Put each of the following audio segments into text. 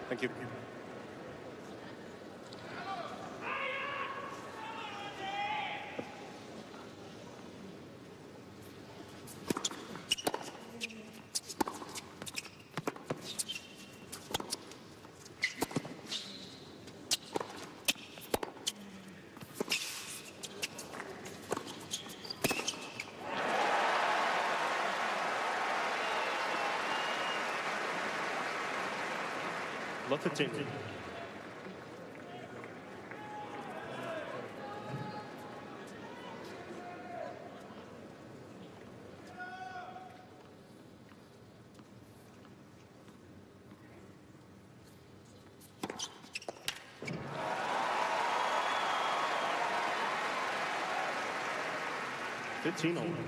Thank you. Love 15. Fifteen.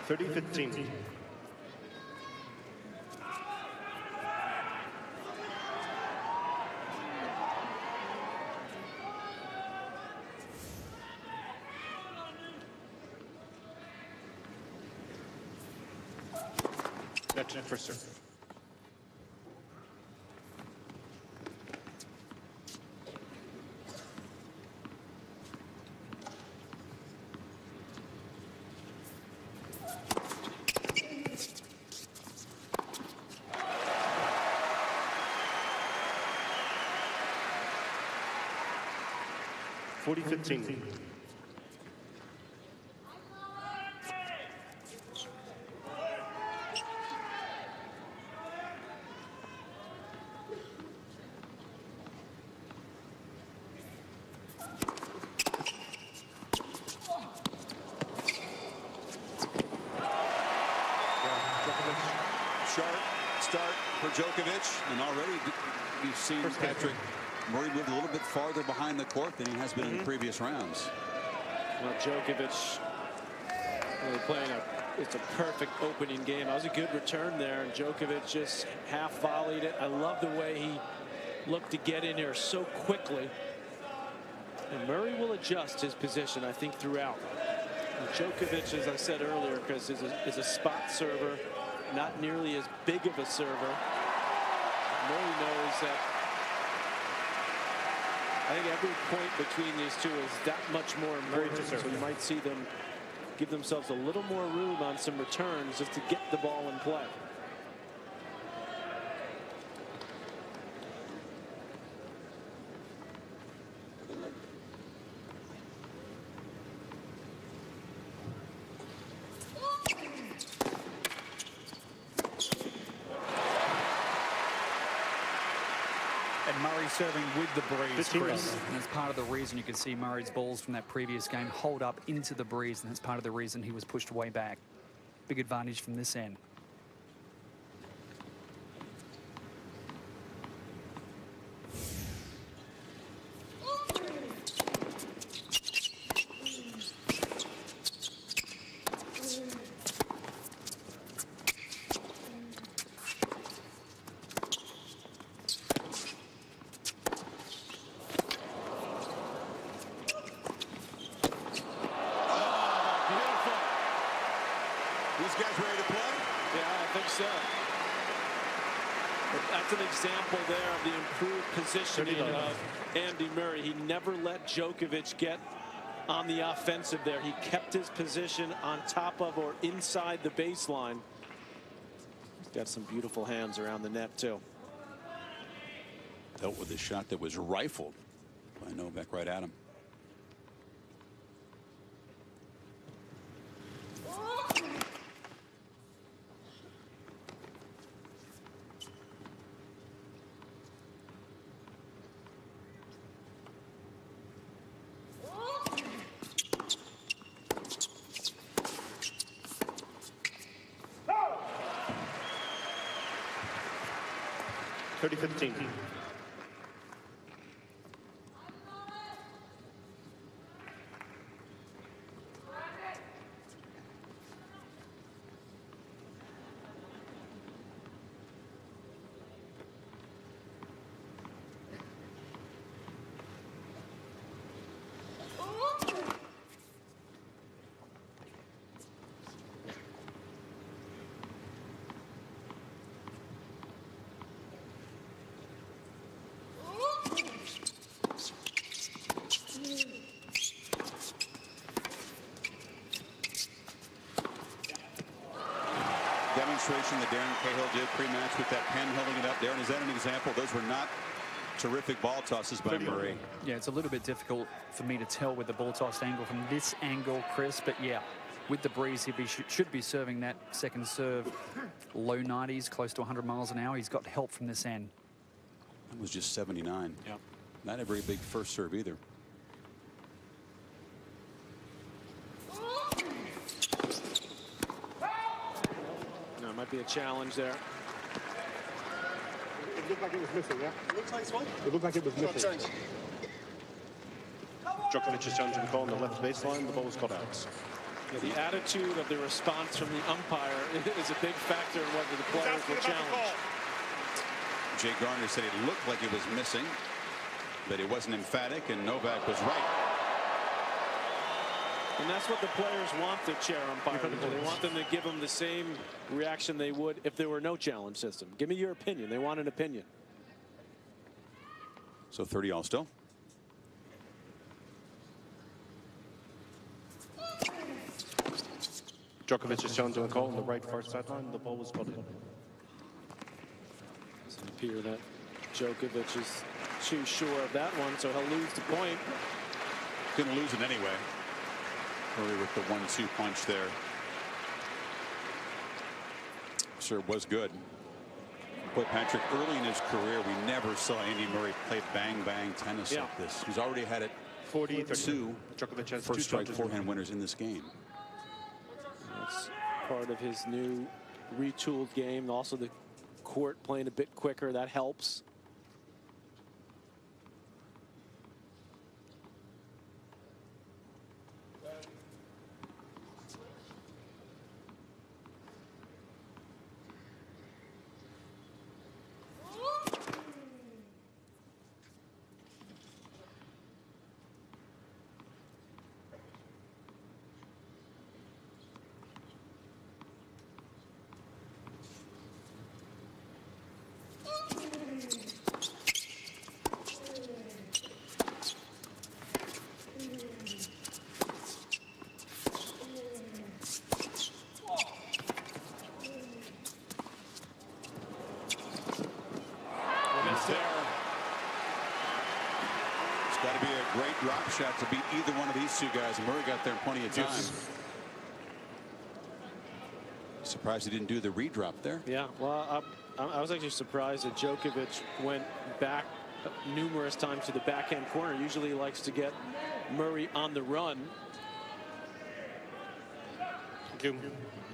30-15. That's it for serve. Forty 15. Sharp start for Djokovic, and already you've seen Patrick Murray moved a little bit farther behind the court than he has been in the previous rounds. Well, Djokovic really playing it's a perfect opening game. That was a good return there, and Djokovic just half volleyed it. I love the way he looked to get in here so quickly. And Murray will adjust his position, I think, throughout. And Djokovic, as I said earlier, because is a spot server, not nearly as big of a server. Murray knows that I think every point between these two is that much more important. So you might see them give themselves a little more room on some returns just to get the ball in play. And Murray serving with the breeze, Chris. And that's part of the reason you can see Murray's balls from that previous game hold up into the breeze, and that's part of the reason he was pushed way back. Big advantage from this end. These guys ready to play? Yeah, I think so. But that's an example there of the improved positioning of Andy Murray. He never let Djokovic get on the offensive there. He kept his position on top of or inside the baseline. He's got some beautiful hands around the net, too. Dealt with a shot that was rifled by Novak right at him. 30-15. Demonstration that Darren Cahill did pre-match with that pen holding it up. Darren, is that an example? Those were not terrific ball tosses by Murray. Yeah, it's a little bit difficult for me to tell with the ball tossed angle from this angle, Chris. But yeah, with the breeze, he should be serving that second serve low 90s, close to 100 miles an hour. He's got help from this end. That was just 79. Yep. Not a very big first serve either. No, it might be a challenge there. It looked like it was missing, yeah? It looks like what? It looked like it was missing. Djokovic is challenging the call on the left baseline. The ball was cut out. Yeah, the attitude of the response from the umpire is a big factor in whether the players will challenge. Jay Garner said it looked like it was missing, but it wasn't emphatic, and Novak was right. And that's what the players want the chair umpire to do. They want them to give them the same reaction they would if there were no challenge system. Give me your opinion. They want an opinion. So 30 all still. Djokovic is challenging the call on the right far sideline. The ball was cut in. Doesn't appear that Djokovic is too sure of that one, so he'll lose the point. Going to lose it anyway. Murray with the 1-2 punch there. Serve was good. Boy, Patrick, early in his career, we never saw Andy Murray play bang-bang tennis like this. He's already had it 40-32. Djokovic has first two strike touches forehand winners in this game. That's part of his new retooled game. Also, the court playing a bit quicker. That helps. It's got to be a great drop shot to beat either one of these two guys. Murray got there in plenty of time. Surprised he didn't do the redrop there. Yeah, well, I was actually surprised that Djokovic went back numerous times to the backhand corner. Usually he likes to get Murray on the run. He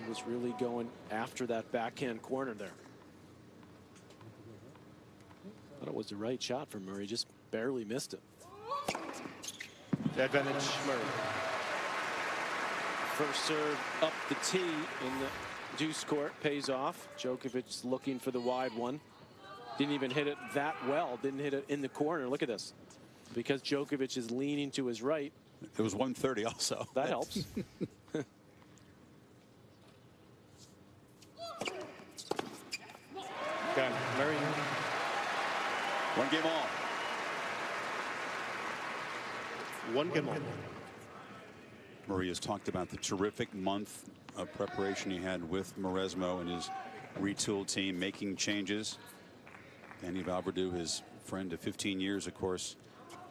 was really going after that backhand corner there. I thought it was the right shot for Murray, just barely missed it. The advantage, Murray. First serve up the tee in the deuce court pays off. Djokovic looking for the wide one. Didn't even hit it that well. Didn't hit it in the corner. Look at this. Because Djokovic is leaning to his right. It was 130 also. That helps. Okay, Murray. One game all. One game all. Murray has talked about the terrific month of preparation he had with Mauresmo and his retooled team, making changes. Danny Valverdue, his friend of 15 years, of course,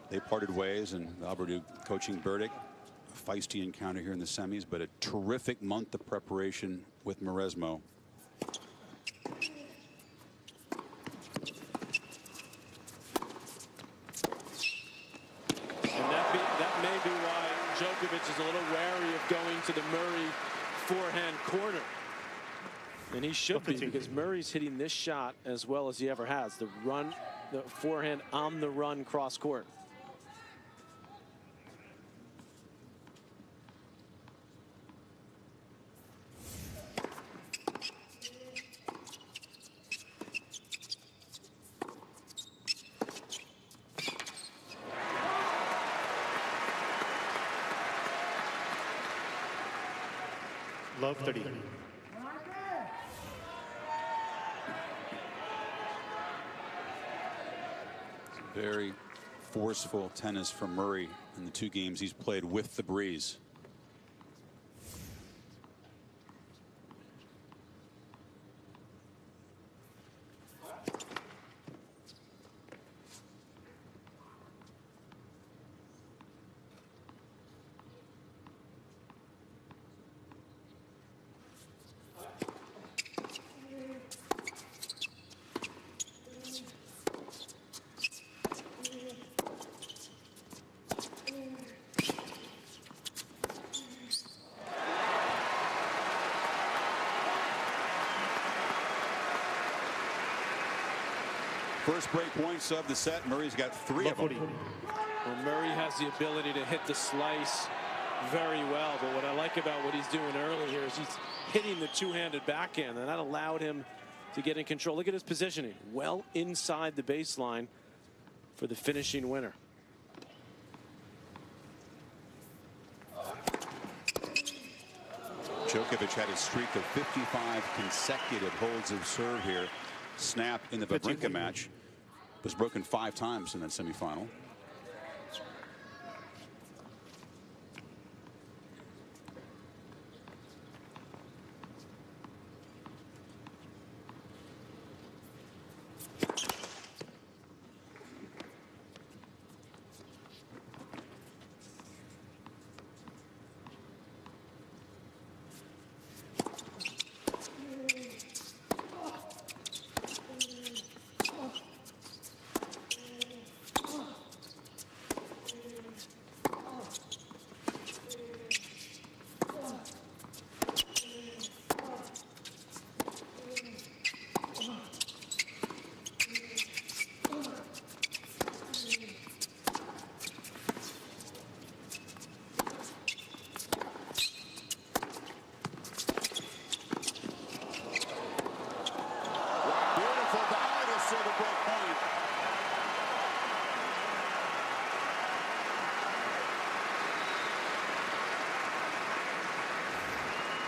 they parted ways, and Valverdue coaching Burdick. A feisty encounter here in the semis, but a terrific month of preparation with Mauresmo. That may be why Djokovic is a little wary of going to the Murray forehand corner. And he should be, because Murray's hitting this shot as well as he ever has. The run, the forehand on the run cross court. Love 30. Very forceful tennis from Murray in the 2 games he's played with the breeze. First break points of the set. Murray's got 3 of them. Well, Murray has the ability to hit the slice very well, but what I like about what he's doing early here is he's hitting the 2-handed backhand, and that allowed him to get in control. Look at his positioning, well inside the baseline for the finishing winner. Djokovic had a streak of 55 consecutive holds of serve here. Snap in the Wawrinka match was broken 5 times in that semifinal.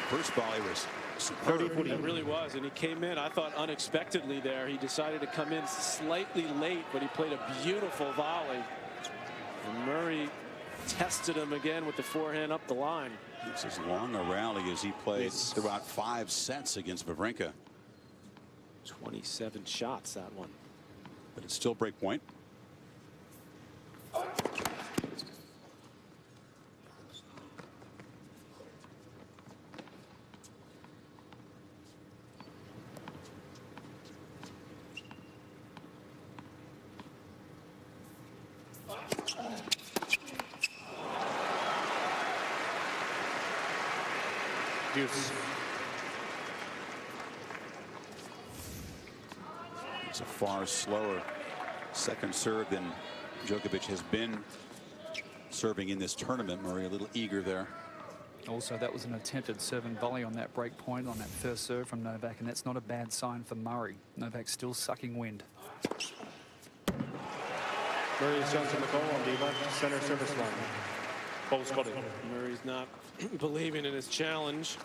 First volley was superb. It really was, and he came in, I thought, unexpectedly there. He decided to come in slightly late, but he played a beautiful volley. And Murray tested him again with the forehand up the line. It's as long a rally as he played throughout 5 sets against Wawrinka. 27 shots, that one. But it's still break point. Deuce. It's a far slower second serve than Djokovic has been serving in this tournament. Murray a little eager there. Also, that was an attempted serve and volley on that break point on that first serve from Novak, and that's not a bad sign for Murray. Novak's still sucking wind. Murray is Johnson McCall on the left center service line. Ball's got it. Murray's not believing in his challenge.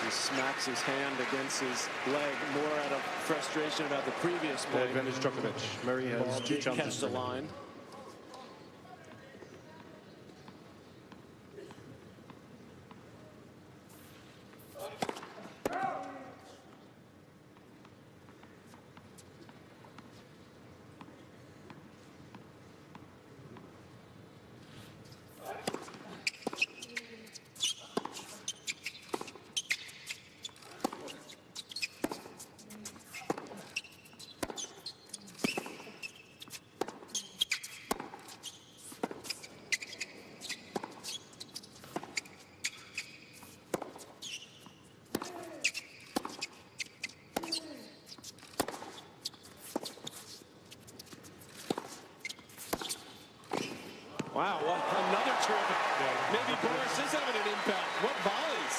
He smacks his hand against his leg, more out of frustration about the previous play. Advantage Djokovic. Murray has 2 chances. Catch the line.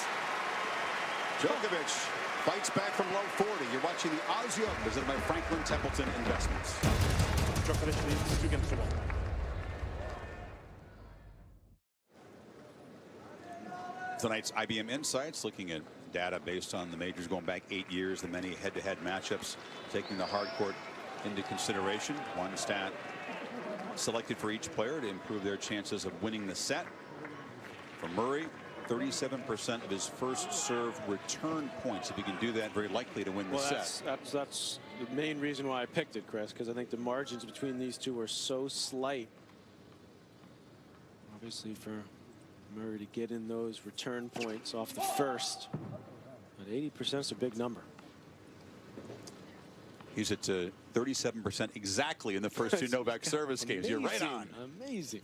points. Djokovic fights back from low 40. You're watching the Aussie Open presented by Franklin Templeton Investments. Djokovic leads 2-1. Tonight's IBM Insights looking at data based on the majors going back 8 years, the many head-to-head matchups, taking the hard court into consideration. One stat selected for each player to improve their chances of winning the set. For Murray, 37% of his first serve return points. If he can do that, very likely to win the set. That's the main reason why I picked it, Chris, because I think the margins between these two are so slight. Obviously, for Murray to get in those return points off the first, but 80% is a big number. He's at 37% exactly in the first 2 Novak service games. You're right on. Amazing.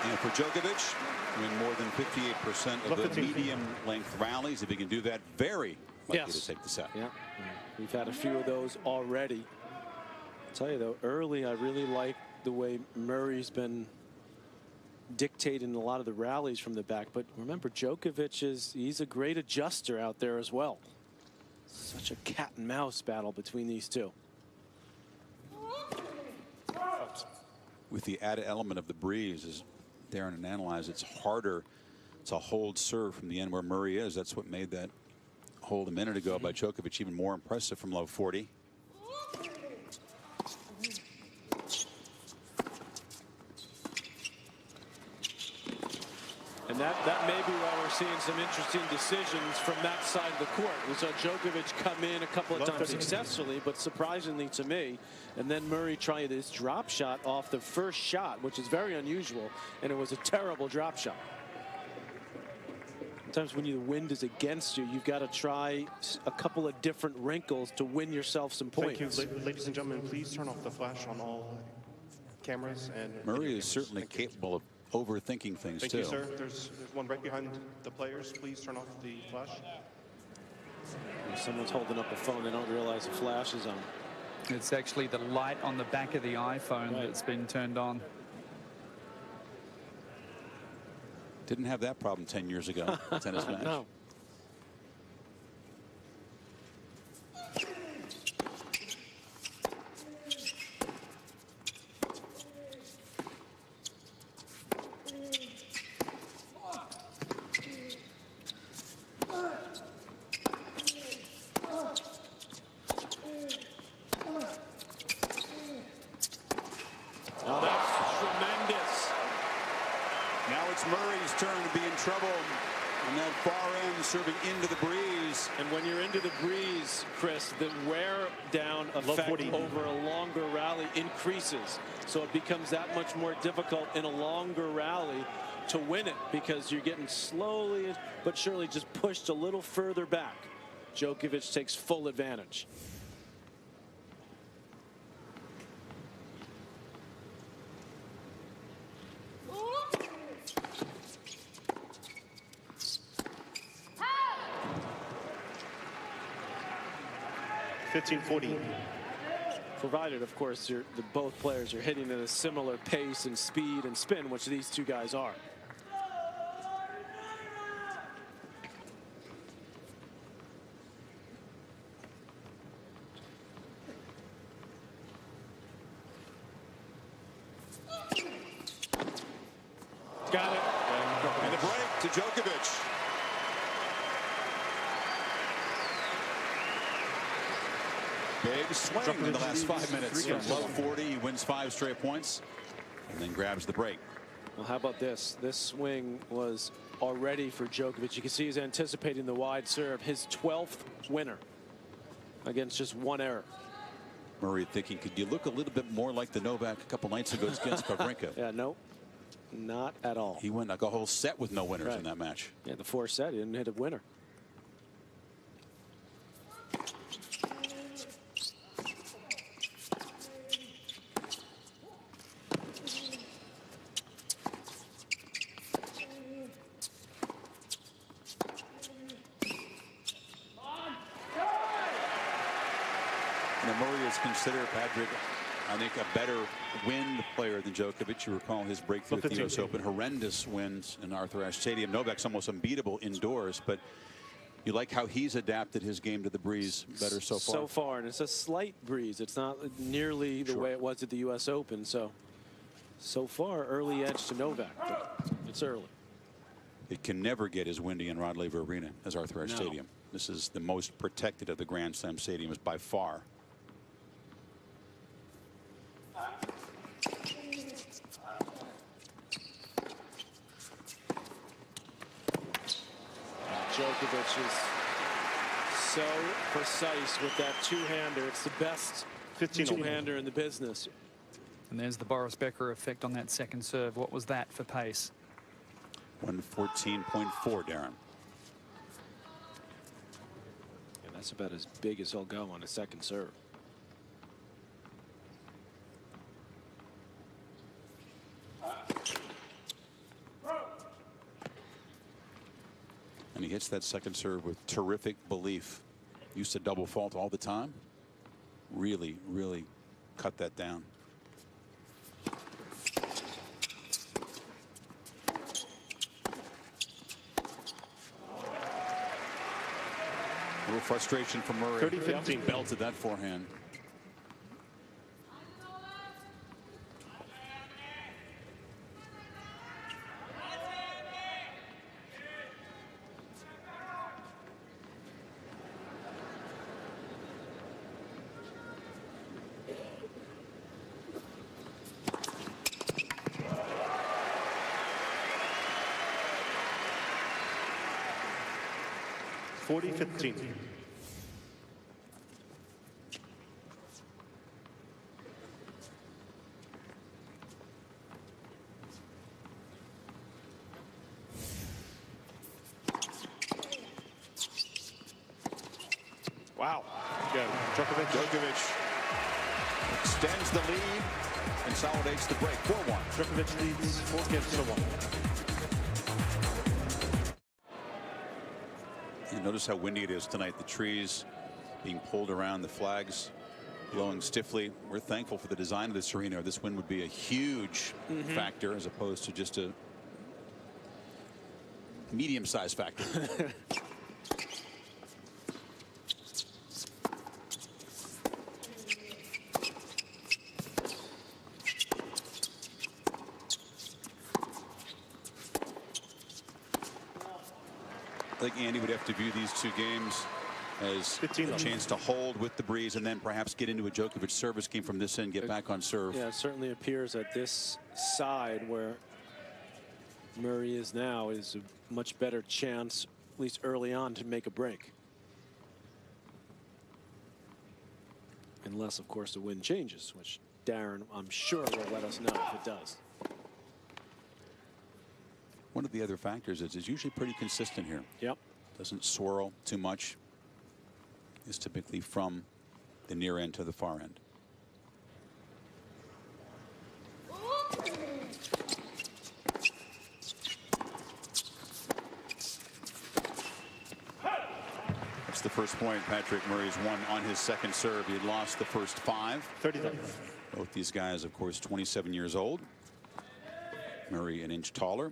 And for Djokovic, win more than 58% of the medium length rallies. If he can do that, very likely to take the set. Yeah, we've had a few of those already. I'll tell you though, early I really like the way Murray's been dictating a lot of the rallies from the back. But remember, Djokovic he's a great adjuster out there as well. Such a cat and mouse battle between these two. With the added element of the breeze, as Darren and analyze, it's harder to hold serve from the end where Murray is. That's what made that hold a minute ago by Djokovic even more impressive from low 40. And that may be why we're seeing some interesting decisions from that side of the court. We saw Djokovic come in a couple of times successfully, but surprisingly to me. And then Murray tried this drop shot off the first shot, which is very unusual, and it was a terrible drop shot. Sometimes when the wind is against you, you've got to try a couple of different wrinkles to win yourself some points. Thank you, ladies and gentlemen. Please turn off the flash on all cameras. And Murray is certainly capable of overthinking things Thank too. you, sir. There's one right behind the players. Please turn off the flash. If someone's holding up a phone, they don't realize the flash is on. It's actually the light on the back of the iPhone that's been turned on. Didn't have that problem 10 years ago. Tennis match. No. Oh, that's tremendous. Now it's Murray's turn to be in trouble on that far end, serving into the breeze. And when you're into the breeze, Chris, the wear down effect over a longer rally increases. So it becomes that much more difficult in a longer rally to win it, because you're getting slowly but surely just pushed a little further back. Djokovic takes full advantage. $15.40. Provided, of course, both players are hitting at a similar pace and speed and spin, which these two guys are. Got it. And the break to Djokovic. Big swing in the last 5 minutes. From low 40, he wins 5 straight points and then grabs the break. Well, how about this? This swing was already for Djokovic. You can see he's anticipating the wide serve. His 12th winner against just one error. Murray thinking, could you look a little bit more like the Novak a couple nights ago against Wawrinka? Yeah, no, not at all. He went like a whole set with no winners in that match. Yeah, the 4th set, he didn't hit a winner. is considered, Patrick, I think, a better wind player than Djokovic. You recall his breakthrough at the U.S. Open. Horrendous winds in Arthur Ashe Stadium. Novak's almost unbeatable indoors, but you like how he's adapted his game to the breeze better so far? So far, and it's a slight breeze. It's not nearly the way it was at the U.S. Open. So far, early edge to Novak, but it's early. It can never get as windy in Rod Laver Arena as Arthur Ashe Stadium. This is the most protected of the Grand Slam stadiums by far. Djokovic is so precise with that two-hander. It's the best two-hander in the business. And there's the Boris Becker effect on that second serve. What was that for pace? 114.4, Darren. And that's about as big as he'll go on a second serve. And he hits that second serve with terrific belief. Used to double fault all the time. Really, really cut that down. A little frustration from Murray. 30-15. Belted that forehand. $40-15. Wow. Again, Djokovic extends the lead, consolidates the break. 4-1. Djokovic leads 4 games to 1. You notice how windy it is tonight. The trees being pulled around, the flags blowing stiffly. We're thankful for the design of this arena. This wind would be a huge factor as opposed to just a medium-sized factor. I think Andy would have to view these two games as a chance to hold with the breeze and then perhaps get into a Djokovic service game from this end, get back on serve. Yeah, it certainly appears that this side where Murray is now is a much better chance, at least early on, to make a break. Unless, of course, the wind changes, which Darren, I'm sure, will let us know if it does. One of the other factors is it's usually pretty consistent here. Yep. Doesn't swirl too much. Is typically from the near end to the far end. That's the first point Patrick Murray's won on his second serve. He had lost the first 5. 39. Both these guys, of course, 27 years old. Murray an inch taller,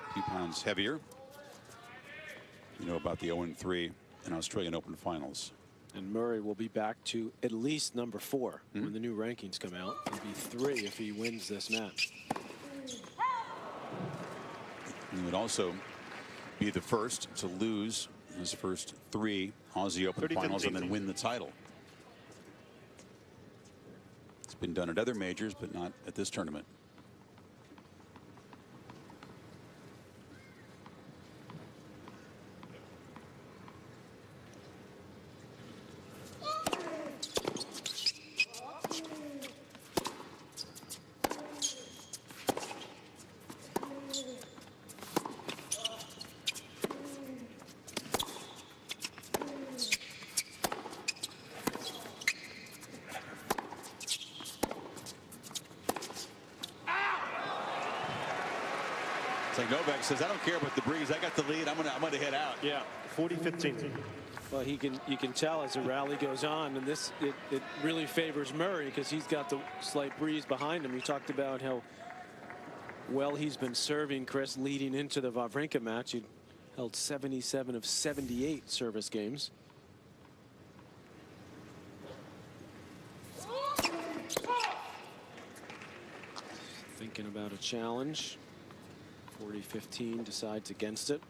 a few pounds heavier. You know about the 0-3 in Australian Open finals. And Murray will be back to at least number 4 when the new rankings come out. It'll be 3 if he wins this match. He would also be the first to lose his first 3 Aussie Open finals and then win the title. It's been done at other majors, but not at this tournament. Like Novak says, I don't care about the breeze. I got the lead. I'm gonna head out. Yeah. 40-15. Well, you can tell as the rally goes on, and it really favors Murray because he's got the slight breeze behind him. You talked about how well he's been serving, Chris, leading into the Wawrinka match. He held 77 of 78 service games. Thinking about a challenge. 40-15, decides against it.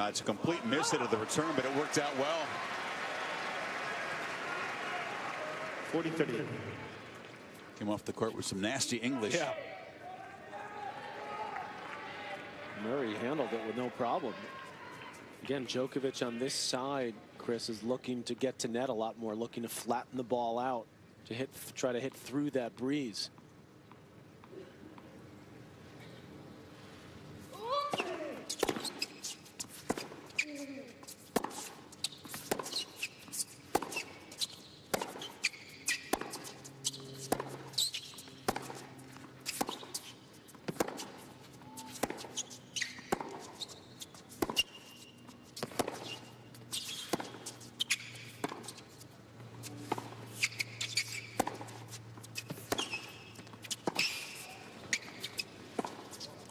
It's a complete miss hit of the return, but it worked out well. 40-30. Came off the court with some nasty English. Yeah. Murray handled it with no problem. Again, Djokovic on this side, Chris, is looking to get to net a lot more, looking to flatten the ball out, to try to hit through that breeze.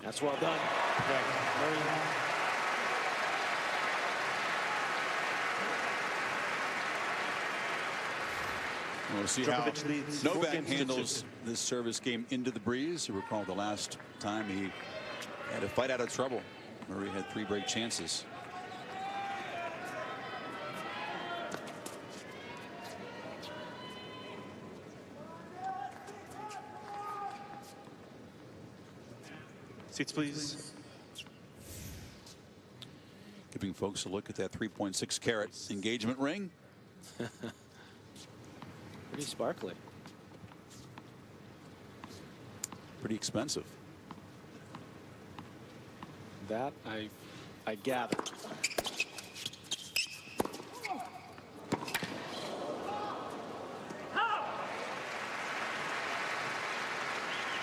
That's well done. We'll see how Novak handles this service game into the breeze. You recall the last time he had to fight out of trouble. Murray had 3 break chances. Seats, please. Giving folks a look at that 3.6 carat engagement ring. Pretty sparkly. Pretty expensive. That I gather.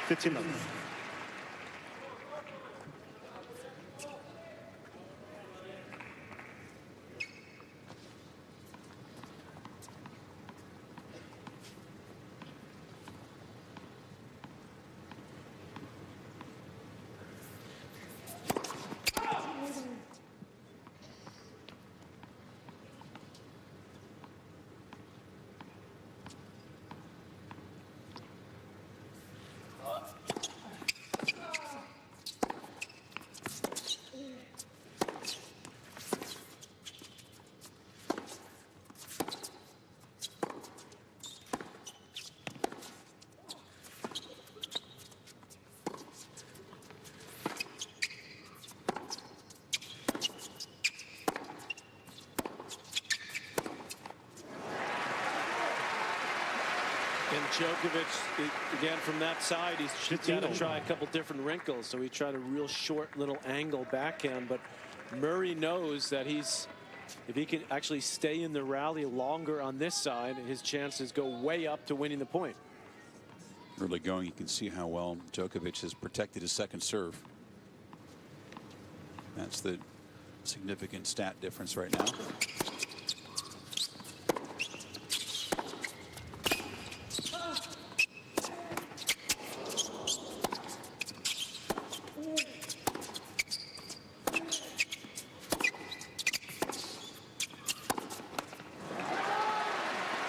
$15. And Djokovic, again, from that side, he's got to try a couple different wrinkles. So he tried a real short little angle backhand. But Murray knows that if he can actually stay in the rally longer on this side, his chances go way up to winning the point. Early going, you can see how well Djokovic has protected his second serve. That's the significant stat difference right now.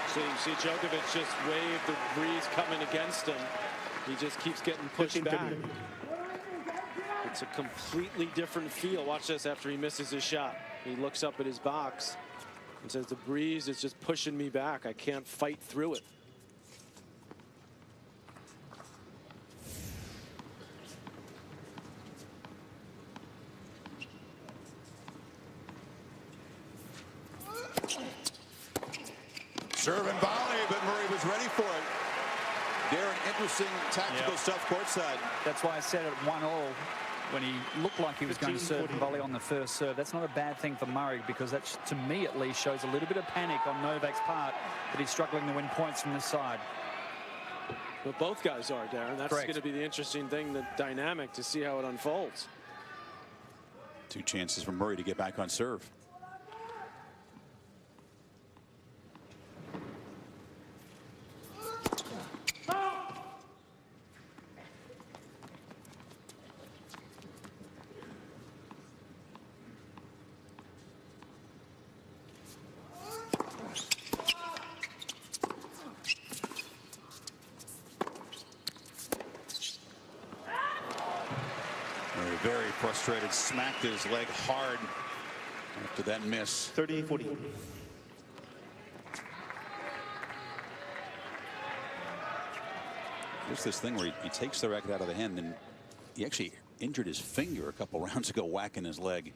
So you see Djokovic just wave the breeze coming against him. He just keeps getting pushed back. It's a completely different feel. Watch this after he misses his shot. He looks up at his box and says, the breeze is just pushing me back. I can't fight through it. Serve and volley, but Murray was ready for it. Darren, interesting tactical stuff courtside. That's why I said at 1-all, when he looked like he was going to serve and volley on the first serve. That's not a bad thing for Murray, because that, to me at least, shows a little bit of panic on Novak's part that he's struggling to win points from this side. But both guys are, Darren. That's going to be the interesting thing, the dynamic, to see how it unfolds. 2 chances for Murray to get back on serve. Very frustrated, smacked his leg hard after that miss. 30-40. There's this thing where he takes the racket out of the hand, and he actually injured his finger a couple rounds ago whacking his leg.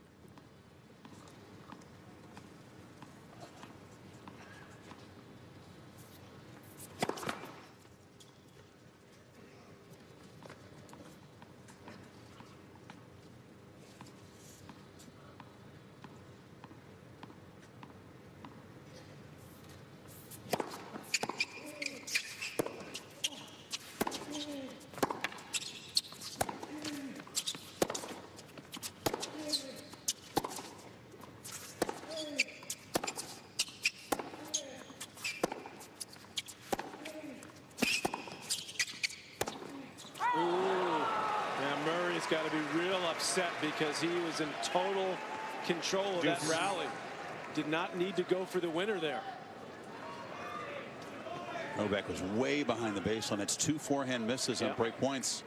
Got to be real upset, because he was in total control of that rally. Did not need to go for the winner there. Novak was way behind the baseline. That's 2 forehand misses on break points.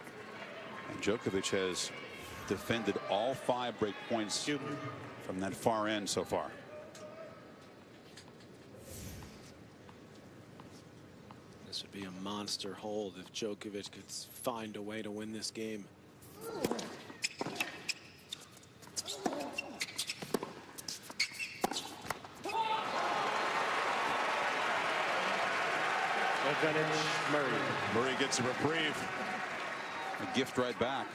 And Djokovic has defended all 5 break points from that far end so far. This would be a monster hold if Djokovic could find a way to win this game. Advantage, Murray. Murray gets a reprieve. A gift right back.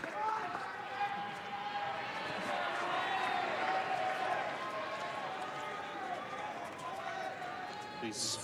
Please.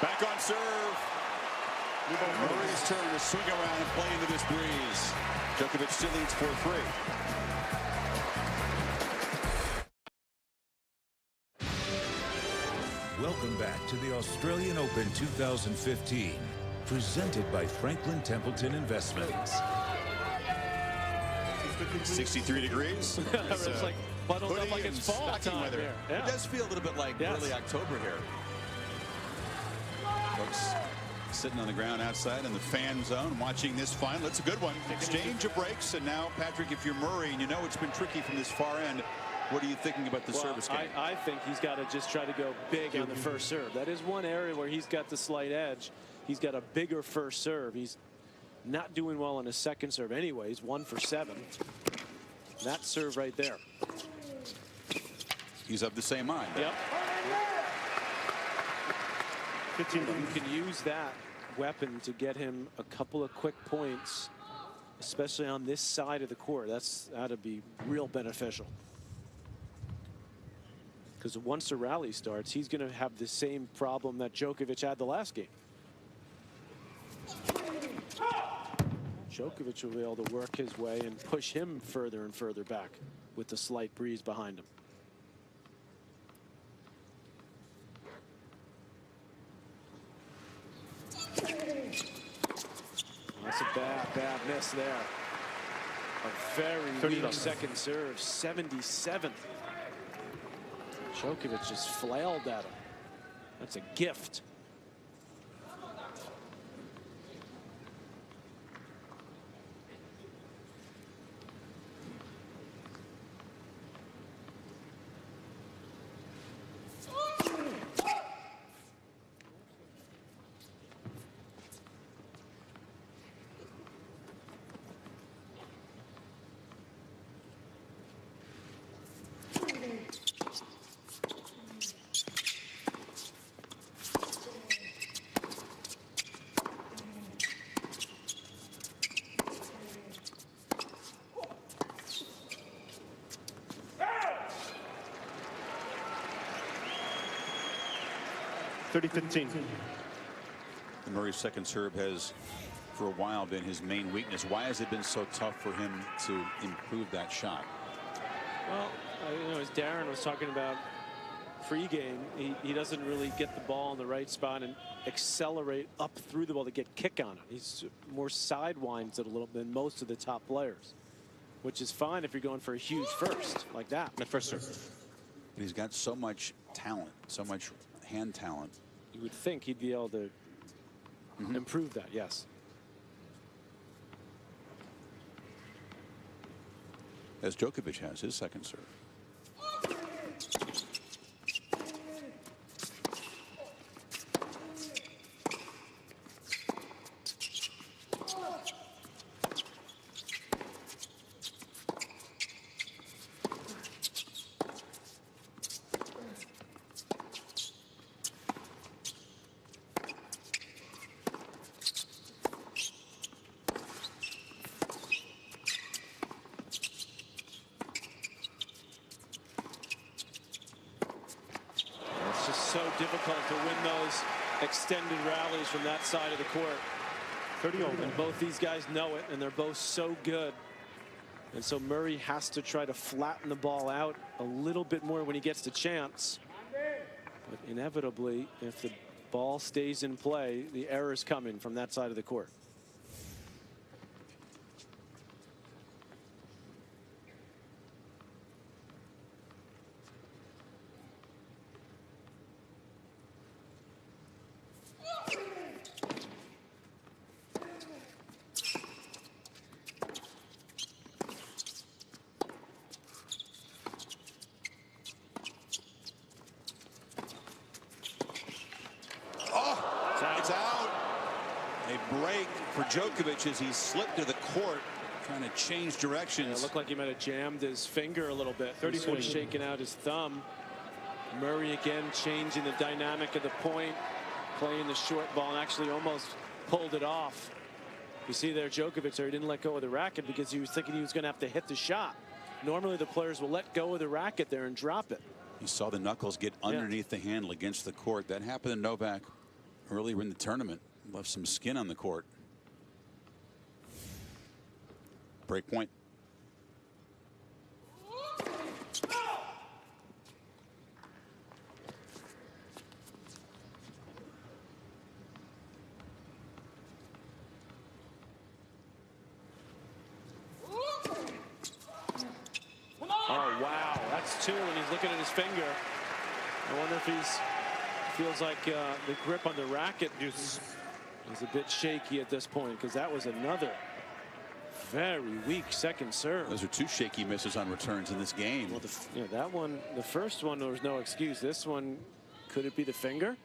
Back on serve. Murray's turn to swing around and play into this breeze. Djokovic still leads 4-3. Welcome back to the Australian Open 2015, presented by Franklin Templeton Investments. 63 degrees. It's like bundled up like it's fall time weather. here. Yeah. It does feel a little bit like early October here. Folks sitting on the ground outside in the fan zone watching this final. It's a good one. Exchange of breaks, and now, Patrick, if you're Murray and you know it's been tricky from this far end, what are you thinking about the service game? I think he's got to just try to go big on the first serve. That is one area where he's got the slight edge. He's got a bigger first serve. He's not doing well on his second serve anyways. 1 for 7. That serve right there. He's of the same mind. Yep. 15. You can use that weapon to get him a couple of quick points, especially on this side of the court. That's got to be real beneficial. Because once the rally starts, he's going to have the same problem that Djokovic had the last game. Djokovic will be able to work his way and push him further and further back with the slight breeze behind him. That's a bad miss there. A very weak second serve, 77th. Djokovic just flailed at him. That's a gift. Murray's second serve has for a while been his main weakness. Why has it been so tough for him to improve that shot? Well, you know, as Darren was talking about pregame, he doesn't really get the ball in the right spot and accelerate up through the ball to get kick on it. He's more sidewinds it a little than most of the top players, which is fine if you're going for a huge first like that. The first serve. But he's got so much talent, so much hand talent. You would think he'd be able to improve that, yes. As Djokovic has his second serve. So difficult to win those extended rallies from that side of the court. 30 over. And both these guys know it, and they're both so good. And so Murray has to try to flatten the ball out a little bit more when he gets the chance. But inevitably, if the ball stays in play, the error's coming from that side of the court. It's out. A break for Djokovic as he slipped to the court, trying to change directions. Yeah, it looked like he might have jammed his finger a little bit. 30 shaking out his thumb. Murray again changing the dynamic of the point, playing the short ball, and actually almost pulled it off. You see there Djokovic there, he didn't let go of the racket because he was thinking he was going to have to hit the shot. Normally the players will let go of the racket there and drop it. He saw the knuckles get underneath the handle against the court. That happened to Novak earlier in the tournament. Left some skin on the court. Break point. Oh, wow. That's two, and he's looking at his finger. I wonder if he's feels like the grip on the racket is a bit shaky at this point, because that was another very weak second serve. Those are two shaky misses on returns in this game. Well, that one, the first one, there was no excuse. This one, could it be the finger?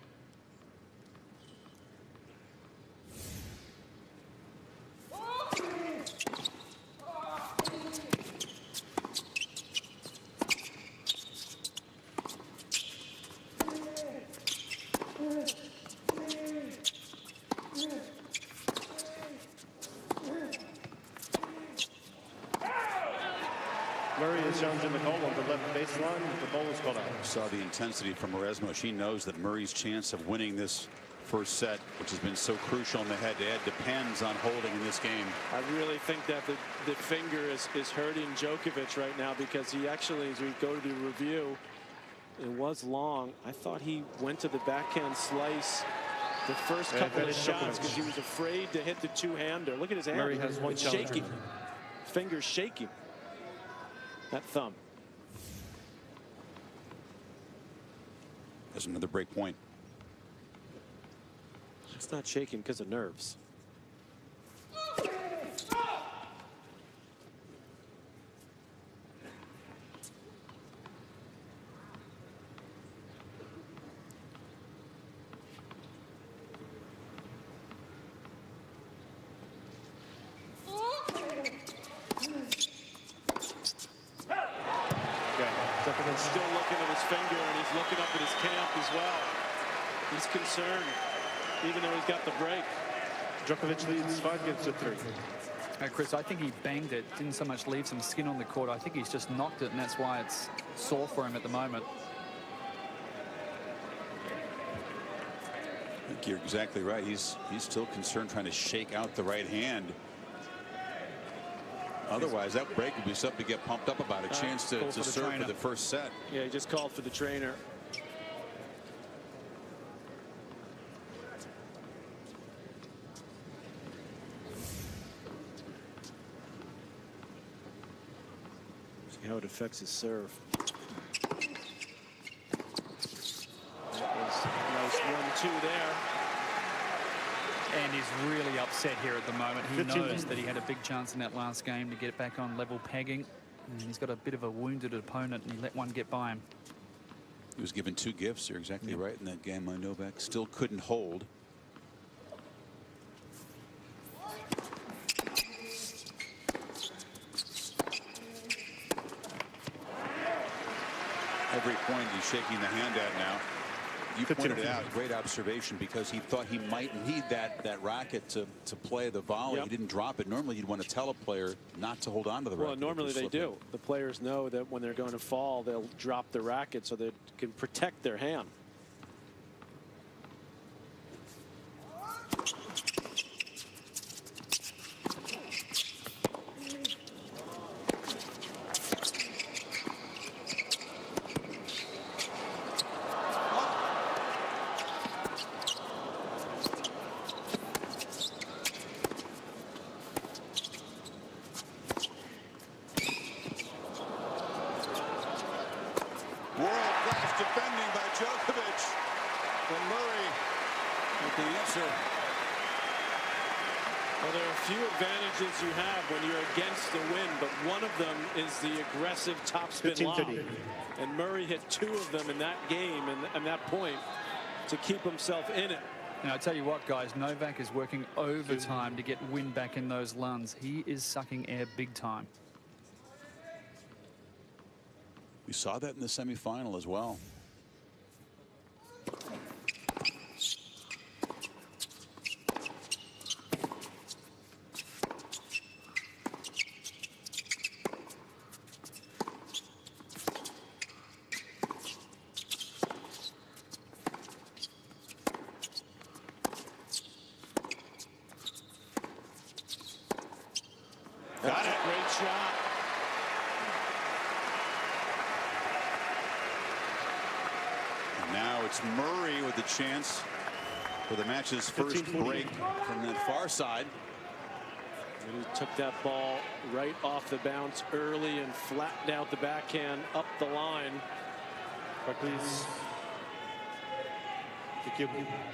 Murray is challenged in the goal on the left baseline. The ball is called out. Saw the intensity from Mauresmo. She knows that Murray's chance of winning this first set, which has been so crucial in the head-to-head, depends on holding in this game. I really think that the finger is hurting Djokovic right now, because he actually, as we go to the review, it was long. I thought he went to the backhand slice the first couple of advantage shots Djokovic. because he was afraid to hit the two-hander. Look at his hand. Murray has one It's challenger. shaking. Fingers shaking. That thumb. There's another break point. It's not shaking because of nerves. Djokovic Still looking at his finger, and he's looking up at his camp as well. He's concerned, even though he's got the break. Djokovic leads 5 games to 3. Chris, I think he banged it, didn't so much leave some skin on the court. I think he's just knocked it, and that's why it's sore for him at the moment. I think you're exactly right. He's still concerned trying to shake out the right hand. Otherwise, that break would be something to get pumped up about. A chance to serve for the first set. Yeah, he just called for the trainer. See how it affects his serve. That was a nice 1-2 there. And he's really upset here at the moment. He 15 knows that he had a big chance in that last game to get back on level pegging. And he's got a bit of a wounded opponent, and he let one get by him. He was given 2 gifts. You're exactly right in that game. Novak still couldn't hold. Every point he's shaking the hand at now. You pointed it out, great observation, because he thought he might need that racket to play the volley. Yep. He didn't drop it. Normally you'd want to tell a player not to hold on to the racket. Well, normally they do. The players know that when they're going to fall, they'll drop the racket so they can protect their hand. World-class defending by Djokovic. And Murray with the answer. Well, there are a few advantages you have when you're against the win, but one of them is the aggressive topspin lob. 15-30. And Murray hit 2 of them in that game and that point to keep himself in it. Now, I tell you what, guys, Novak is working overtime to get wind back in those lungs. He is sucking air big time. We saw that in the semifinal as well. Got it. Great shot. And now it's Murray with the chance for the match's first break from that far side. And he took that ball right off the bounce early and flattened out the backhand up the line. Please.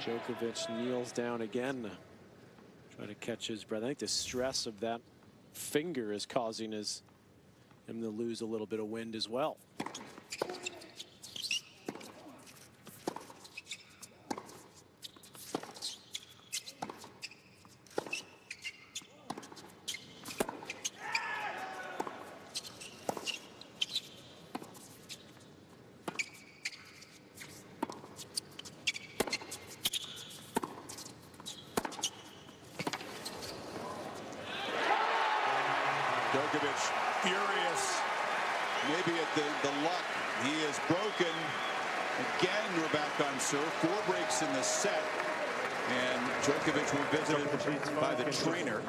Djokovic kneels down again, trying to catch his breath. I think the stress of that finger is causing him to lose a little bit of wind as well. Djokovic furious, maybe at the luck. He is broken. Again, we're back on serve. 4 breaks in the set. And Djokovic will visited by the trainer.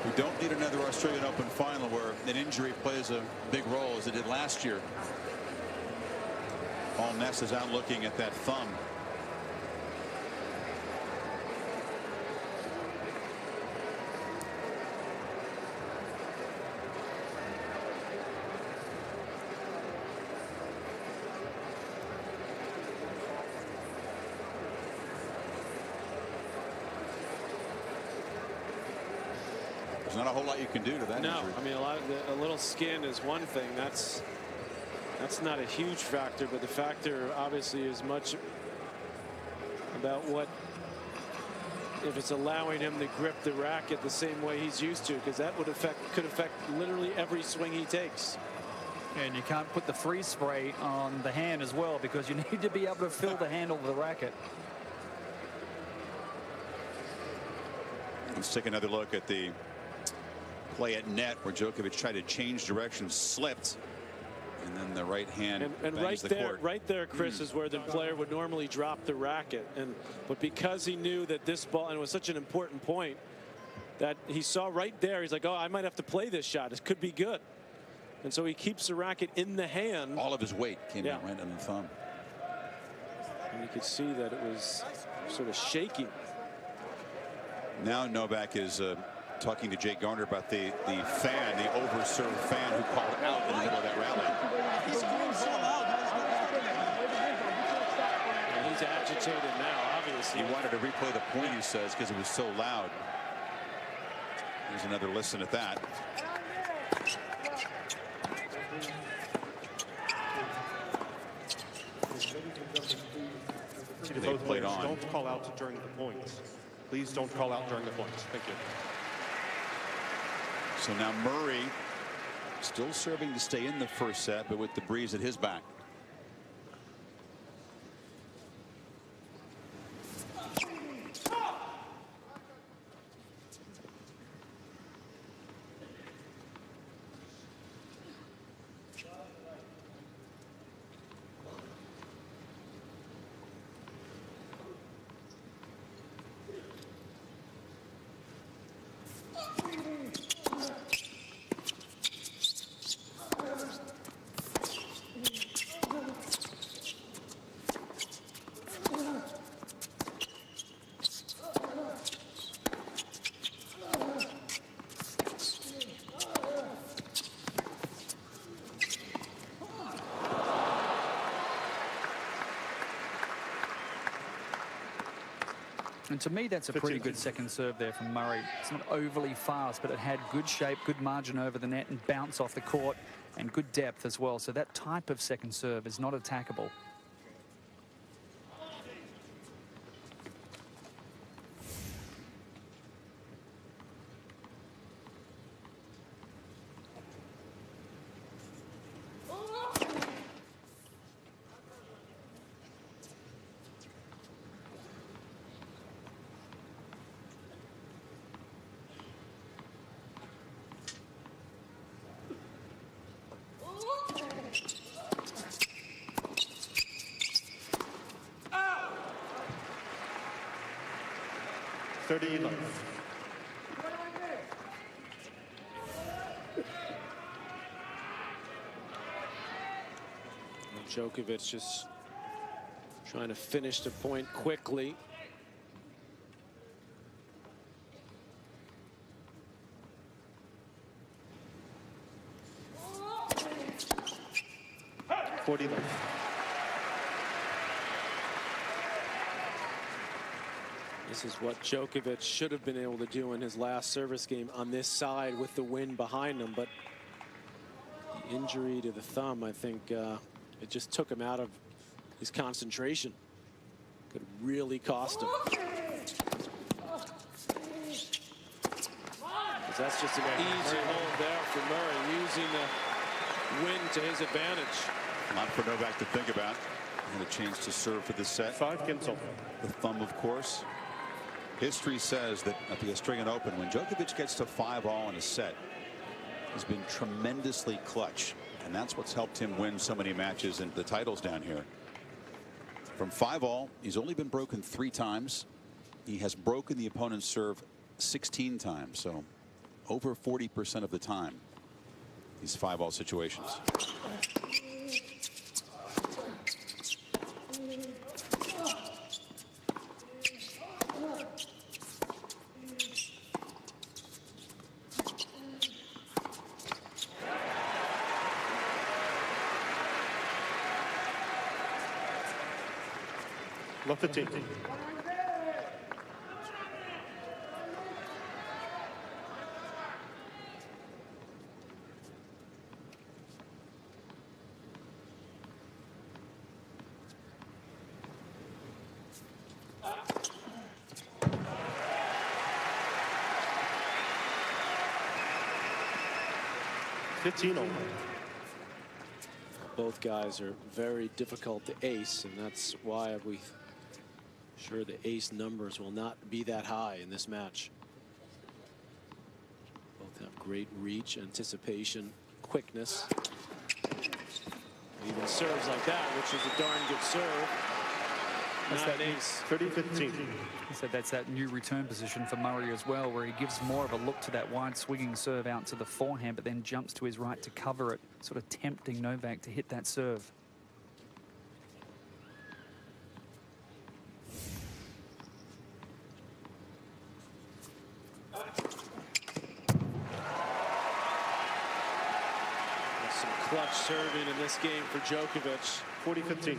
We don't need another Australian Open final where an injury plays a big role as it did last year. Paul Ness is out looking at that thumb. There's not a whole lot you can do to that No, injury. I mean, a little skin is one thing. That's not a huge factor, but the factor obviously is much about what if it's allowing him to grip the racket the same way he's used to, because that could affect literally every swing he takes. And you can't put the freeze spray on the hand as well, because you need to be able to feel the handle of the racket. Let's take another look at the play at net where Djokovic tried to change direction, slipped, and then the right hand and bangs the court. right there, Chris, is where the player would normally drop the racket, but because he knew that this ball, and it was such an important point that he saw right there, he's like, oh, I might have to play this shot. It could be good, and so he keeps the racket in the hand. All of his weight came out right on the thumb, and you could see that it was sort of shaking. Now Novak is talking to Jake Garner about the fan, the overserved fan who called out in the middle of that rally. And he's agitated now, obviously. He wanted to replay the point, he says, because it was so loud. Here's another listen at that. They played on. Don't call out during the points. Please don't call out during the points. Thank you. So now Murray still serving to stay in the first set, but with the breeze at his back. And to me, that's a pretty good second serve there from Murray. It's not overly fast, but it had good shape, good margin over the net, and bounce off the court, and good depth as well. So that type of second serve is not attackable. Djokovic just trying to finish the point quickly. This is what Djokovic should have been able to do in his last service game on this side with the wind behind him, but the injury to the thumb, I think it just took him out of his concentration. Could really cost him. That's just an easy hold there for Murray, using the wind to his advantage. Not for Novak to think about. And a chance to serve for this set. 5 cancel. The thumb, of course. History says that at the Australian Open, when Djokovic gets to 5-all in a set, he's been tremendously clutch. And that's what's helped him win so many matches and the titles down here. From 5-all, he's only been broken 3 times. He has broken the opponent's serve 16 times. So over 40% of the time, these 5-all situations. Love 15. Both guys are very difficult to ace, and that's why we sure the ace numbers will not be that high in this match. Both have great reach, anticipation, quickness. Even serves like that, which is a darn good serve. That's Not that an ace. 30-15. He said that's that new return position for Murray as well, where he gives more of a look to that wide swinging serve out to the forehand, but then jumps to his right to cover it, sort of tempting Novak to hit that serve. There's some clutch serving in this game for Djokovic. 40-15.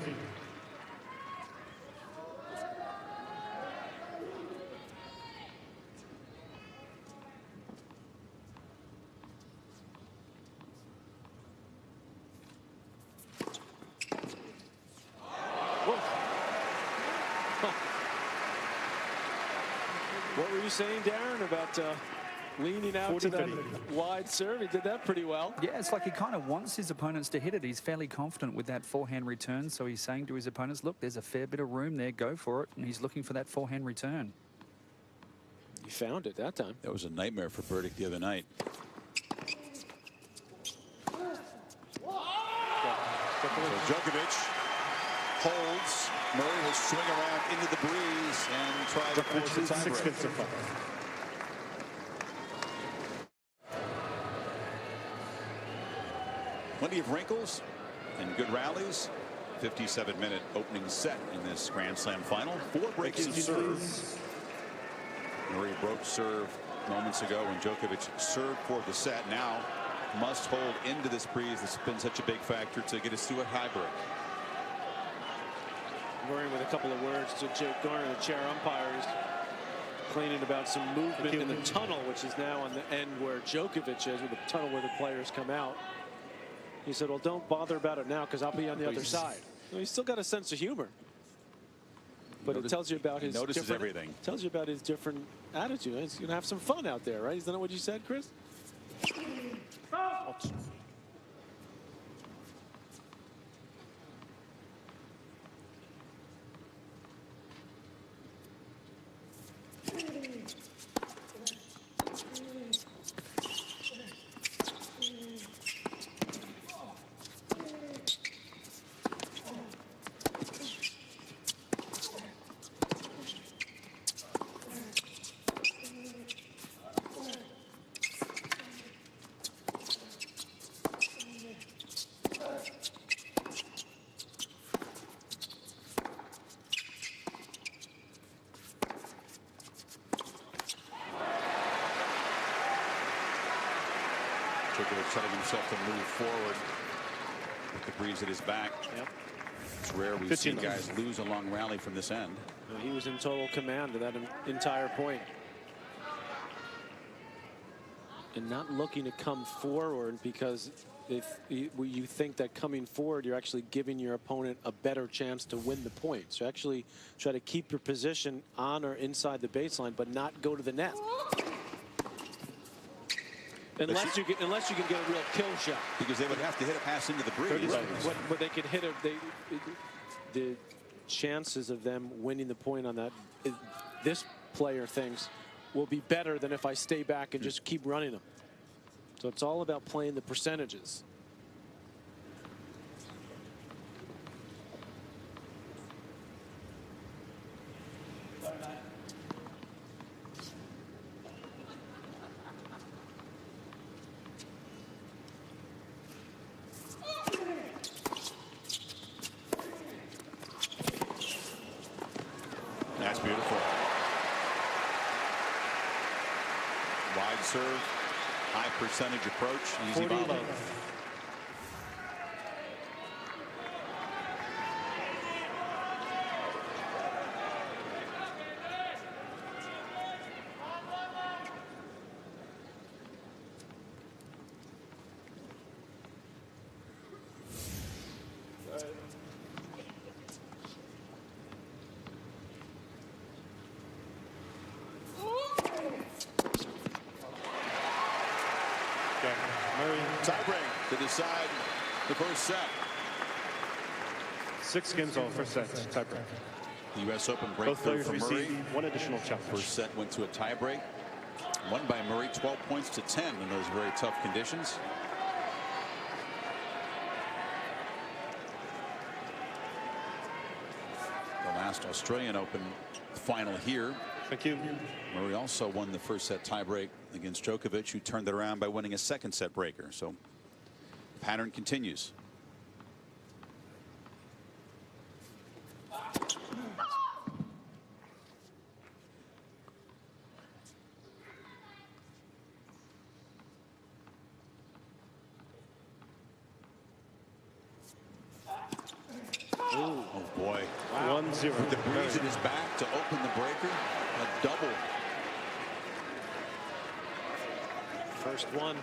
What were you saying, Darren, about leaning out to that wide serve? He did that pretty well. Yeah, it's like he kind of wants his opponents to hit it. He's fairly confident with that forehand return, so he's saying to his opponents, look, there's a fair bit of room there, go for it, and he's looking for that forehand return. He found it that time. That was a nightmare for Burdick the other night. So Djokovic holds. Murray will swing around into the breeze and try to force the tiebreak. Plenty of wrinkles and good rallies. 57-minute opening set in this Grand Slam final. 4 breaks of serve. Murray broke serve moments ago when Djokovic served for the set. Now must hold into this breeze. That's been such a big factor to get us to a tie break. Murray with a couple of words to Jake Garner, the chair umpire. He's complaining about some movement in the tunnel, which is now on the end where Djokovic is, with the tunnel where the players come out. He said, well, don't bother about it now because I'll be on the other side. Well, he's still got a sense of humor. But it tells you about his notices everything. Tells you about his different attitude. He's going to have some fun out there, right? Isn't that what you said, Chris? Djokovic setting himself to move forward with the breeze at his back. Yep. It's rare we've seen guys lose a long rally from this end. No, he was in total command of that entire point. And not looking to come forward, because if you think that coming forward, you're actually giving your opponent a better chance to win the point. So actually try to keep your position on or inside the baseline, but not go to the net. Unless you can get a real kill shot. Because they would have to hit a pass into the breeze. Right. But they could hit the chances of them winning the point on that, this player thinks, will be better than if I stay back and just keep running them. So it's all about playing the percentages. That's beautiful. Wide serve, high percentage approach, easy volley. tiebreak to decide the first set. 6 games all, first set, tiebreak. The U.S. Open Both breakthrough players for Murray. receive 1 additional challenge. First set went to a tiebreak. Won by Murray 12 points to 10 in those very tough conditions. The last Australian Open final here. Thank you. Murray also won the first set tiebreak against Djokovic, who turned it around by winning a second set breaker. So pattern continues. Oh boy. Wow. 1-0. With the breeze in his back to open the breaker. A double. First one.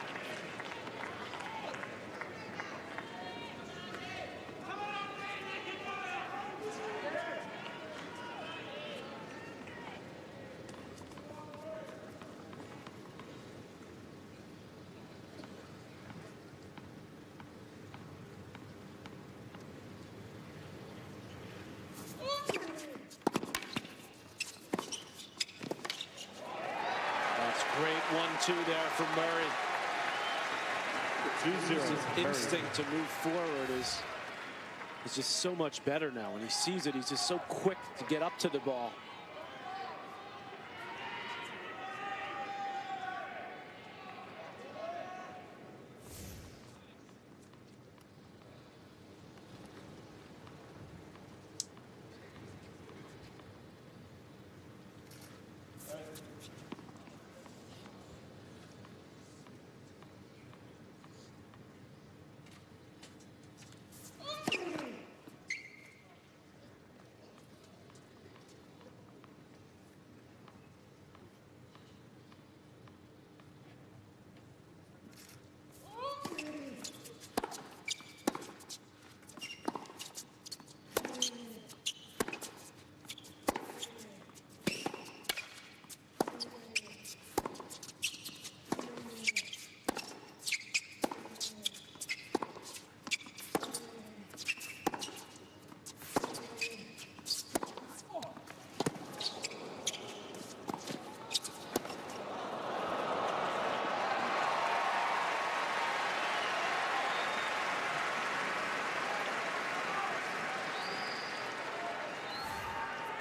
Great 1-2 there from Murray. 2-0. His instinct to move forward is just so much better now. When he sees it, he's just so quick to get up to the ball.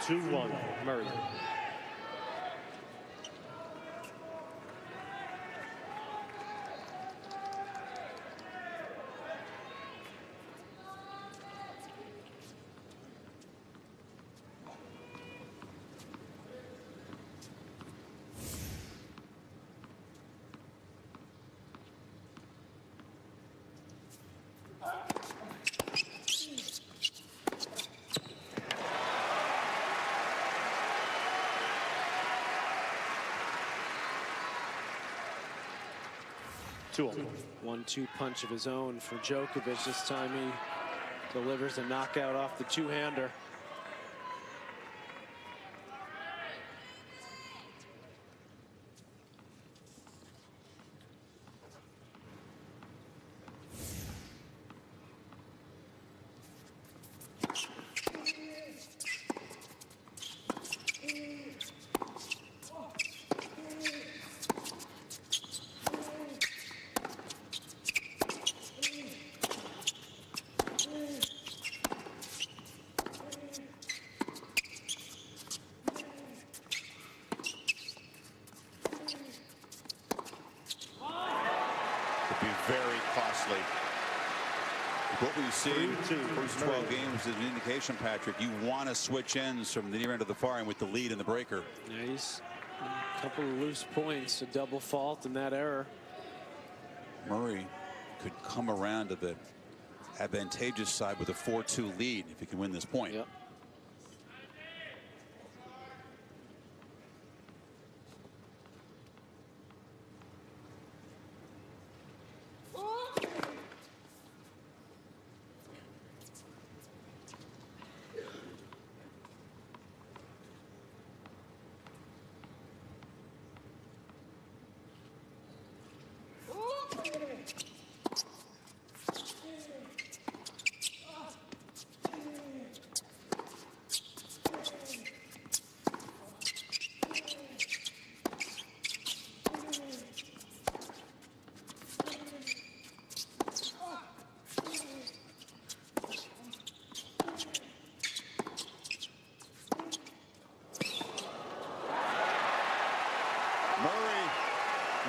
Two, 2-1, Murray. Two. 1-2 punch of his own for Djokovic. This time he delivers a knockout off the two-hander. Be very costly. What we've seen first 12 games is an indication, Patrick, you want to switch ends from the near end to the far end with the lead in the breaker. Yeah, he's a couple of loose points, a double fault and that error. Murray could come around to the advantageous side with a 4-2 lead if he can win this point. Yep.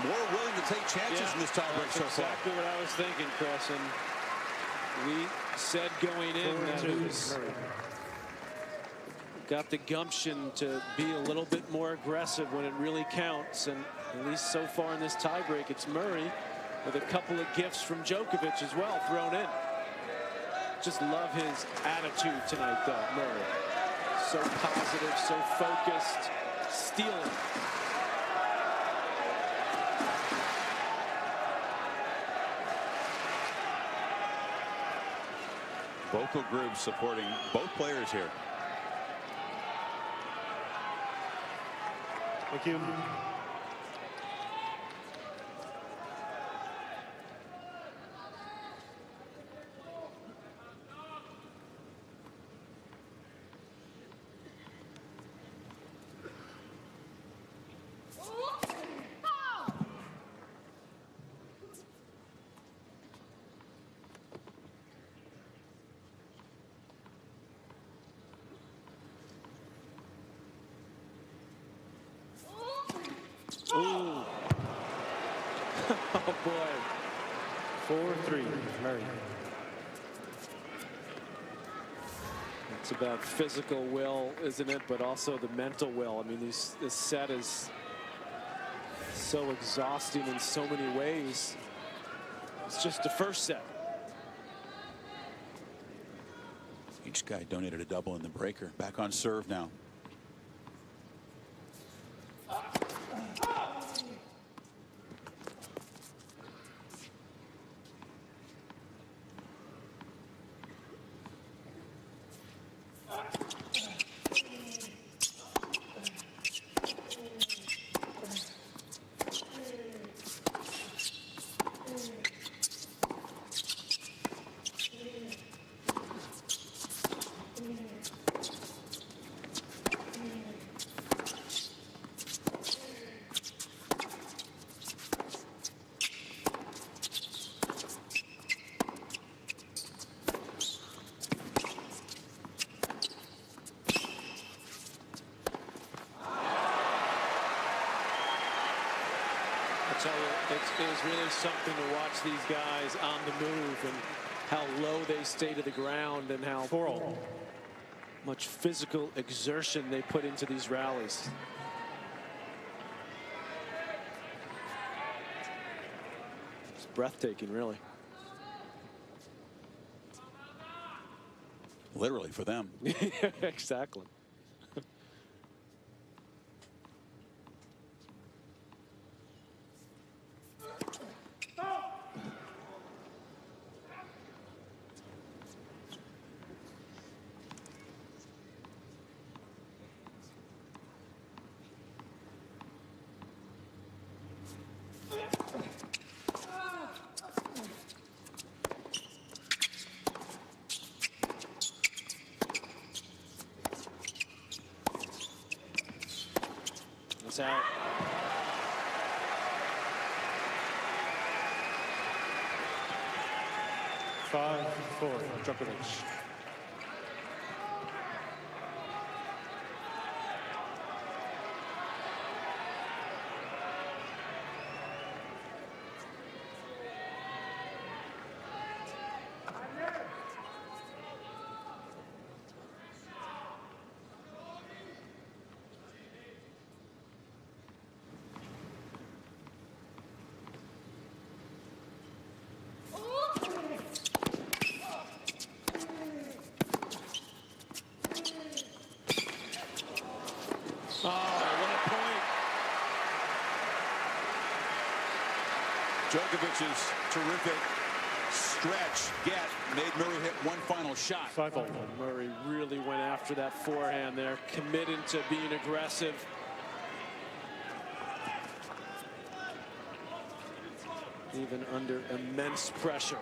more willing to take chances in this tiebreak so far. Exactly what I was thinking, Chris. And we said going in that who's got the gumption to be a little bit more aggressive when it really counts. And at least so far in this tiebreak, it's Murray with a couple of gifts from Djokovic as well thrown in. Just love his attitude tonight, though, Murray. So positive, so focused, stealing. Vocal groups supporting both players here. Thank you. Ooh. Oh, boy. 4-3, Murray. It's about physical will, isn't it? But also the mental will. I mean, this set is so exhausting in so many ways. It's just the first set. Each guy donated a double in the breaker. Back on serve now. I tell you, it is really something to watch these guys on the move and how low they stay to the ground and how much physical exertion they put into these rallies. It's breathtaking, really. Literally for them. Exactly. It's out. Five, 4, Djokovic. Oh, what a point. Djokovic's terrific stretch get made Murray hit one final shot. 5-all. Murray really went after that forehand there, committed to being aggressive. Even under immense pressure.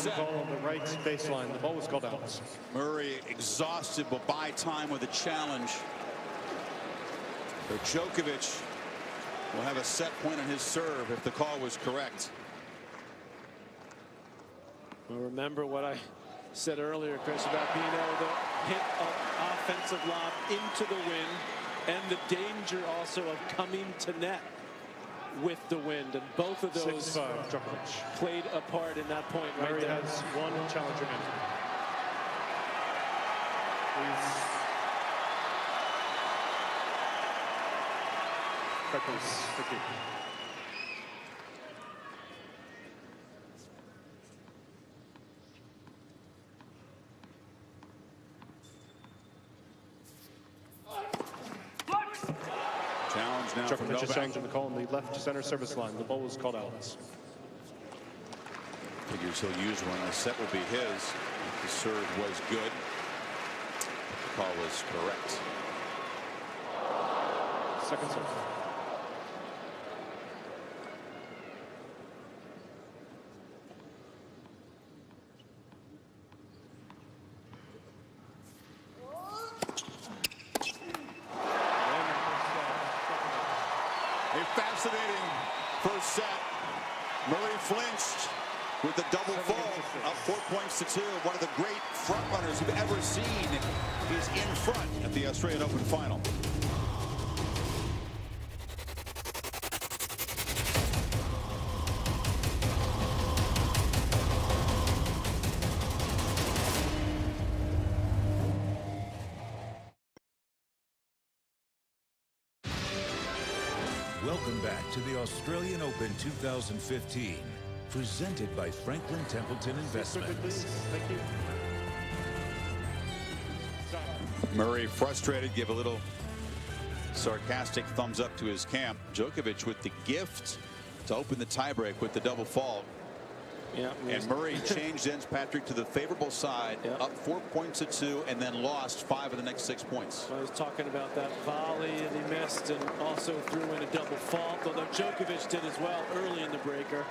set. Call on the right baseline. The ball was called out. Murray exhausted, will buy time with a challenge. But Djokovic will have a set point on his serve if the call was correct. Well, remember what I said earlier, Chris, about being able to hit an offensive lob into the wind, and the danger also of coming to net with the wind, and both of those 6-5, Djokovic. played a part in that point right Murray there. has one challenger in. Please. Thank you. Challenge now from Djokovic is Novak. challenging the call on the left center service line. The ball was called out. Figures he'll use one. The set will be his. The serve was good. The call was correct. Second serve. A fascinating first set. Murray flinched with the double fault, up 4 points to 2. One of the great front runners you've ever seen is in front at the Australian Open final. Welcome back to the Australian Open 2015, presented by Franklin Templeton Investments. Thank you. Murray frustrated, give a little sarcastic thumbs up to his camp. Djokovic with the gift to open the tiebreak with the double fault. Yeah, And Murray changed ends, Patrick, to the favorable side, up 4 points to 2, and then lost 5 of the next 6 points. I was talking about that volley that he missed, and also threw in a double fault, although Djokovic did as well early in the breaker.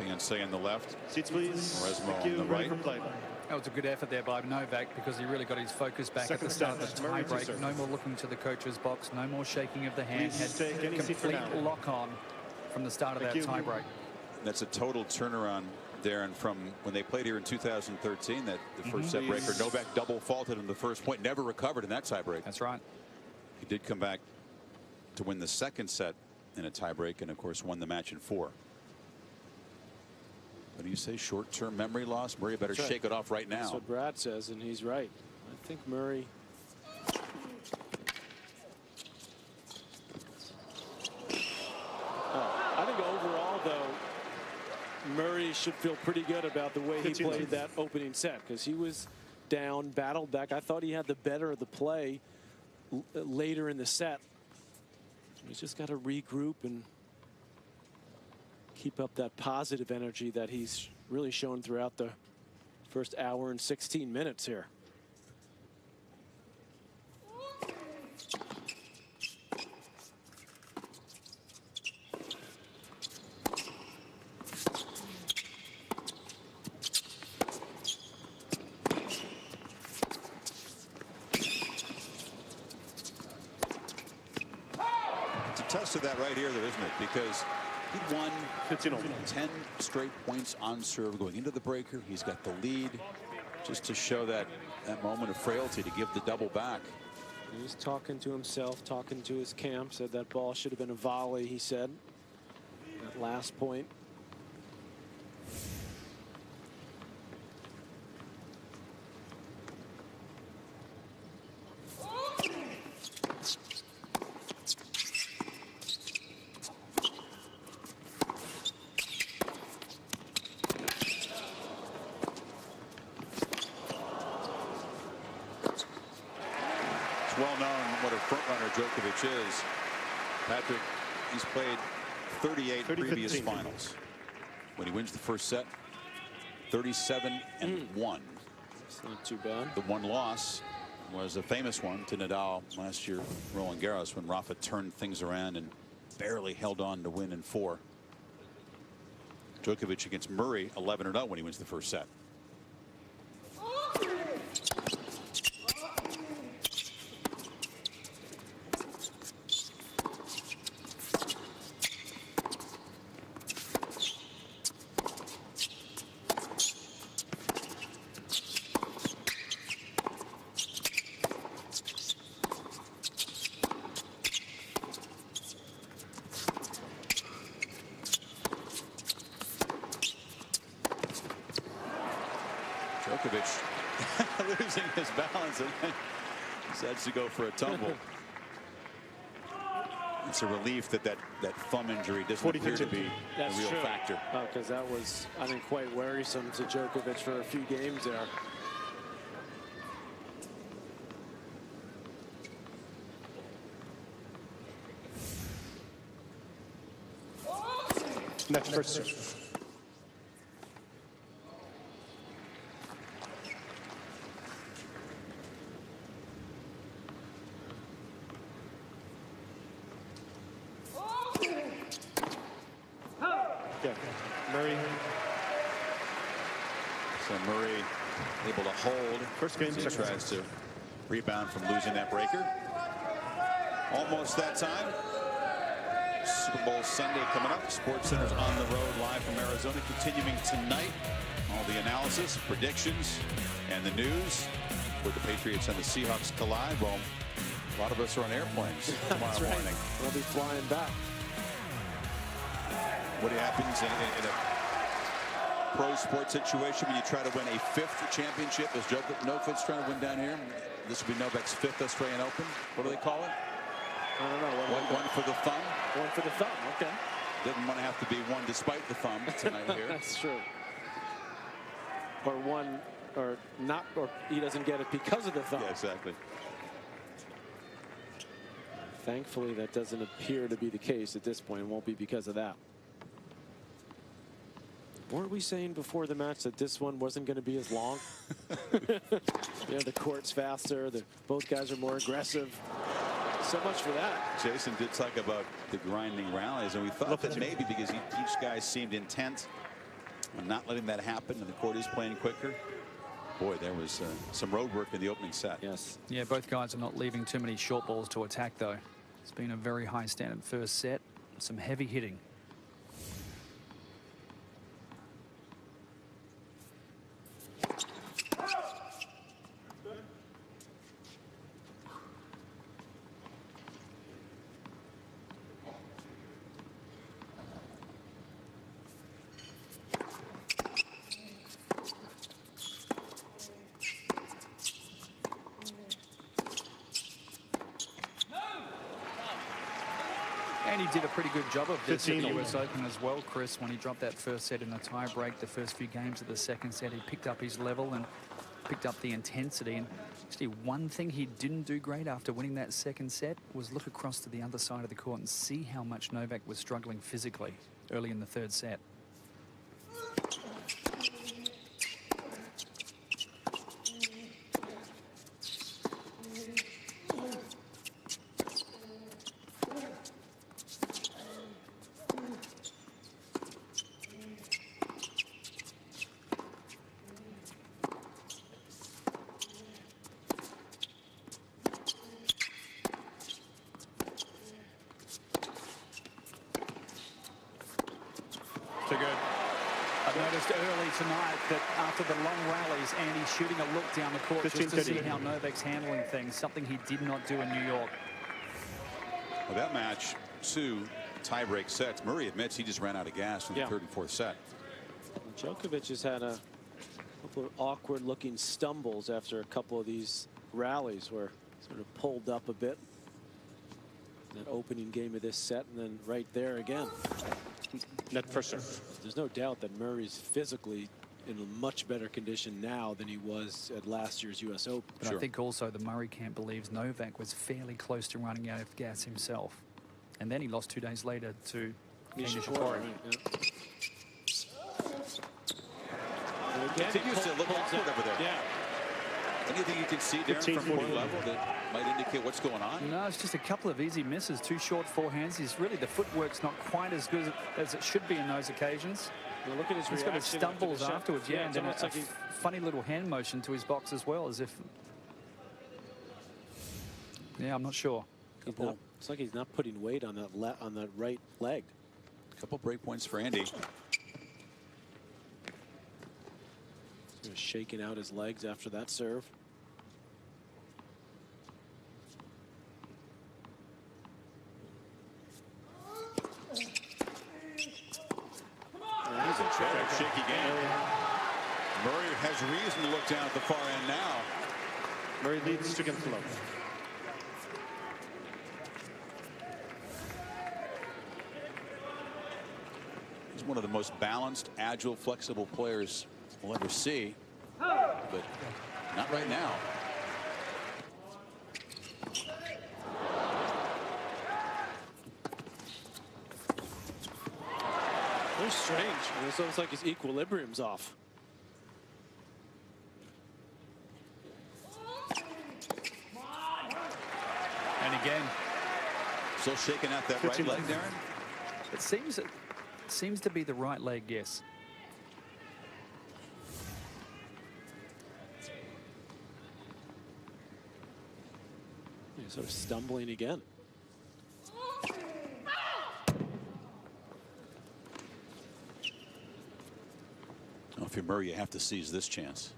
Fiancé on the left. Seats, please. Mauresmo Thank on you. the Ready right. for play. That was a good effort there by Novak, because he really got his focus back Second at the start of stage, the Murray to tiebreak. serve. No more looking to the coach's box, no more shaking of the hand. Please take Had any seat for complete now. lock on from the start of Thank that you. tiebreak. That's a total turnaround, Darren, from when they played here in 2013. That the first set breaker, Novak double faulted in the first point, never recovered in that tiebreak. That's right. He did come back to win the second set in a tiebreak, and of course won the match in 4. What do you say, short-term memory loss? Murray better That's right. shake it off right That's now. what Brad says, and he's right. I think Murray. I think overall, though, Murray should feel pretty good about the way he played that opening set, because he was down, battled back. I thought he had the better of the play later in the set. He's just got to regroup and keep up that positive energy that he's really shown throughout the first hour and 16 minutes here. It's a test of that right here, though, isn't it? Because he won 10 straight points on serve going into the breaker. He's got the lead, just to show that moment of frailty to give the double back. He's talking to himself, talking to his camp. Said that ball should have been a volley, he said. That last point. It's well known what a front runner Djokovic is. Patrick, he's played 38 previous finals. When he wins the first set, 37-1. It's not too bad. The one loss was a famous one to Nadal last year, Roland Garros, when Rafa turned things around and barely held on to win in 4. Djokovic against Murray 11-0 when he wins the first set. Djokovic losing his balance and decides to go for a tumble. It's a relief that that thumb injury doesn't appear to be a real factor. Because that was, I think, quite worrisome to Djokovic for a few games there. Net first serve. Yeah, Murray. So Murray able to hold. First game, as he second tries to rebound from losing that breaker. Almost that time. Super Bowl Sunday coming up. Sports Center's on the road live from Arizona. Continuing tonight. All the analysis, predictions, and the news. Where the Patriots and the Seahawks collide. Well, a lot of us are on airplanes tomorrow morning. We'll be flying back. What happens in a pro sports situation when you try to win a 5th championship? As Djokovic's trying to win down here. This will be Novak's 5th Australian Open. What do they call it? I don't know. One for the thumb. One for the thumb. Okay. Didn't want to have to be one despite the thumb tonight here. That's true. Or one, or not, or he doesn't get it because of the thumb. Yeah, exactly. Thankfully, that doesn't appear to be the case at this point. It won't be because of that. Weren't we saying before the match that this one wasn't going to be as long? You know, the court's faster. Both guys are more aggressive. So much for that. Jason did talk about the grinding rallies, and we thought that maybe because each guy seemed intent on not letting that happen, and the court is playing quicker. Boy, there was some road work in the opening set. Yes. Yeah, both guys are not leaving too many short balls to attack, though. It's been a very high standard first set. Some heavy hitting. And he did a pretty good job of this at the US Open as well, Chris, when he dropped that first set in the tie break. The first few games of the second set, he picked up his level and picked up the intensity. And actually, one thing he didn't do great after winning that second set was look across to the other side of the court and see how much Novak was struggling physically early in the third set. I noticed early tonight that after the long rallies, Andy's shooting a look down the court just to see how Novak's handling things, something he did not do in New York. Well, that match, 2 tie-break sets. Murray admits he just ran out of gas in the third and fourth set. Djokovic has had a couple of awkward-looking stumbles after a couple of these rallies where sort of pulled up a bit. That opening game of this set, and then right there again. Net first serve. There's no doubt that Murray's physically in a much better condition now than he was at last year's US Open. But I think also the Murray camp believes Novak was fairly close to running out of gas himself. And then he lost 2 days later to Nishikori. Continues to look awkward over there. Yeah. Anything you can see, Darren, from court level that might indicate what's going on? No, it's just a couple of easy misses. 2 short forehands. He's really, the footwork's not quite as good as it should be in those occasions. Well, look at his He's reaction. got his stumbles after the shot. afterwards, yeah, and then almost like funny little hand motion to his box as well, as if, yeah, I'm not sure. It's like he's not putting weight on that right leg. Couple break points for Andy. He's shaking out his legs after that serve. He's a very shaky game. Murray has reason to look down at the far end now. Murray leads to against the love. He's one of the most balanced, agile, flexible players we'll ever see, but not right now. They're strange. It's almost like his equilibrium's off. And again, Still shaking out that right leg, Darren? it seems to be the right leg, yes. He's sort of stumbling again. Well, if you're Murray, you have to seize this chance.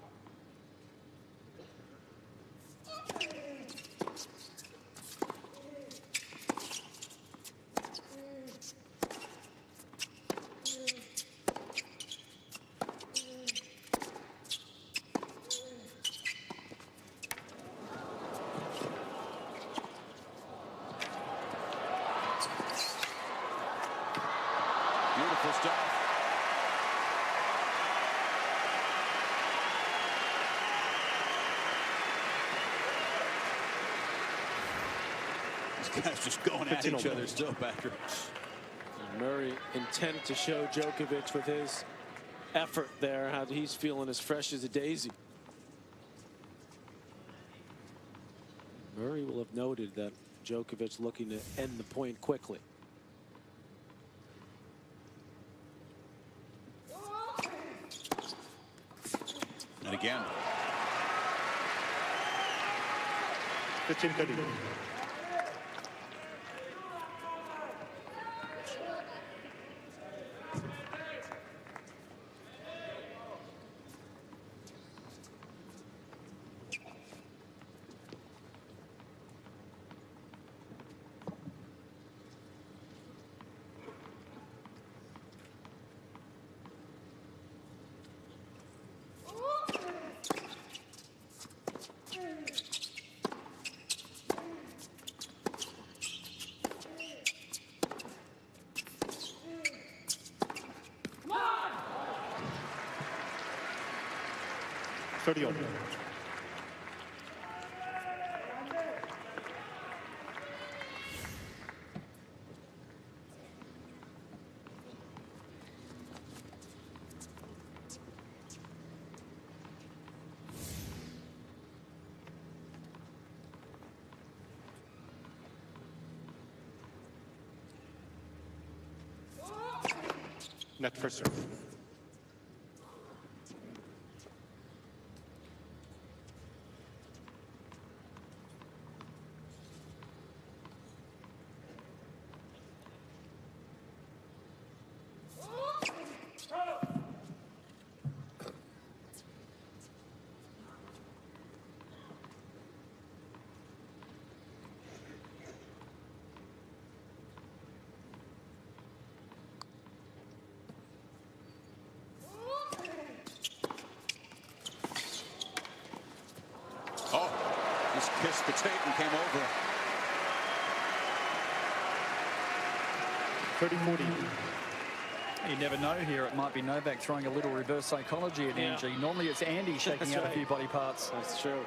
Beautiful stuff. These guys just going at each other still, Patrick. Murray intent to show Djokovic with his effort there how he's feeling as fresh as a daisy. Murray will have noted that Djokovic looking to end the point quickly. And again. 15-30. On. Net for serve. Kissed the tape and came over. 30-40. You never know here. It might be Novak throwing a little reverse psychology at Angie. Normally it's Andy shaking out a few body parts. That's true.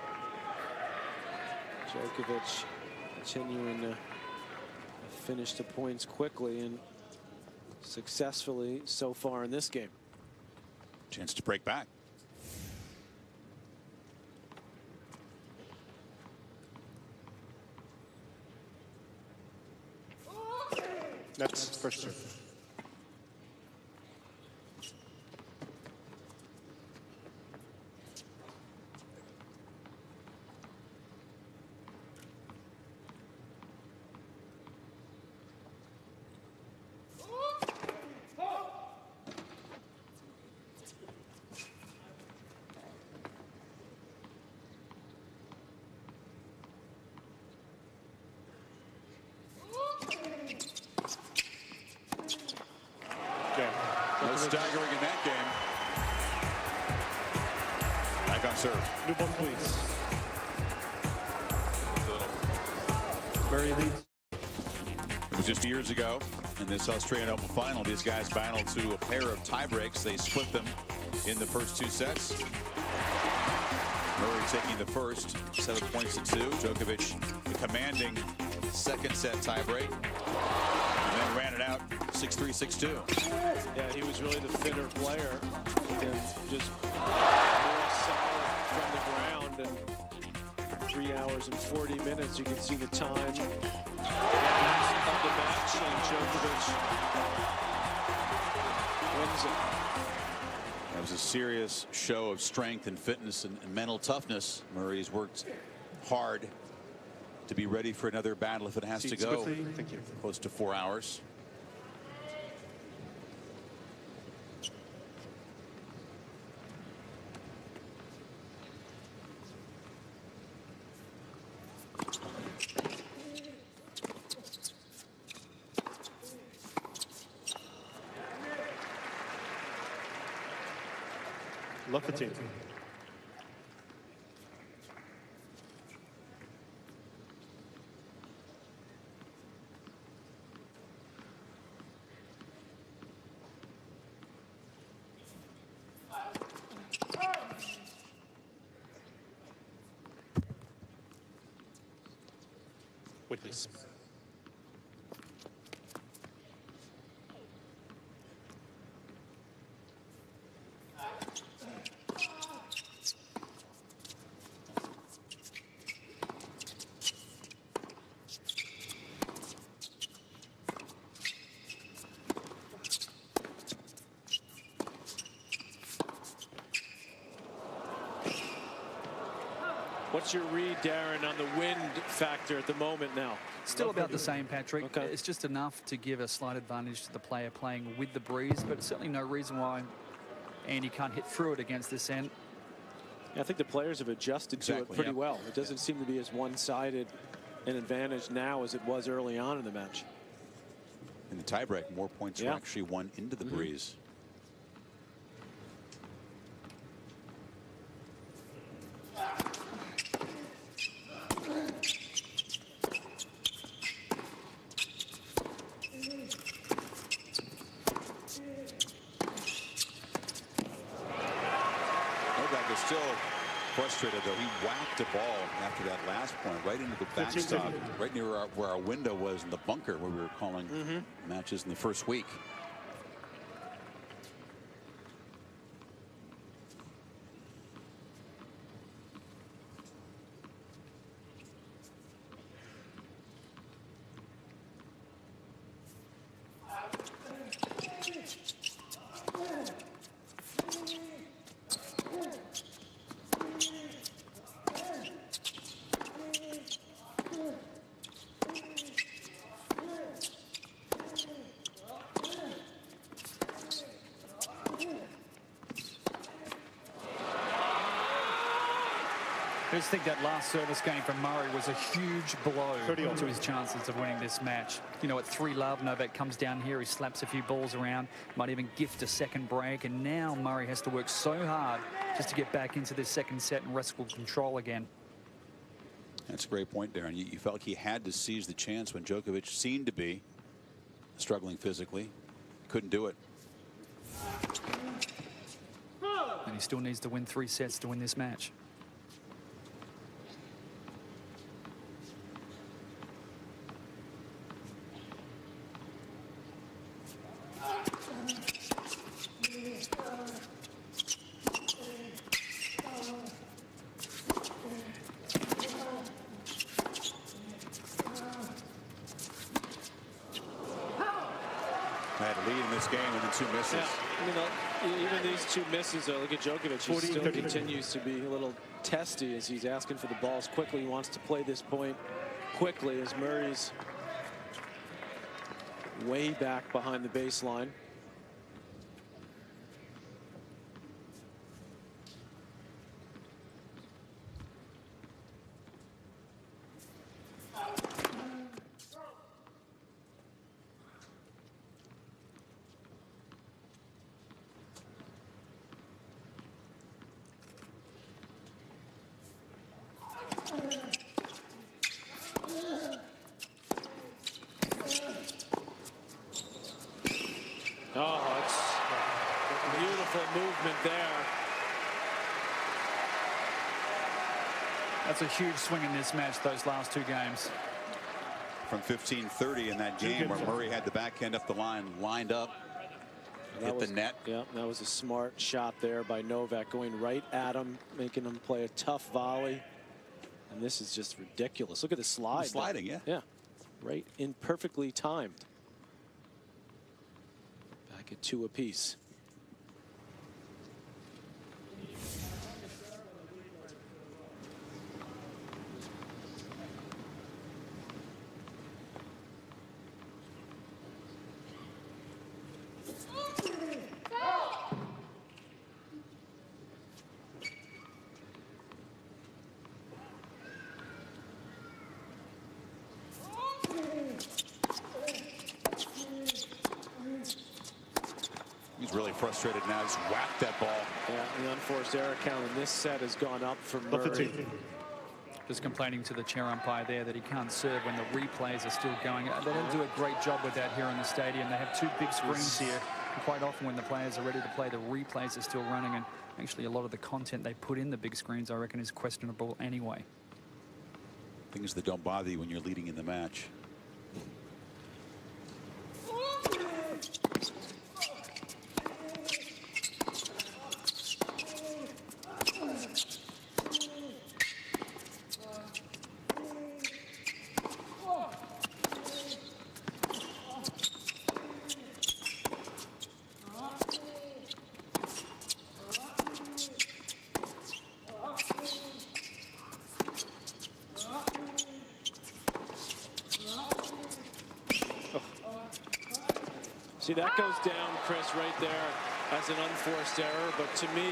Djokovic continuing to finish the points quickly and successfully so far in this game. Chance to break back. That's first serve. No staggering in that game. Back on serve. New ball, please. Murray leads. It was just years ago in this Australian Open final. These guys battled to a pair of tie breaks. They split them in the first 2 sets. Murray taking the first, 7 points to 2. Djokovic, the commanding second set tie break. And then ran it out 6-3, 6-2. Yeah, he was really the fitter player. And just more solid from the ground. And 3 hours and 40 minutes, you can see the time of the match. And Djokovic wins it. That was a serious show of strength and fitness and mental toughness. Murray's worked hard to be ready for another battle if it has to go. Thank you. Close to 4 hours. Love the team. Wait, please. What's your read, Darren, on the wind factor at the moment now? Still about the same, Patrick. Okay. It's just enough to give a slight advantage to the player playing with the breeze, but certainly no reason why Andy can't hit through it against this end. I think the players have adjusted to it pretty well. It doesn't seem to be as one-sided an advantage now as it was early on in the match. In the tiebreak, more points were actually won into the breeze. Still frustrated, though. He whacked a ball after that last point right into the backstop, right near where our window was in the bunker where we were calling matches in the first week. I just think that last service game from Murray was a huge blow to his chances of winning this match. You know, at 3-love, Novak comes down here, he slaps a few balls around, might even gift a second break, and now Murray has to work so hard just to get back into this second set and wrestle control again. That's a great point, Darren. You felt like he had to seize the chance when Djokovic seemed to be struggling physically. Couldn't do it. And he still needs to win 3 sets to win this match. 2 misses. Yeah. I mean, even these 2 misses, look at Djokovic. He still continues to be a little testy as he's asking for the balls quickly. He wants to play this point quickly as Murray's way back behind the baseline. Oh, it's a beautiful movement there. That's a huge swing in this match, those last 2 games. From 15-30 in that game where Murray had the backhand up the line, lined up, hit the net. Yeah, that was a smart shot there by Novak, going right at him, making him play a tough volley. And this is just ridiculous. Look at the slide. Sliding, yeah. Yeah, right in, perfectly timed. Back at 2 apiece. He's really frustrated now. He's whacked that ball. Yeah, the unforced error count in this set has gone up for Murray. Just complaining to the chair umpire there that he can't serve when the replays are still going. They don't do a great job with that here in the stadium. They have 2 big screens here. And quite often when the players are ready to play, the replays are still running. And actually a lot of the content they put in the big screens, I reckon, is questionable anyway. Things that don't bother you when you're leading in the match. See, that goes down, Chris, right there as an unforced error. But to me,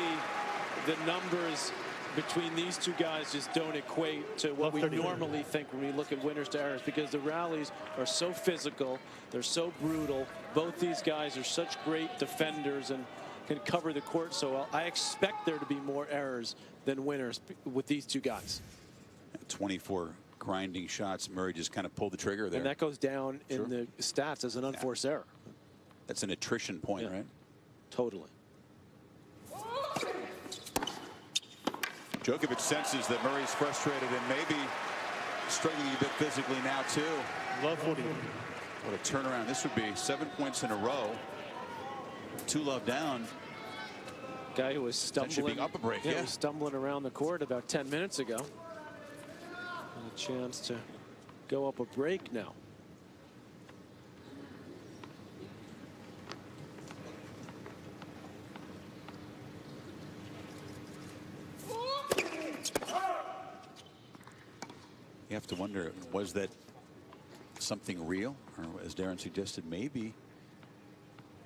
the numbers between these 2 guys just don't equate to what we normally think when we look at winners to errors, because the rallies are so physical, they're so brutal. Both these guys are such great defenders and can cover the court so well. I expect there to be more errors than winners with these 2 guys. 24 grinding shots. Murray just kind of pulled the trigger there. And that goes down in the stats as an unforced error. That's an attrition point, right? Totally. Djokovic senses that Murray's frustrated and maybe struggling a bit physically now, too. Love 40. What a turnaround. This would be 7 points in a row. 2 love down. Guy who was stumbling up a break. Was stumbling around the court about 10 minutes ago. And a chance to go up a break now. You have to wonder, was that something real, or as Darren suggested, maybe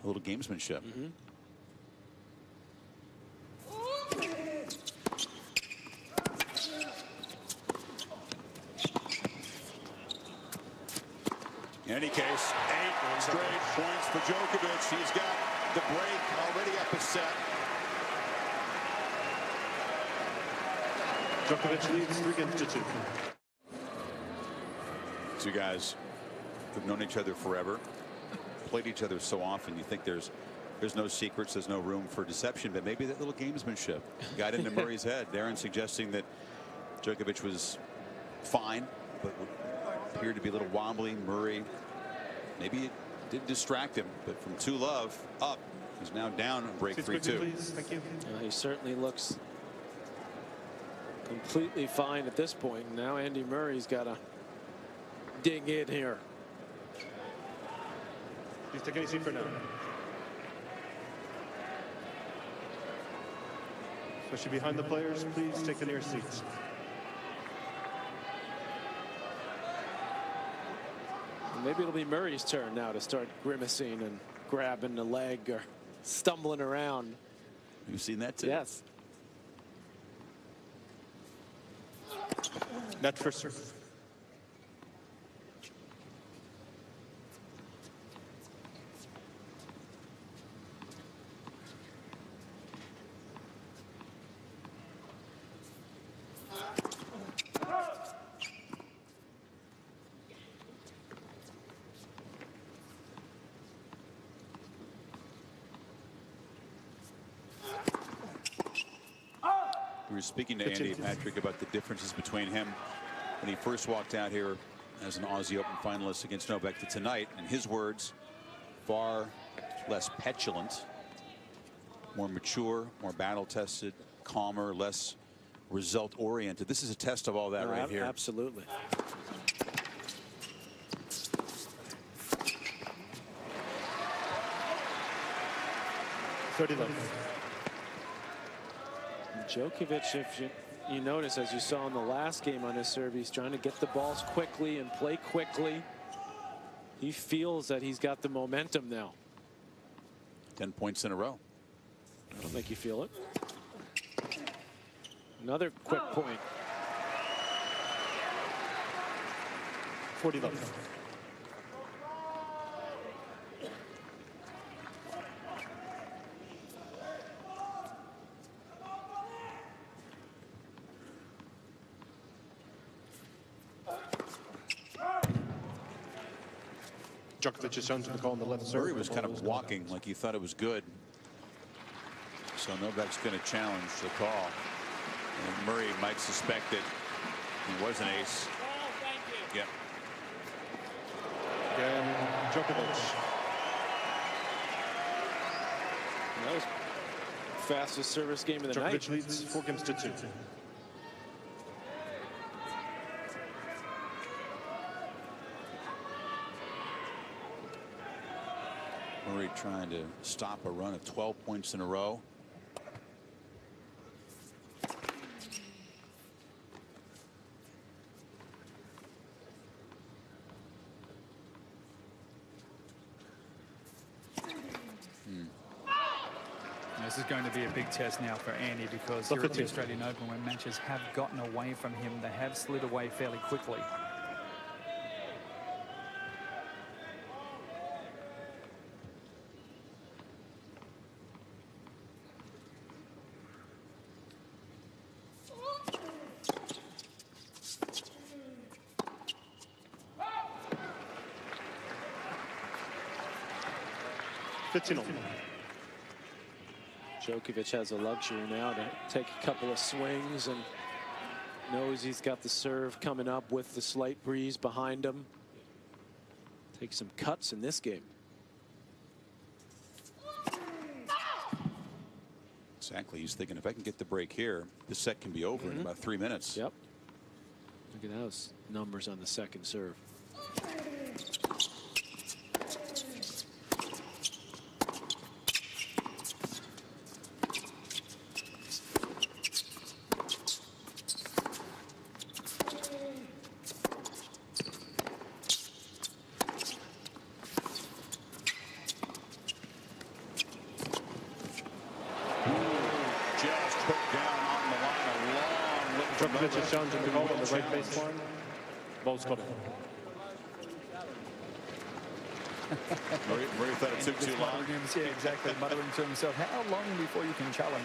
a little gamesmanship? In any case, 8 straight points for Djokovic. He's got the break already up a set. Djokovic leads 3-2. 2 guys who've known each other forever, played each other so often. You think there's no secrets, there's no room for deception, but maybe that little gamesmanship got into Murray's head. Darren suggesting that Djokovic was fine, but appeared to be a little wobbly. Murray, maybe it did distract him, but from 2 love up, he's now down in break 3-2. Thank you. He certainly looks completely fine at this point. Now Andy Murray's got to dig in here. Please take any seat for now. Especially behind the players, please take the nearest seats. Maybe it'll be Murray's turn now to start grimacing and grabbing the leg or stumbling around. You've seen that too. Yes. Net for serve. We were speaking to Andy Patrick about the differences between him when he first walked out here as an Aussie Open finalist against Novak to tonight. In his words, far less petulant, more mature, more battle-tested, calmer, less result-oriented. This is a test of all that right here. Absolutely. Djokovic, if you notice, as you saw in the last game on his serve, he's trying to get the balls quickly and play quickly. He feels that he's got the momentum now. 10 points in a row. That'll make you feel it. Another quick point. 40 love. Djokovic has shown to the call on the left serve. Murray was kind of walking like he thought it was good. So Novak's going to challenge the call. And Murray might suspect that he was an ace. Yep. Again, Djokovic. That was fastest service game of the night. Djokovic leads 4 games to 2. Murray trying to stop a run of 12 points in a row. This is going to be a big test now for Andy, because here at the Australian Open, when matches have gotten away from him, they have slid away fairly quickly. Djokovic has a luxury now to take a couple of swings and knows he's got the serve coming up with the slight breeze behind him. Take some cuts in this game. Exactly. He's thinking, if I can get the break here, this set can be over in about 3 minutes. Yep. Look at those numbers on the second serve. Djokovic has shown to the goal on the right baseline. Ball's got it. Murray thought it took too long. Yeah, exactly. Muttering to himself, how long before you can challenge?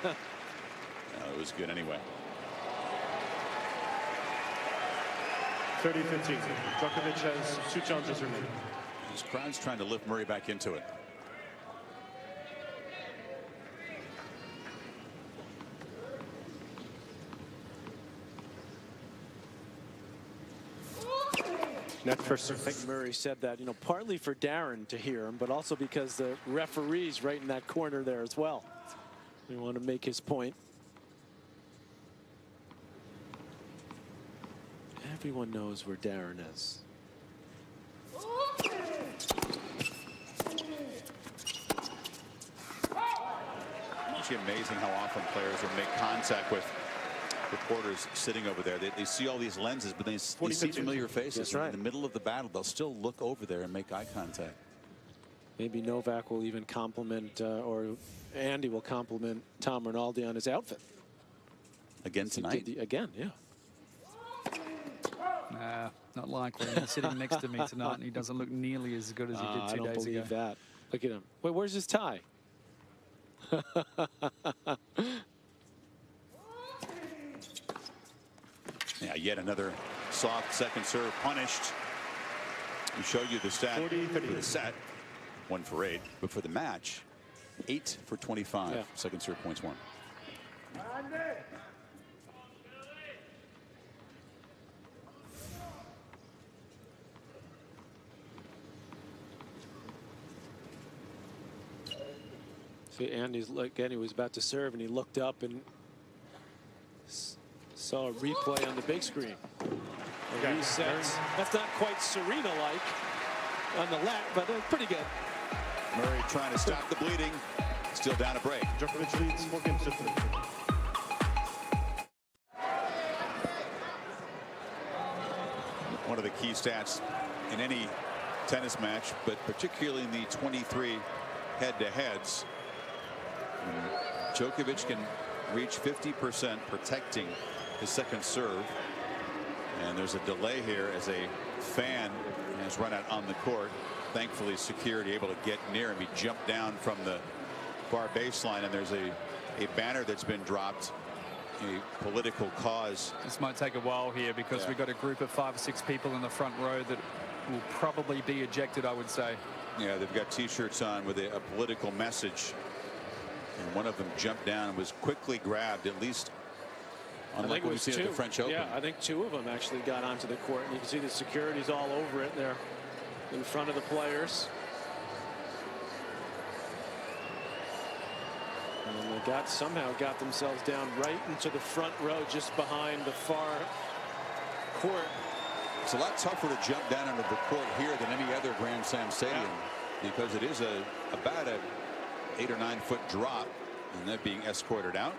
No, it was good anyway. 30-15. Djokovic has 2 challenges remaining. His crowd's trying to lift Murray back into it. Net first. I think Murray said that, you know, partly for Darren to hear him, but also because the referee's right in that corner there as well. We want to make his point. Everyone knows where Darren is. actually amazing how often players will make contact with reporters sitting over there. They see all these lenses, but they see familiar faces. That's right. In the middle of the battle, they'll still look over there and make eye contact. Maybe Novak will even compliment, or Andy will compliment Tom Rinaldi on his outfit. Again tonight? Again, yeah. Nah, not likely. He's sitting next to me tonight, and he doesn't look nearly as good as he did 2 days ago. I don't believe that. Look at him. Wait, where's his tie? Yeah, yet another soft second serve punished. We showed you the stat for the set, 1 for 8, but for the match, 8 for 25. Yeah. Second serve points won. See, Andy's again. He was about to serve, and he looked up and saw a replay on the big screen. Resets. That's not quite Serena-like on the left, but pretty good. Murray trying to stop the bleeding. Still down a break. Djokovic leads 4-6. One of the key stats in any tennis match, but particularly in the 23 head-to-heads. Djokovic can reach 50% protecting his second serve. And there's a delay here as a fan has run out on the court. Thankfully, security able to get near him. He jumped down from the far baseline, and there's a banner that's been dropped, a political cause. This might take a while here because we've got a group of 5 or 6 people in the front row that will probably be ejected, I would say. Yeah, they've got T-shirts on with a political message. And one of them jumped down and was quickly grabbed, at least unlike what we see at the French Open. Yeah, I think 2 of them actually got onto the court, and you can see the security's all over it there in front of the players. And they somehow got themselves down right into the front row, just behind the far court. It's a lot tougher to jump down into the court here than any other Grand Slam stadium, because it is about a 8 or 9 foot drop, and they're being escorted out.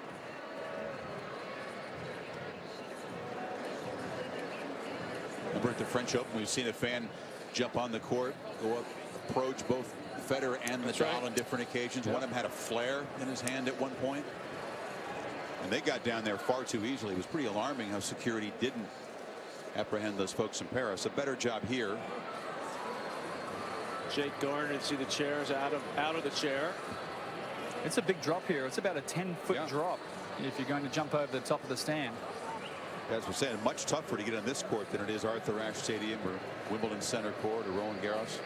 Remember at the French Open, we've seen a fan jump on the court, go up, approach both Federer and Nadal on different occasions. One of them had a flare in his hand at one point, and they got down there far too easily. It was pretty alarming how security didn't apprehend those folks in Paris. A better job here. Jake Garner, see the chairs out of the chair. It's a big drop here. It's about a 10-foot drop if you're going to jump over the top of the stand. As we're saying, much tougher to get on this court than it is Arthur Ashe Stadium or Wimbledon Center Court or Roland Garros.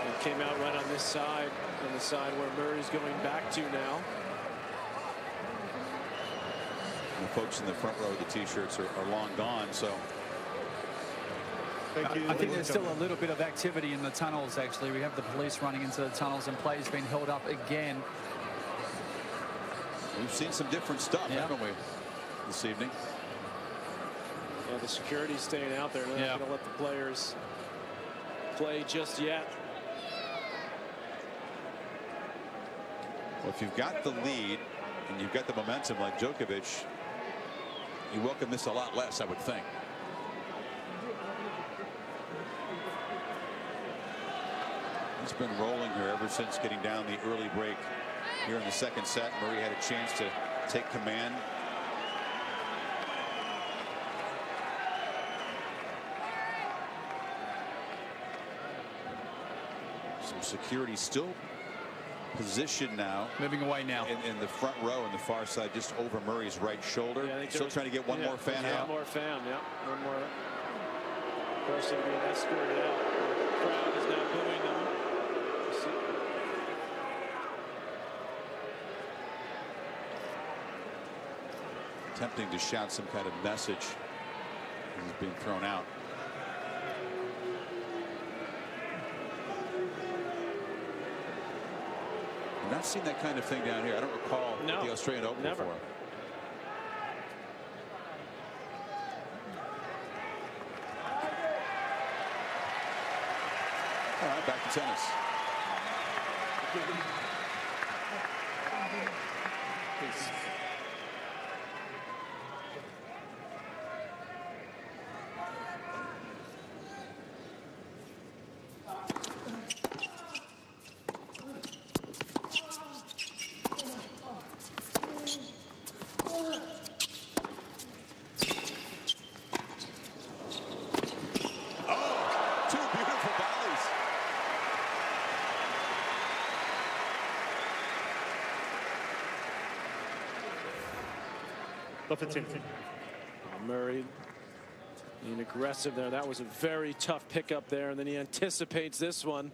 It came out right on this side, on the side where Murray's going back to now. And the folks in the front row of the T-shirts are long gone, so. I think there's still a little bit of activity in the tunnels, actually. We have the police running into the tunnels, and play's been held up again. We've seen some different stuff, haven't we, this evening? Yeah, the security's staying out there. They're not going to let the players play just yet. Well, if you've got the lead and you've got the momentum like Djokovic, you welcome this a lot less, I would think. He's been rolling here ever since getting down the early break here in the second set. Murray had a chance to take command. Some security still positioned now. Moving away now. In the front row on the far side, just over Murray's right shoulder. Yeah, still trying to get one more fan out. One more fan, one more person being escorted out. The crowd is now booing them. Attempting to shout some kind of message. He's being thrown out. I've not seen that kind of thing down here. I don't recall at the Australian Open before. All right, back to tennis. The 15. Murray being aggressive there. That was a very tough pickup there, and then he anticipates this one.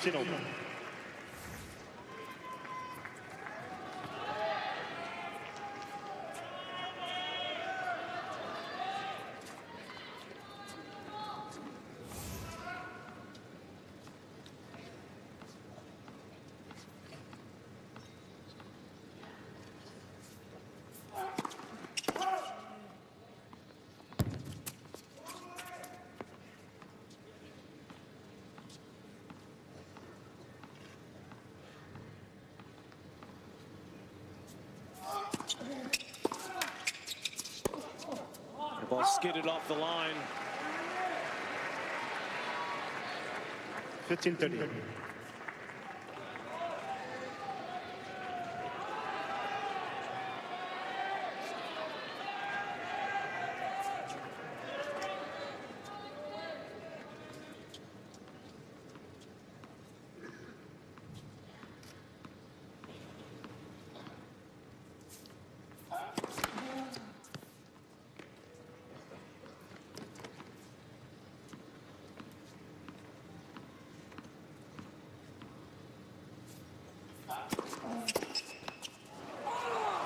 Open. The ball skidded off the line. 15-30.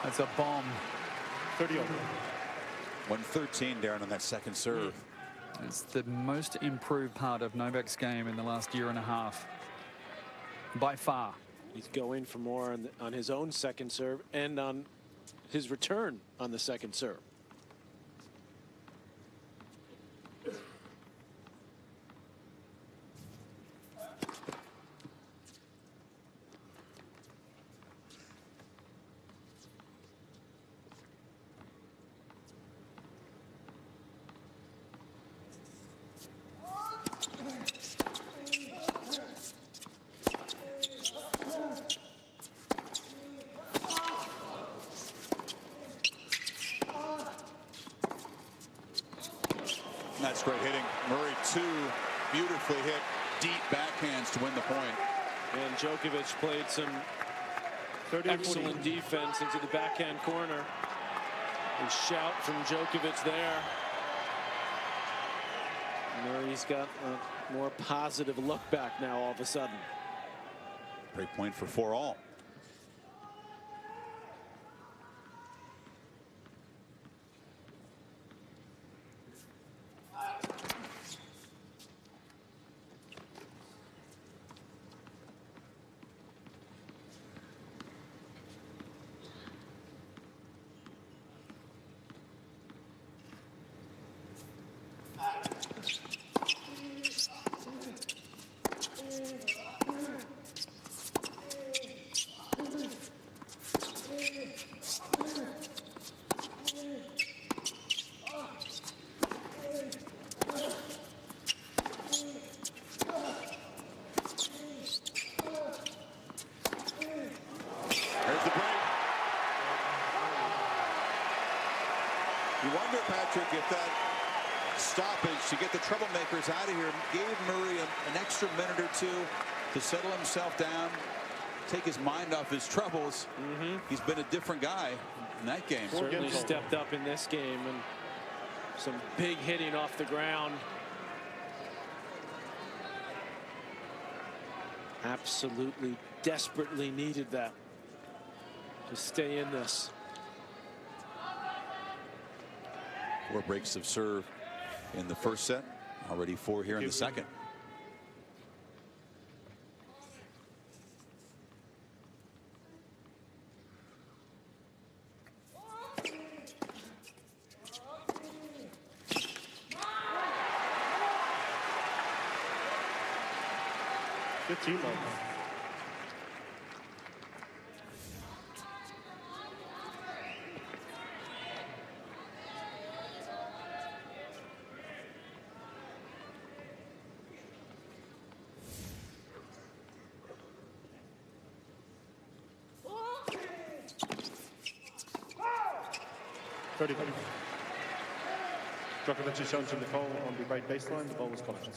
That's a bomb. 30 over. 113, Darren, on that second serve. It's the most improved part of Novak's game in the last year and a half. By far. He's going for more on his own second serve and on his return on the second serve. That's great hitting. Murray, two beautifully hit deep backhands to win the point. And Djokovic played some excellent defense into the backhand corner. A shout from Djokovic there. Murray's got a more positive look back now all of a sudden. Great point for 4-all. You wonder, Patrick, if that stoppage to get the troublemakers out of here gave Murray an extra minute or two to settle himself down, take his mind off his troubles. He's been a different guy in that game. Certainly stepped up in this game, and some big hitting off the ground. Absolutely desperately needed that to stay in this. 4 breaks of serve in the first set. Already 4 here in the second. Team love. Djokovic is shown to the call on the right baseline. The ball was collected.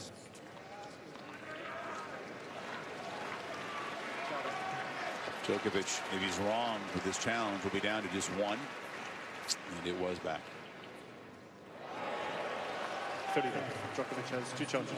Djokovic, if he's wrong with this challenge, will be down to just 1. And it was back. 30. Djokovic has 2 challenges.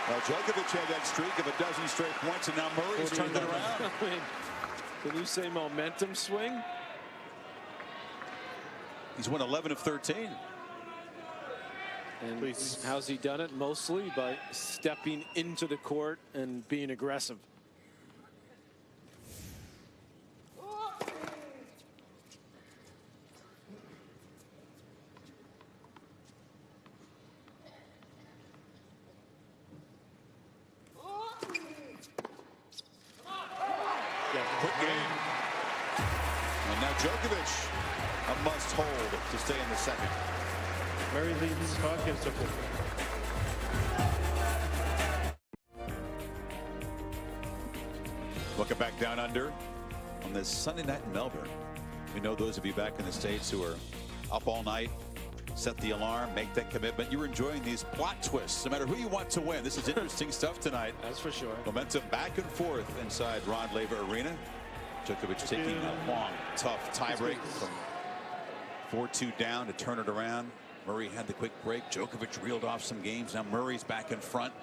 Well, Djokovic had that streak of a dozen straight points, and now Murray's turned it around. I mean, can you say momentum swing? He's won 11 of 13. And how's he done it? Mostly by stepping into the court and being aggressive. Quick game. And now Djokovic, a must hold to stay in the second. Murray leads 5 games to 4. Welcome back down under on this Sunday night in Melbourne. We know those of you back in the States who are up all night, set the alarm, make that commitment. You're enjoying these plot twists, no matter who you want to win. This is interesting stuff tonight. That's for sure. Momentum back and forth inside Rod Laver Arena. Djokovic taking a long, tough tiebreak from 4-2 down to turn it around. Murray had the quick break. Djokovic reeled off some games. Now Murray's back in front.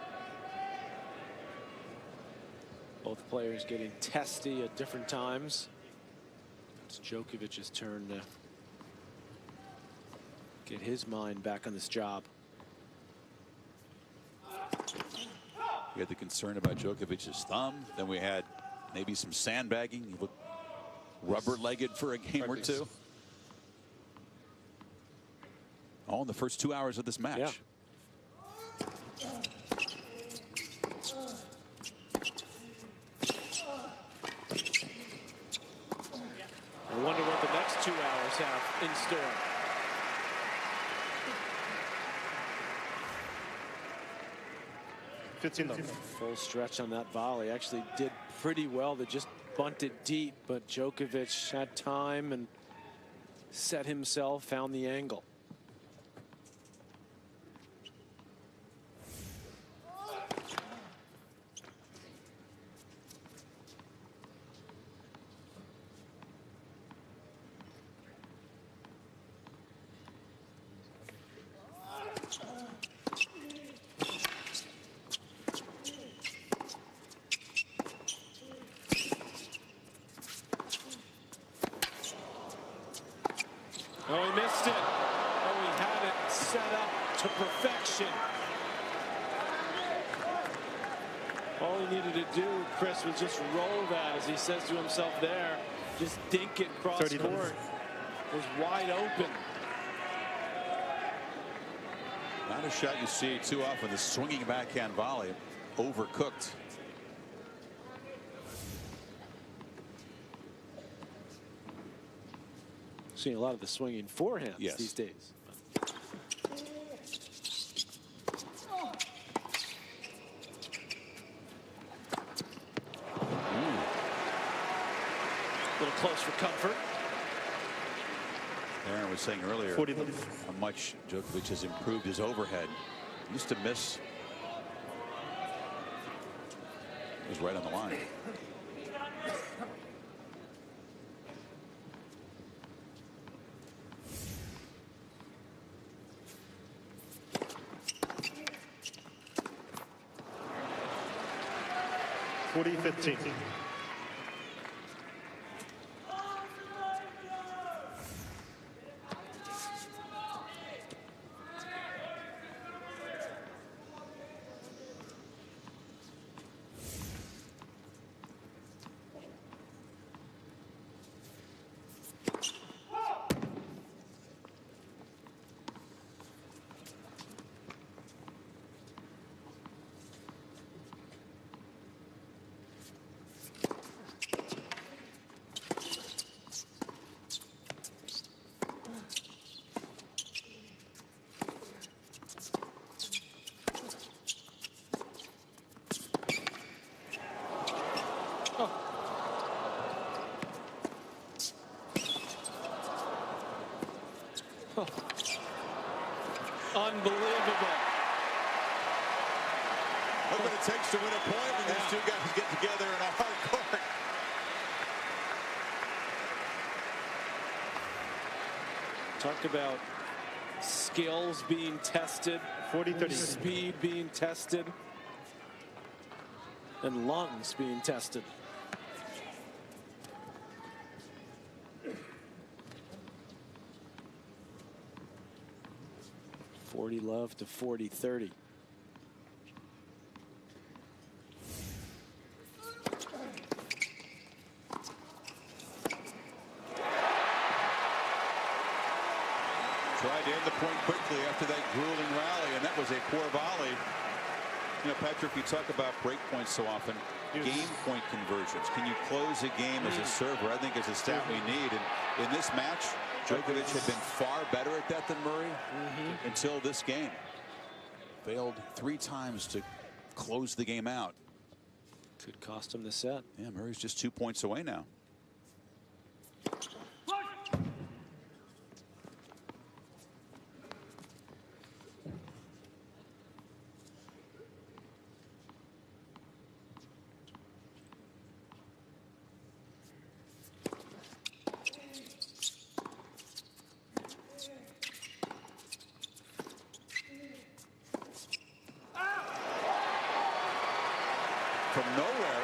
Both players getting testy at different times. It's Djokovic's turn to get his mind back on this job. We had the concern about Djokovic's thumb. Then we had maybe some sandbagging. He looked rubber-legged for a game or two. All in the first 2 hours of this match. Yeah. I wonder what the next 2 hours have in store. Full stretch on that volley. Actually did pretty well to just bunt it deep, but Djokovic had time and set himself, found the angle. Oh, he missed it. Oh, he had it set up to perfection. All he needed to do, Chris, was just roll that, as he says to himself there. Just dink it cross court. Was wide open. Not a shot you see too often. The swinging backhand volley, overcooked. Seeing a lot of the swinging forehands these days. A little close for comfort. Aaron was saying earlier how much Djokovic has improved his overhead. He used to miss. He was right on the line. 40-15. Unbelievable. Look what it takes to win a point when these two guys get together in a hard court. Talk about skills being tested, 40-30. speed being tested, and lungs being tested. Love to 40-30. Tried to end the point quickly after that grueling rally, and that was a poor volley. You know, Patrick, you talk about break points so often. Game point conversions. Can you close a game as a server? I think is a stat we need. And in this match, Djokovic had been far better at that than Murray until this game. Failed 3 times to close the game out. Could cost him the set. Yeah, Murray's just 2 points away now. From nowhere.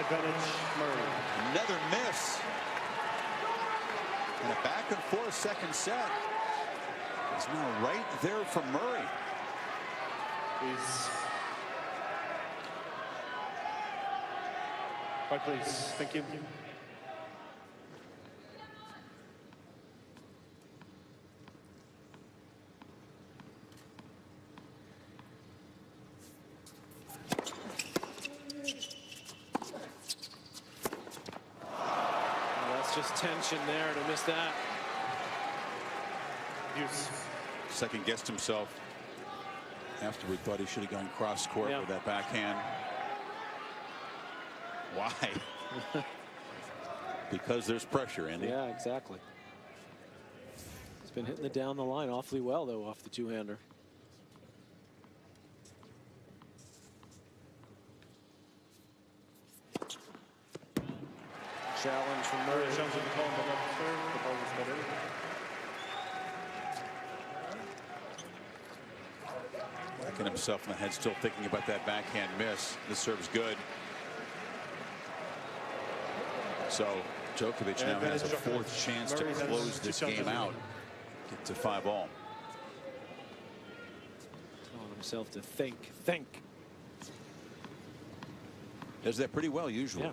Advantage Murray. Another miss. And a back and forth second set is now right there for Murray. Please. Right, please. Thank you. Just tension there to miss that. Second guessed himself. Afterward thought he should have gone cross court with that backhand. Why? Because there's pressure, Andy. Yeah, exactly. He's been hitting it down the line awfully well, though, off the two-hander. Challenge from Murray. Backing himself in the head, still thinking about that backhand miss. This serve's good. So Djokovic now has a 4th chance to close this game out. Get to 5-all. Telling himself to think. Does that pretty well usually. Yeah.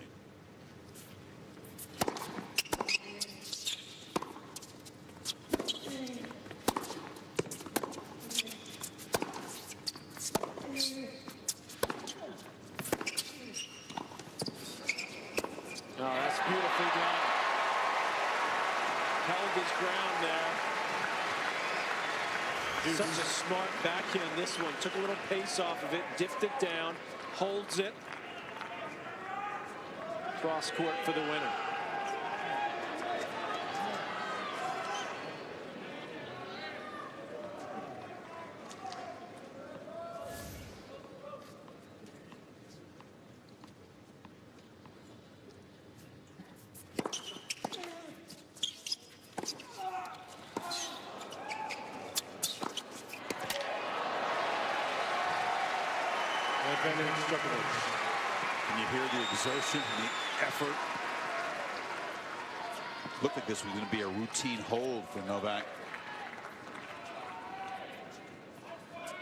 Such a smart backhand, this one. Took a little pace off of it, diffed it down, holds it. Cross court for the winner. Advantage Djokovic. And you hear the exertion and the effort. Looked like this was going to be a routine hold for Novak.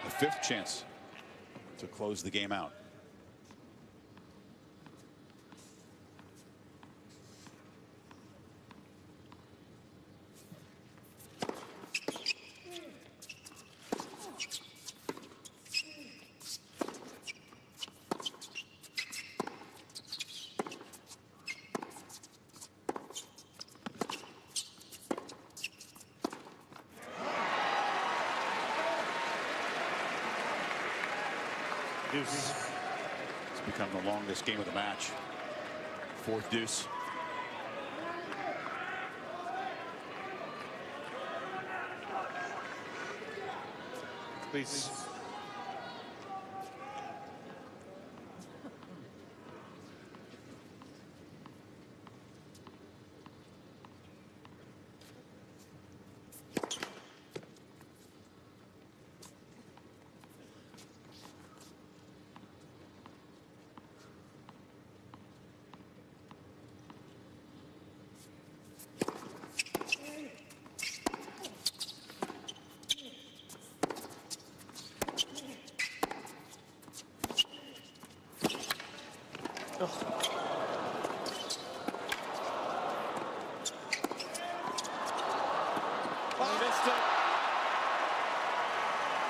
A 5th chance to close the game out. Deuce. It's become the longest game of the match. 4th deuce. Please.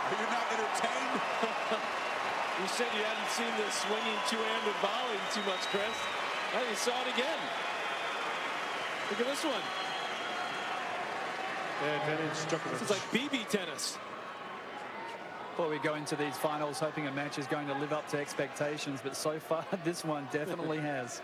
Are you not entertained? You said you hadn't seen the swinging two-handed volley too much, Chris. Now you saw it again. Look at this one. Advantage Djokovic. This is like BB tennis. Well, we go into these finals hoping a match is going to live up to expectations, but so far this one definitely has.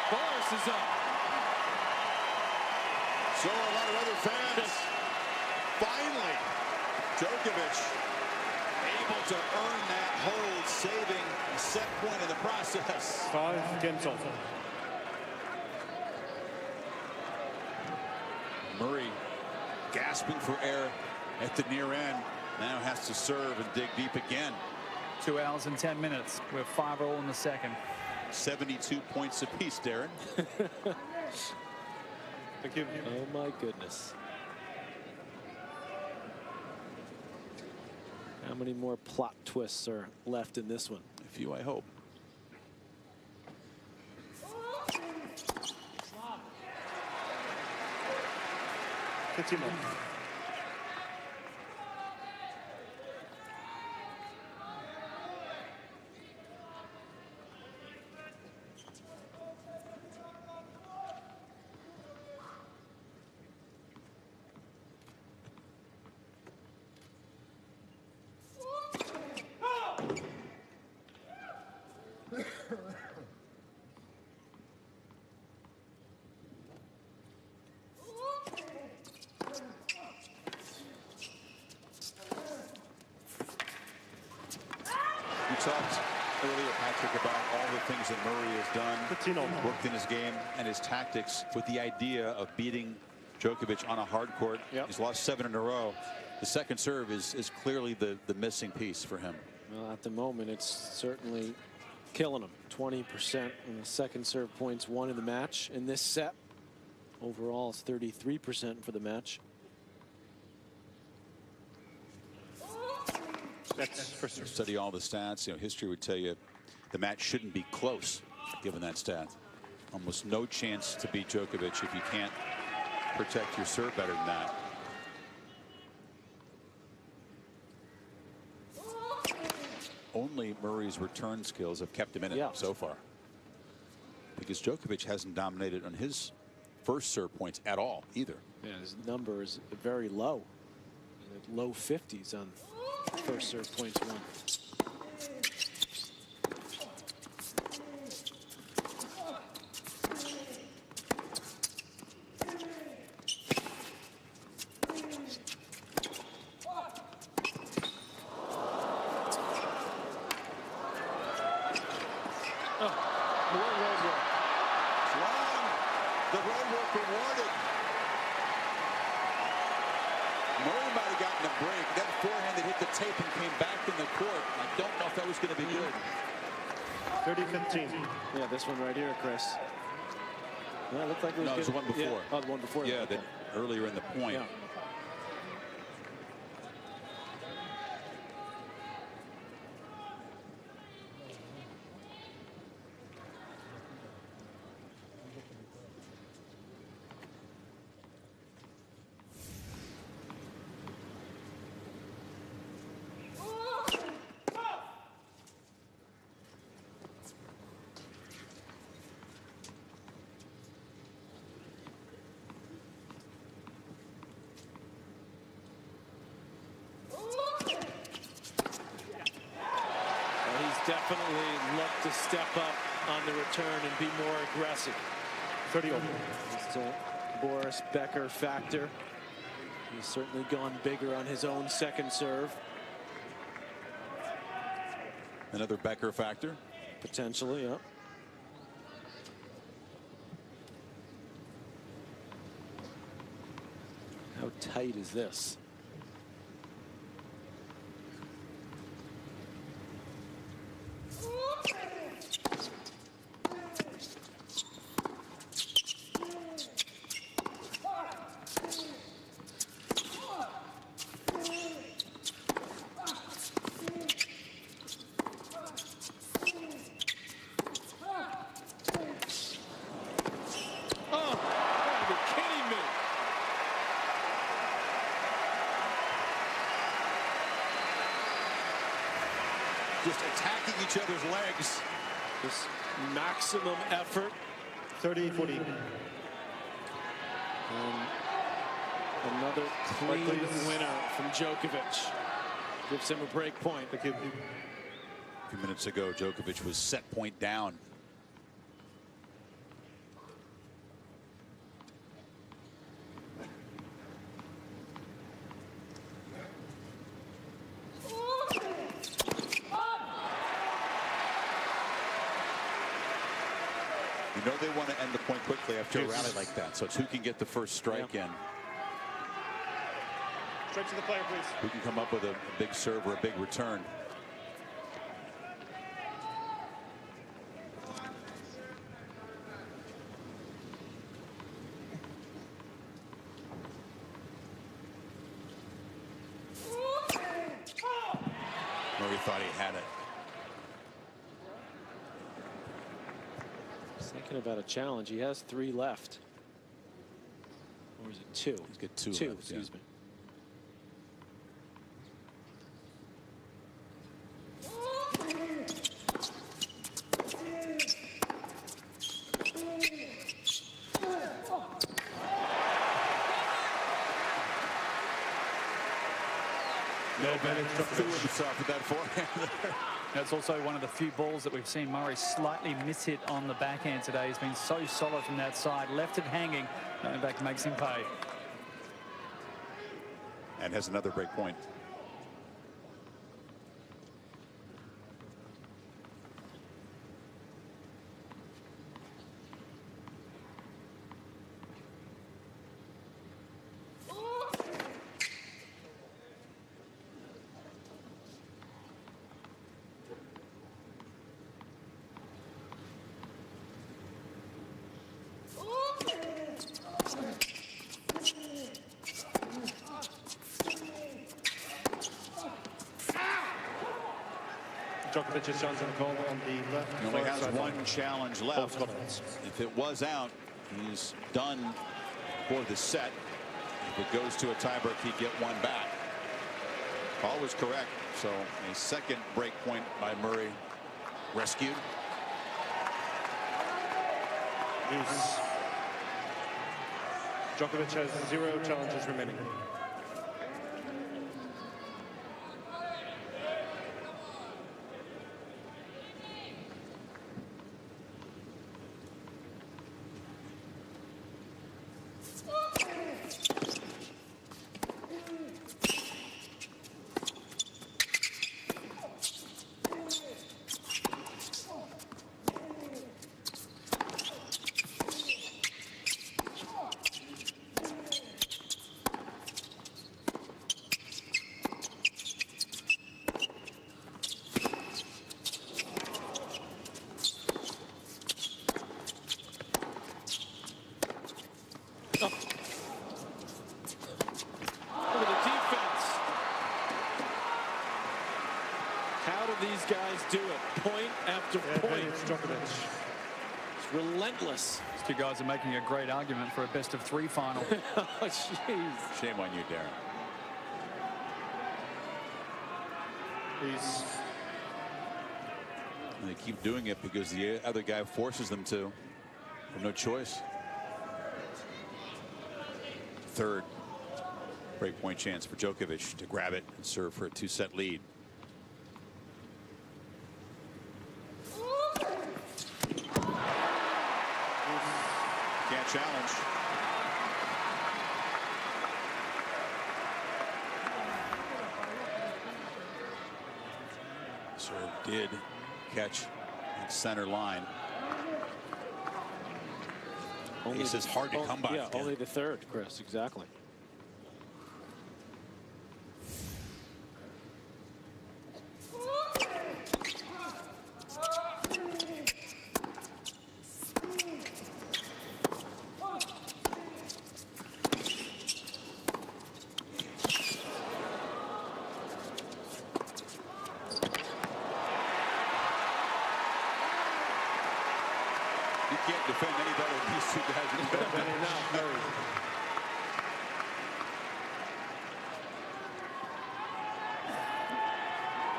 Boris is up. So a lot of other fans. Finally, Djokovic able to earn that hold, saving a set point in the process. 5 Gensel. Murray gasping for air at the near end. Now has to serve and dig deep again. 2 hours and 10 minutes. We're 5-all in the second. 72 points apiece, Darren. Thank you. Oh my goodness. How many more plot twists are left in this one? A few, I hope. Continue. We talked earlier, Patrick, about all the things that Murray has done, worked in his game and his tactics with the idea of beating Djokovic on a hard court. Yep. He's lost 7 in a row. The second serve is clearly the missing piece for him. Well, at the moment, it's certainly killing him. 20% in the second serve points won in the match in this set. Overall, it's 33% for the match. That's for sure. Study all the stats. You know, history would tell you the match shouldn't be close, given that stat. Almost no chance to beat Djokovic if you can't protect your serve better than that. Only Murray's return skills have kept him in it so far, because Djokovic hasn't dominated on his first serve points at all either. Yeah, his number is very low. Low 50s on first serve points won. The road work rewarded. Murray might have gotten a break. That forehand that hit the tape and came back in the court. I don't know if that was going to be good. 30-15. Yeah, this one right here, Chris. Yeah, it looked like it was No, it was good. the one before. Yeah. Oh, the one before. Yeah, that earlier in the point. Yeah. Definitely look to step up on the return and be more aggressive. 30 over. It's a Boris Becker factor. He's certainly gone bigger on his own second serve. Another Becker factor. Potentially, yeah. How tight is this? Just attacking each other's legs. Just maximum effort. 30-40. Another clean winner from Djokovic. Gives him a break point. A few minutes ago, Djokovic was set point down. You know they want to end the point quickly after a rally like that. So it's who can get the first strike in. Straight to the player, please. Who can come up with a big serve or a big return. Murray thought he had it. Thinking about a challenge. He has 3 left. Or is it 2? He's got 2 2, left, excuse me. No advantage. Threw himself with that forehand. That's also one of the few balls that we've seen Murray slightly miss hit on the backhand today. He's been so solid from that side. Left it hanging. Going back makes him pay. And has another break point. Djokovic's chance on the call on the left. He only has one challenge left. If it was out, he's done for the set. If it goes to a tiebreak, he'd get one back. Paul was correct. So a second break point by Murray rescued. Djokovic has 0 challenges remaining. These guys do it point after point. It's Djokovic. It's relentless. These two guys are making a great argument for a best-of-3 final. Oh, jeez. Shame on you, Darren. And they keep doing it because the other guy forces them to. Have no choice. Third breakpoint chance for Djokovic to grab it and serve for a 2-set lead. Can't challenge. Serve did catch at center line. This is hard to come by. Yeah, only the third, Chris. Exactly. You can't defend any better than these two guys.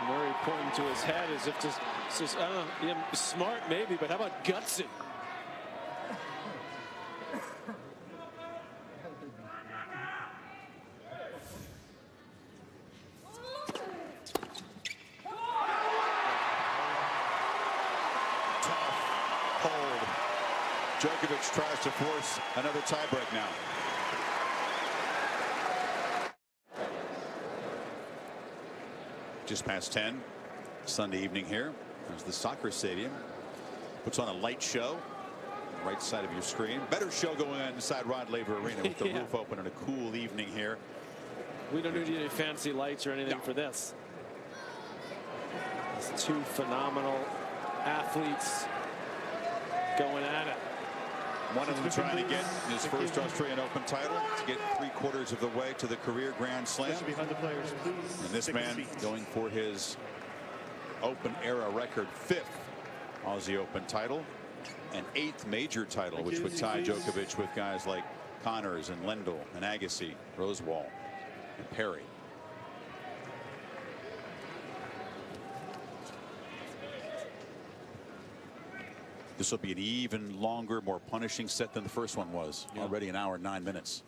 Murray pointing to his head as if to says, I don't know, yeah, smart maybe, but how about gutsy? Hold. Djokovic tries to force another tiebreak now. Just past 10 Sunday evening here. There's the soccer stadium. Puts on a light show. Right side of your screen. Better show going on inside Rod Laver Arena with the roof open on a cool evening here. We don't need any fancy lights or anything for this. It's two phenomenal athletes going at it. One of them trying to get his first Australian Open title, to get 3/4 of the way to the career Grand Slam. And this man going for his Open era record 5th Aussie Open title, and 8th major title, which would tie Djokovic with guys like Connors and Lendl and Agassi, Rosewall and Perry. This will be an even longer, more punishing set than the first one was. Already an hour and 9 minutes.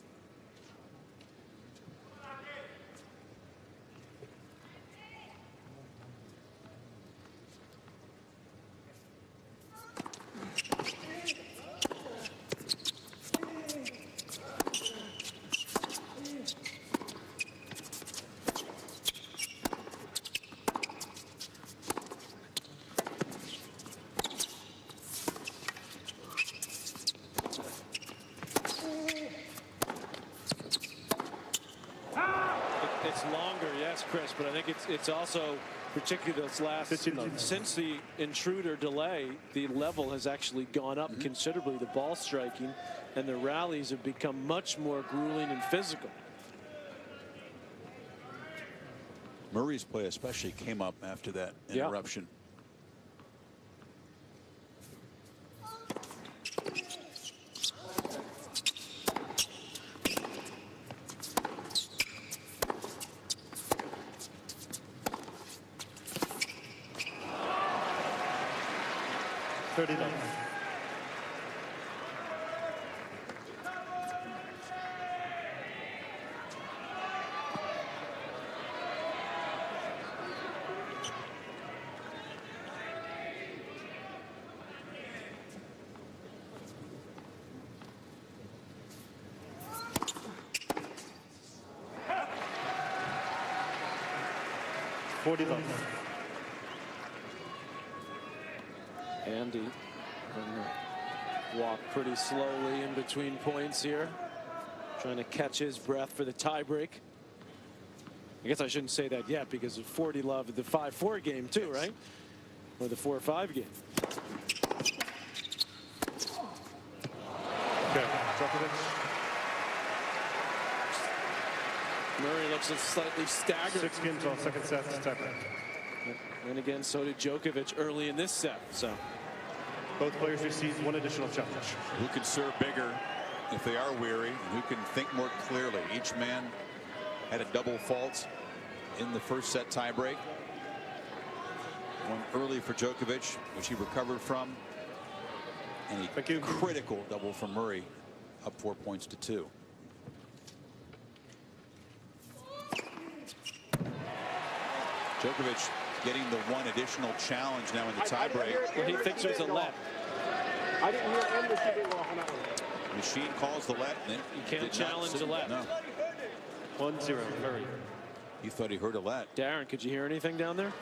It's longer, yes, Chris, but I think it's also, particularly those last, since the intruder delay, the level has actually gone up considerably. The ball striking and the rallies have become much more grueling and physical. Murray's play especially came up after that interruption. 40 love. Andy gonna walk pretty slowly in between points here, trying to catch his breath for the tiebreak. I guess I shouldn't say that yet because of 40 love the 5-4 game too, right? Or the 4-5 game. Okay, Djokovic. Murray looks slightly staggered. 6 games all second set, tiebreak. And again, so did Djokovic early in this set. So Both players received 1 additional challenge. Who can serve bigger if they are weary, and who can think more clearly? Each man had a double fault in the first set tiebreak. One early for Djokovic, which he recovered from, and a critical double from Murray, up 4 points to 2. Djokovic getting the 1 additional challenge now in the tiebreak. he thinks there's a let. I didn't hear him receiving off on that one. Machine calls the let. And You can't challenge the let. No. 1-0, Murray. He thought he heard a let. Darren, could you hear anything down there?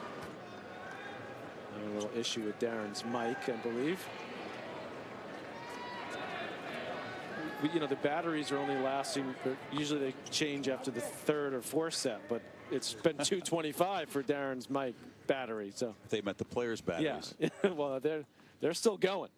A little issue with Darren's mic, I believe. You know, the batteries are only lasting, usually they change after the 3rd or 4th set, but it's been 225 for Darren's mic battery. So They meant the players' batteries. yeah, well, they're still going.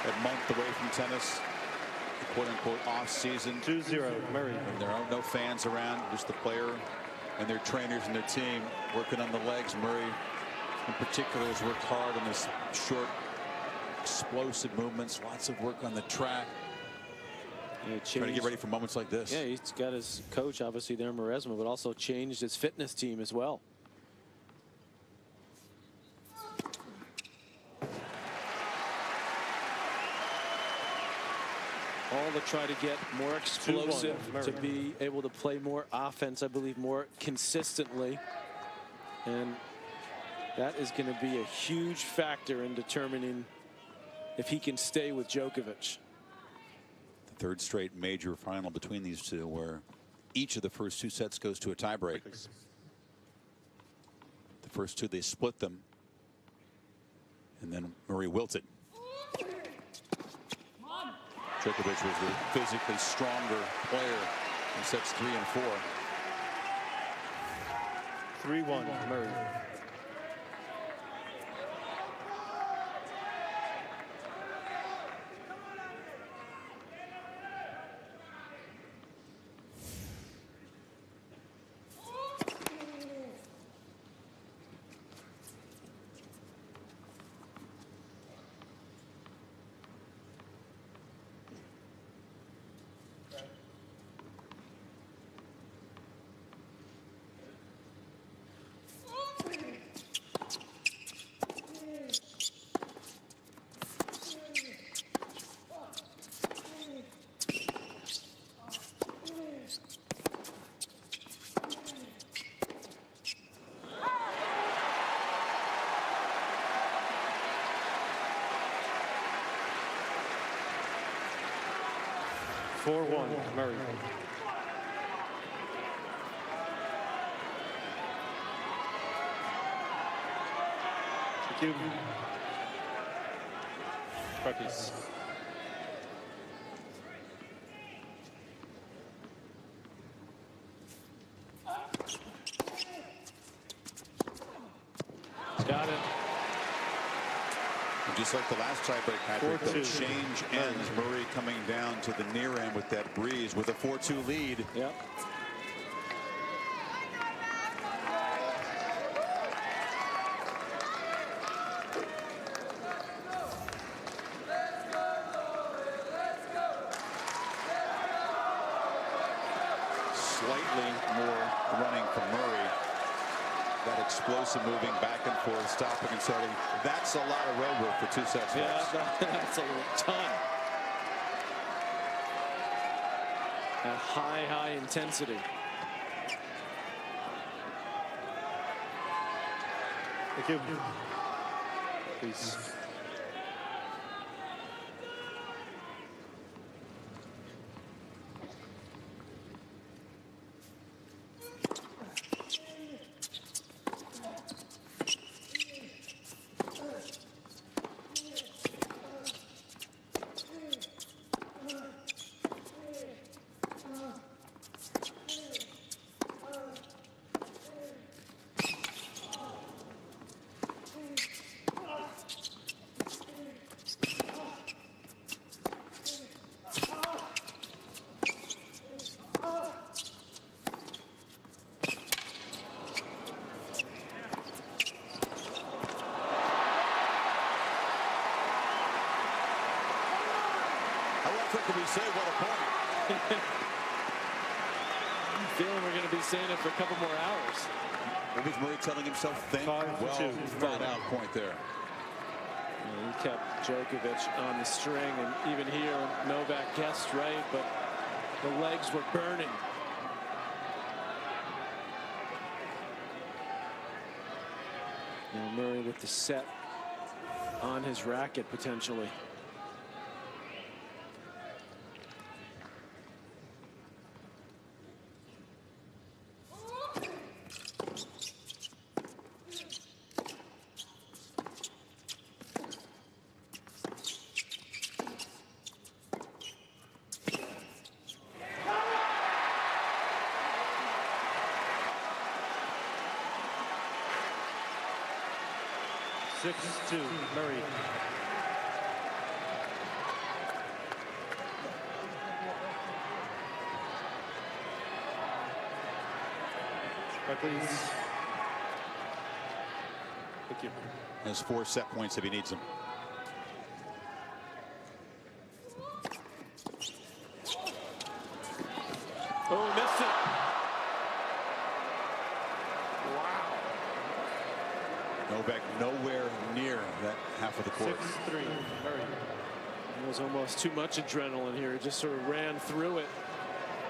A month away from tennis, the quote-unquote off-season. 2-0, Murray. And there are no fans around, just the player and their trainers and their team working on the legs. Murray, in particular, has worked hard on his short, explosive movements. Lots of work on the track. Trying to get ready for moments like this. Yeah, he's got his coach, obviously, there, Mauresmo, but also changed his fitness team as well. All to try to get more explosive, to be able to play more offense, I believe, more consistently. And that is going to be a huge factor in determining if he can stay with Djokovic. The 3rd straight major final between these two, where each of the first 2 sets goes to a tiebreak. The first 2, they split them. And then Murray wilted. Djokovic was the physically stronger player in sets 3 and 4. 3-1, Murray. Murray. Thank you. Practice. Got it. And just like the last tiebreak, Patrick, the change ends. Murray coming down to the near end with that breeze with a 4-2 lead. Yep. slightly more running from Murray. That explosive moving back and forth, stopping and starting. That's a lot of road work for 2 sets. Yeah, that's a ton. At high intensity. Thank you. Please. Can we say what a point? I'm feeling we're going to be saying it for a couple more hours. What was Murray telling himself? Think 5-2. well, thought out point there. Yeah, he kept Djokovic on the string, and even here, Novak guessed right, but the legs were burning. Now Murray with the set on his racket potentially. Six-2, Murray. Right, please. Thank you. Has 4 set points if he needs them. Oh, missed it. Novak nowhere near that half of the court. 6-3, Murray. It was almost too much adrenaline here. It just sort of ran through it.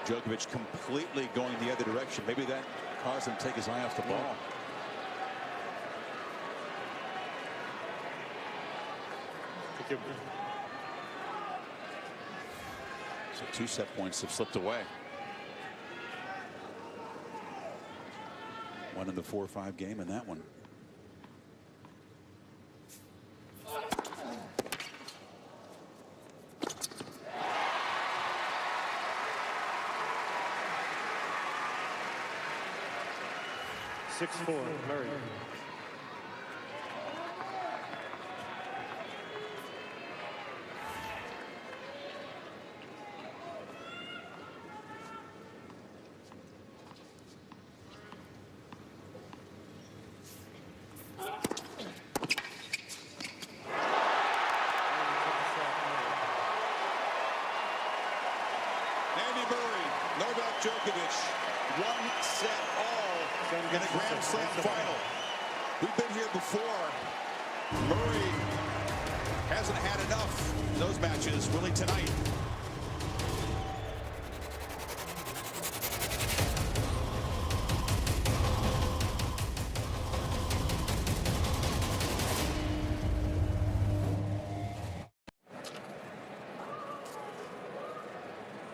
Djokovic completely going the other direction. Maybe that caused him to take his eye off the ball. Thank you. So 2 set points have slipped away. One in the 4-5 game in that one. Six-4, Murray. Andy Murray, Novak Djokovic, 1 set all in a Grand Slam final. We've been here before. Murray hasn't had enough in those matches, really tonight.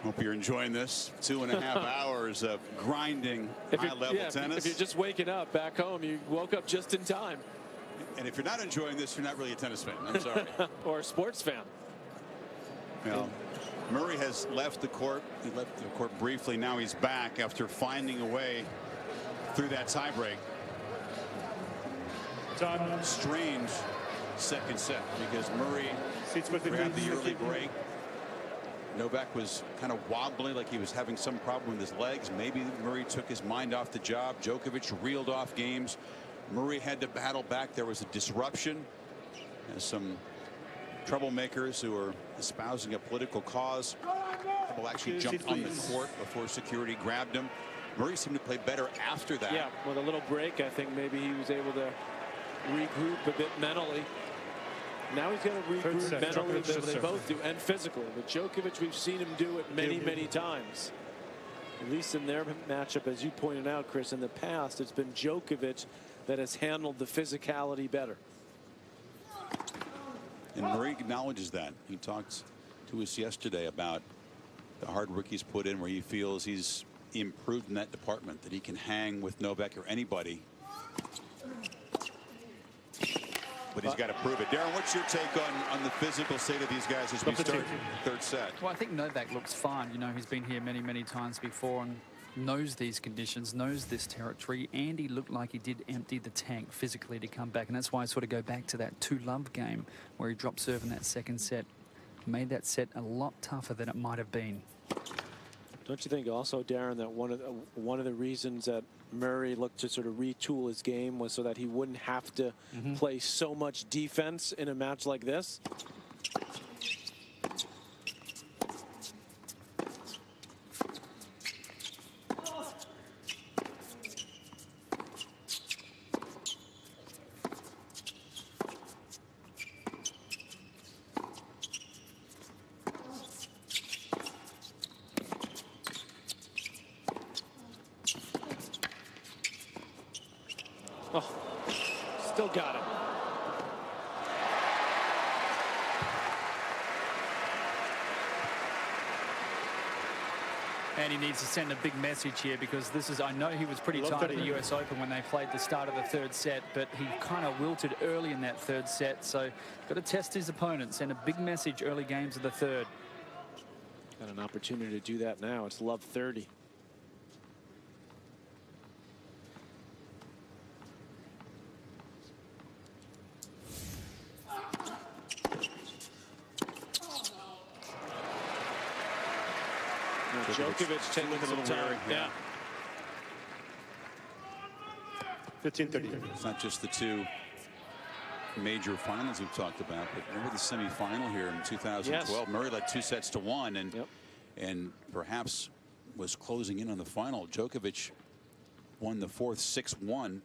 Hope you're enjoying this 2.5 hours of grinding high-level tennis. If you're just waking up back home, you woke up just in time. And if you're not enjoying this, you're not really a tennis fan. I'm sorry. Or a sports fan. Well, Murray has left the court. He left the court briefly. Now he's back after finding a way through that tiebreak. Time. Strange second set because Murray Seats quickly, grabbed please. the early break. Novak was kind of wobbly, like he was having some problem with his legs. Maybe Murray took his mind off the job. Djokovic reeled off games. Murray had to battle back. There was a disruption. And some troublemakers who are espousing a political cause. Couple actually jumped on the court before security grabbed him. Murray seemed to play better after that. Yeah, with a little break, I think maybe he was able to regroup a bit mentally. Now he's got to regroup mentally, they both do, and physically. But Djokovic, we've seen him do it many times. At least in their matchup, as you pointed out, Chris, in the past, it's been Djokovic that has handled the physicality better. And Murray acknowledges that. He talked to us yesterday about the hard work he's put in, where he feels he's improved in that department, that he can hang with Novak or anybody. But he's got to prove it. Darren, what's your take on the physical state of these guys as we start third set? Well, I think Novak looks fine. You know, he's been here many times before and knows these conditions, knows this territory. Andy looked like he did empty the tank physically to come back, and that's why I sort of go back to that 2-love game where he dropped serve in that second set, made that set a lot tougher than it might have been. Don't you think also, Darren, that one of the reasons that Murray looked to sort of retool his game was so that he wouldn't have to play so much defense in a match like this? Oh, still got it. And he needs to send a big message here, because this is, I know he was pretty tired at the US Open when they played the start of the third set, but he kind of wilted early in that third set. So got to test his opponent, send a big message early games of the third. Got an opportunity to do that now. It's love 30. Djokovic taking some time. Yeah. 15-30. It's not just the two major finals we've talked about, but remember the semifinal here in 2012. Yes. Murray led 2-1, and perhaps was closing in on the final. Djokovic won the fourth 6-1.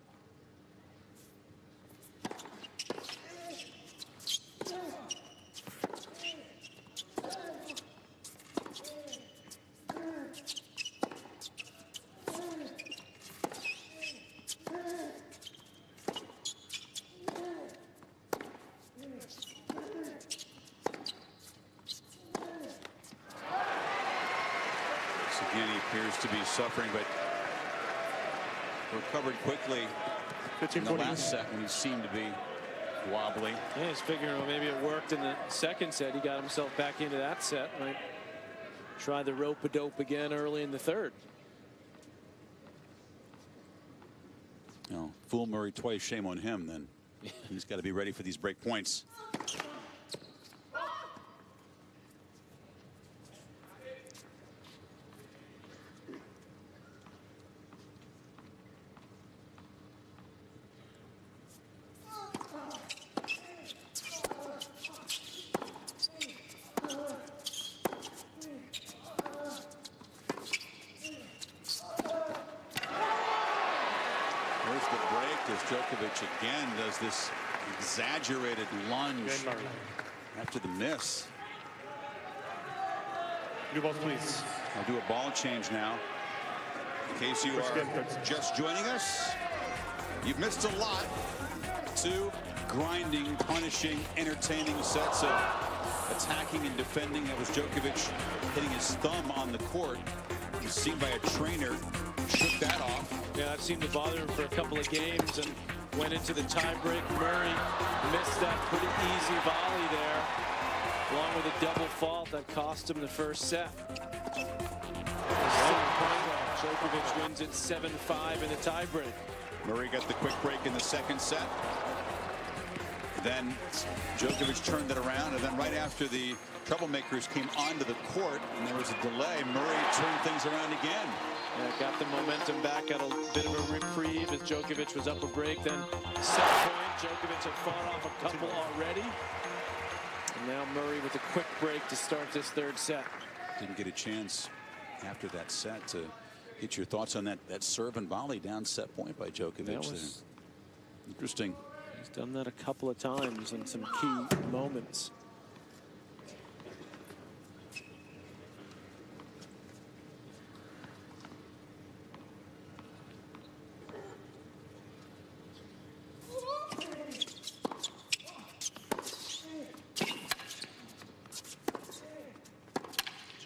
Again, he appears to be suffering, but recovered quickly in the last set when he seemed to be wobbly. Yeah, he's figuring, well, maybe it worked in the second set. He got himself back into that set. Might try the rope-a-dope again early in the third. You know, fool Murray twice, shame on him. Then he's got to be ready for these break points. Djokovic again does this exaggerated lunge after the miss. New balls, please. I'll do a ball change now. In case you are just joining us, you've missed a lot. Two grinding, punishing, entertaining sets of attacking and defending. That was Djokovic hitting his thumb on the court. He's seen by a trainer. Shook that off. Yeah, that seemed to bother him for a couple of games and went into the tiebreak. Murray missed that pretty easy volley there, along with a double fault that cost him the first set. Djokovic wins it 7-5 in the tiebreak. Murray got the quick break in the second set. Then Djokovic turned it around, and then right after the troublemakers came onto the court and there was a delay, Murray turned things around again. Yeah, got the momentum back, got a bit of a reprieve as Djokovic was up a break. Then set point, Djokovic had fought off a couple already. And now Murray with a quick break to start this third set. Didn't get a chance after that set to Get your thoughts on that serve and volley down set point by Djokovic. That was interesting. He's done that a couple of times in some key moments.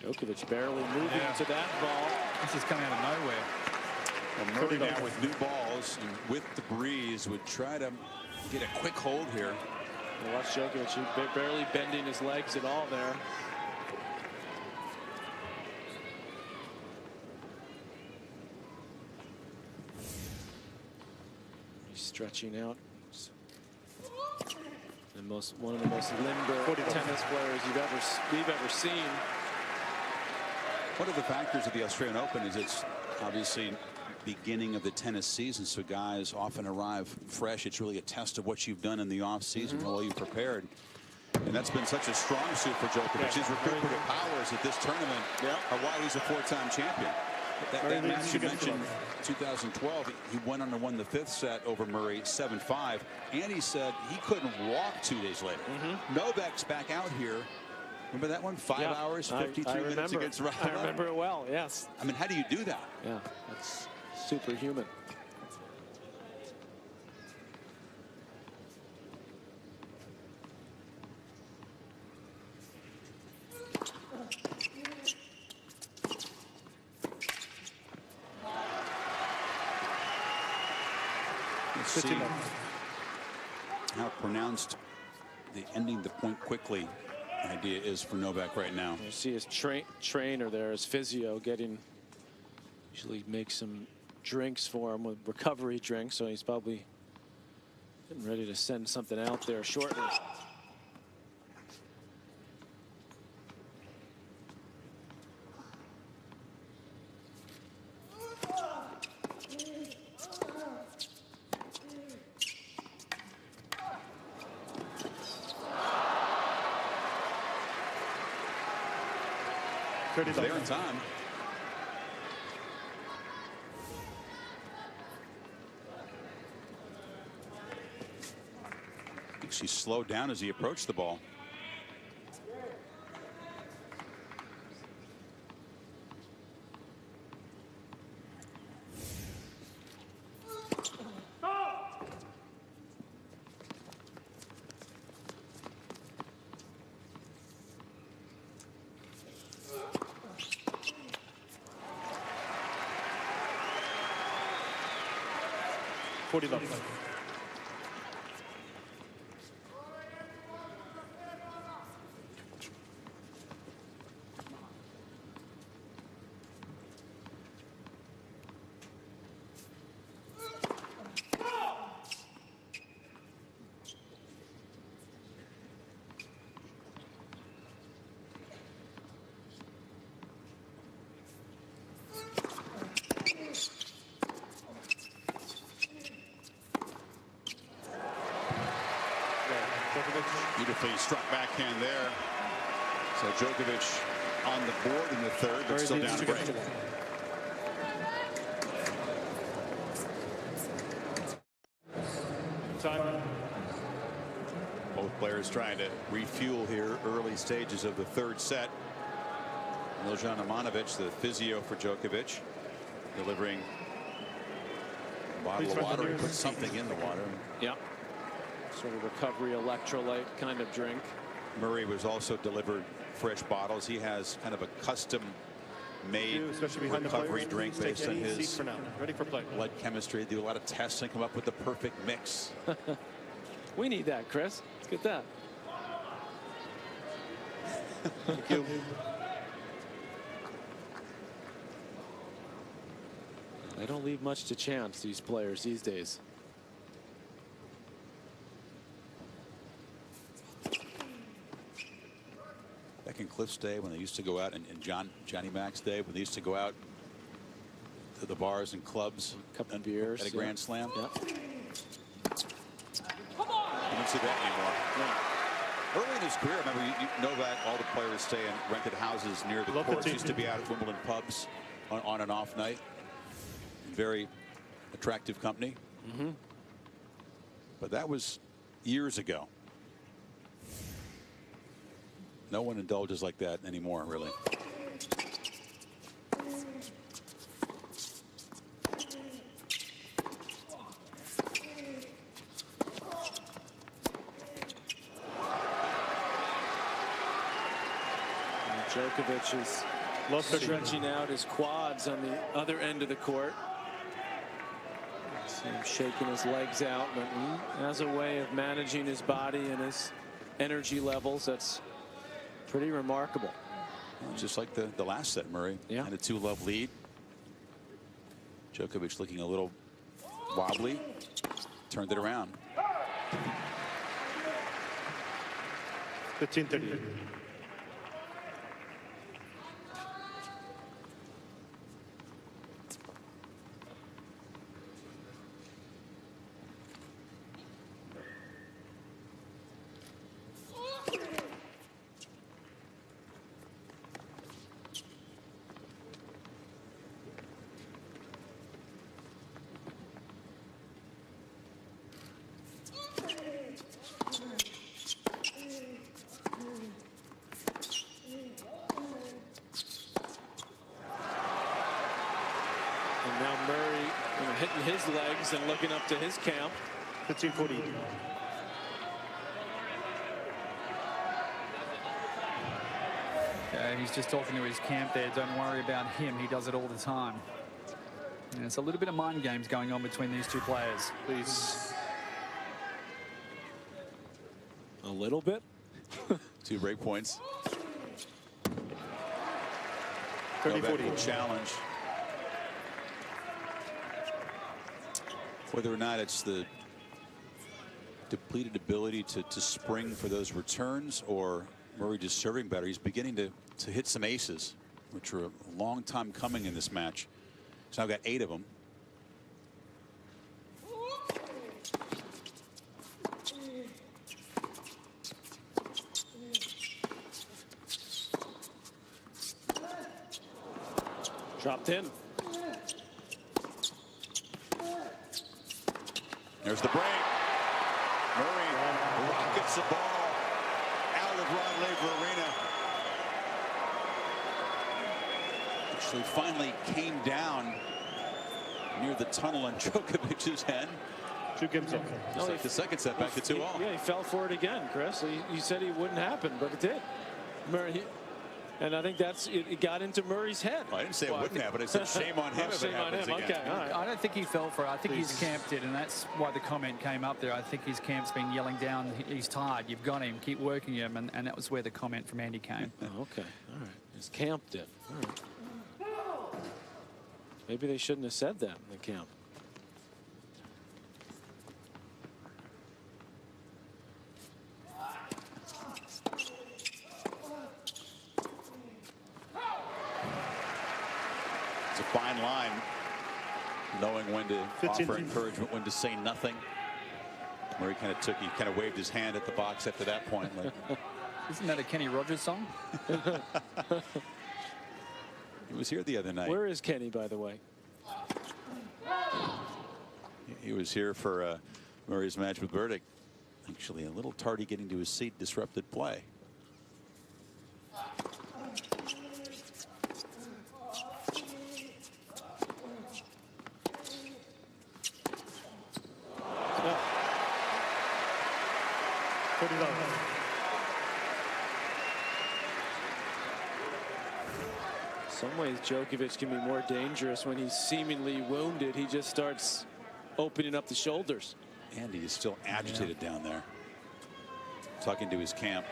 Djokovic barely moving to that ball. This is coming out of nowhere. Well, Murray now with new balls and with the breeze would try to get a quick hold here. Well, watch Djokovic, he's barely bending his legs at all there. He's stretching out. One of the most limber tennis players we've ever seen. One of the factors of the Australian Open is it's obviously beginning of the tennis season, so guys often arrive fresh. It's really a test of what you've done in the off season, how well you've prepared. And that's been such a strong suit for Djokovic. His recuperative powers at this tournament are why he's a 4-time champion. That match you mentioned, 2012, he went on and won the 5th set over Murray, 7-5. And he said he couldn't walk 2 days later. Novak's back out here. Remember that one? 5 hours, 53 minutes against Rafa. I remember it well, yes. I mean, how do you do that? Yeah, that's superhuman. Let's see how pronounced the ending the point quickly idea is for Novak right now. You see his trainer there, his physio, usually makes some drinks for him with recovery drinks, so he's probably getting ready to send something out there shortly. There in time. I think she slowed down as he approached the ball. Beautifully struck backhand there. So Djokovic on the board in the 3rd, but still down a break. Time. Both players trying to refuel here early stages of the 3rd set. Miljan Ivanovic, the physio for Djokovic, delivering a bottle of water. He put something in the water. Yep. Sort of recovery electrolyte kind of drink. Murray was also delivered fresh bottles. He has kind of a custom made recovery drink based on his blood chemistry. They do a lot of tests and come up with the perfect mix. We need that, Chris. Let's get that. Thank you. They don't leave much to chance, these players these days. Back in Cliff's day when they used to go out, and Johnny Mac's day when they used to go out to the bars and clubs, a couple of beers at a Grand Slam. Yeah. You don't see that anymore. Yeah. Early in his career, remember Novak, all the players stay in rented houses near the courts. Used to be out at Wimbledon pubs on an off night. very attractive company. But that was years ago. No one indulges like that anymore, really. Djokovic is stretching out his quads on the other end of the court. See him shaking his legs out, but he has a way of managing his body and his energy levels that's pretty remarkable. Well, just like the last set, Murray had a 2-love lead. Djokovic looking a little wobbly, turned it around. 15-30. And now Murray hitting his legs and looking up to his camp. 15-40. He's just talking to his camp there. Don't worry about him. He does it all the time. And it's a little bit of mind games going on between these two players. Please. A little bit. 2 break points. 30-40. Challenge. Whether or not it's the depleted ability to spring for those returns, or Murray just serving better. He's beginning to hit some aces, which are a long time coming in this match. He's now got 8 of them. Dropped in. There's the break. Murray rockets the ball out of Rod Laver Arena. Actually finally came down near the tunnel on Djokovic's head. 2 games off. It's like the second set back to 2-all. Yeah, he fell for it again, Chris. You said it wouldn't happen, but it did. Murray, and I think it got into Murray's head. Well, I didn't say it wouldn't happen. I said shame on him if it happens again. Okay, all right. I don't think he fell for it. I think his camp did, and that's why the comment came up there. I think his camp's been yelling down, he's tired, you've got him, keep working him, and that was where the comment from Andy came. Oh, okay, all right. His camp did. All right. Maybe they shouldn't have said that in the camp. It's a fine line, knowing when to offer encouragement, when to say nothing. Murray kind of waved his hand at the box after that point. Like, isn't that a Kenny Rogers song? He was here the other night. Where is Kenny, by the way? He was here for Murray's match with Burdick. Actually, a little tardy getting to his seat disrupted play. Some ways Djokovic can be more dangerous when he's seemingly wounded. He just starts opening up the shoulders. Andy is still agitated down there, talking to his camp.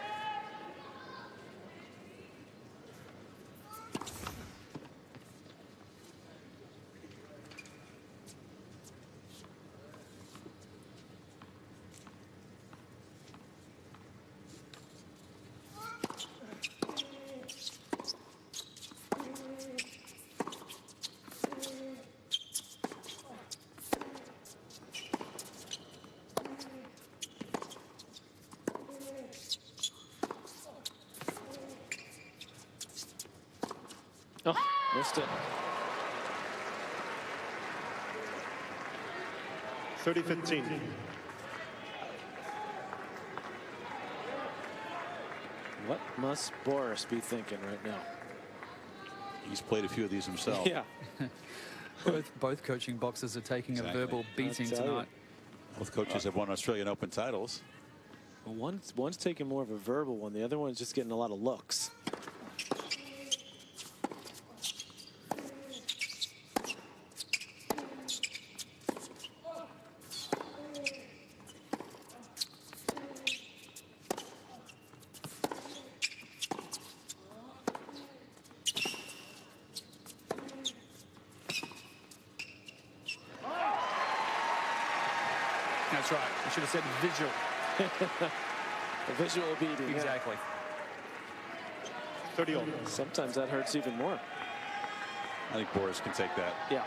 Oh, missed it. 30-15. What must Boris be thinking right now? He's played a few of these himself. Yeah. Both coaching boxes are taking Exactly. a verbal beating I'll tell you. tonight. Both coaches have won Australian Open titles. Well, one's taking more of a verbal one. The other one's just getting a lot of looks. That's right. I should have said visual. A visual beating. yeah. Exactly. 30 all. Sometimes that hurts even more. I think Boris can take that. Yeah.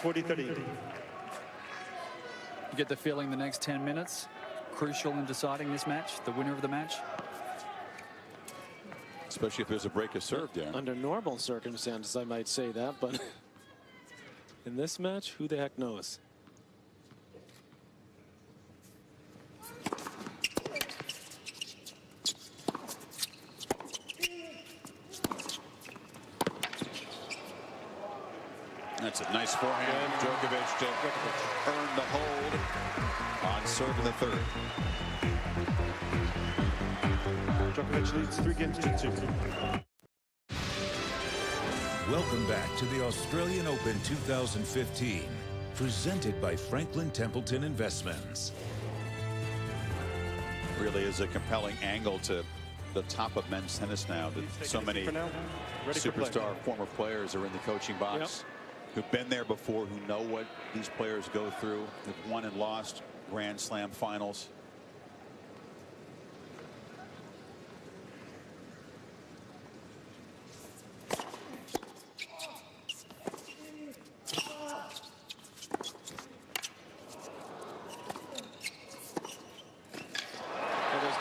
$40-30. You get the feeling the next 10 minutes crucial in deciding this match, the winner of the match. Especially if there's a break of serve there. Under normal circumstances, I might say that, but in this match, who the heck knows? That's a nice forehand. Djokovic to earn the hold on serve in the third. Djokovic leads 3-2. Welcome back to the Australian Open 2015, presented by Franklin Templeton Investments. Really is a compelling angle to the top of men's tennis now. That so many For now, ready for play. superstar former players are in the coaching box, who've been there before, who know what these players go through, who've won and lost Grand Slam finals.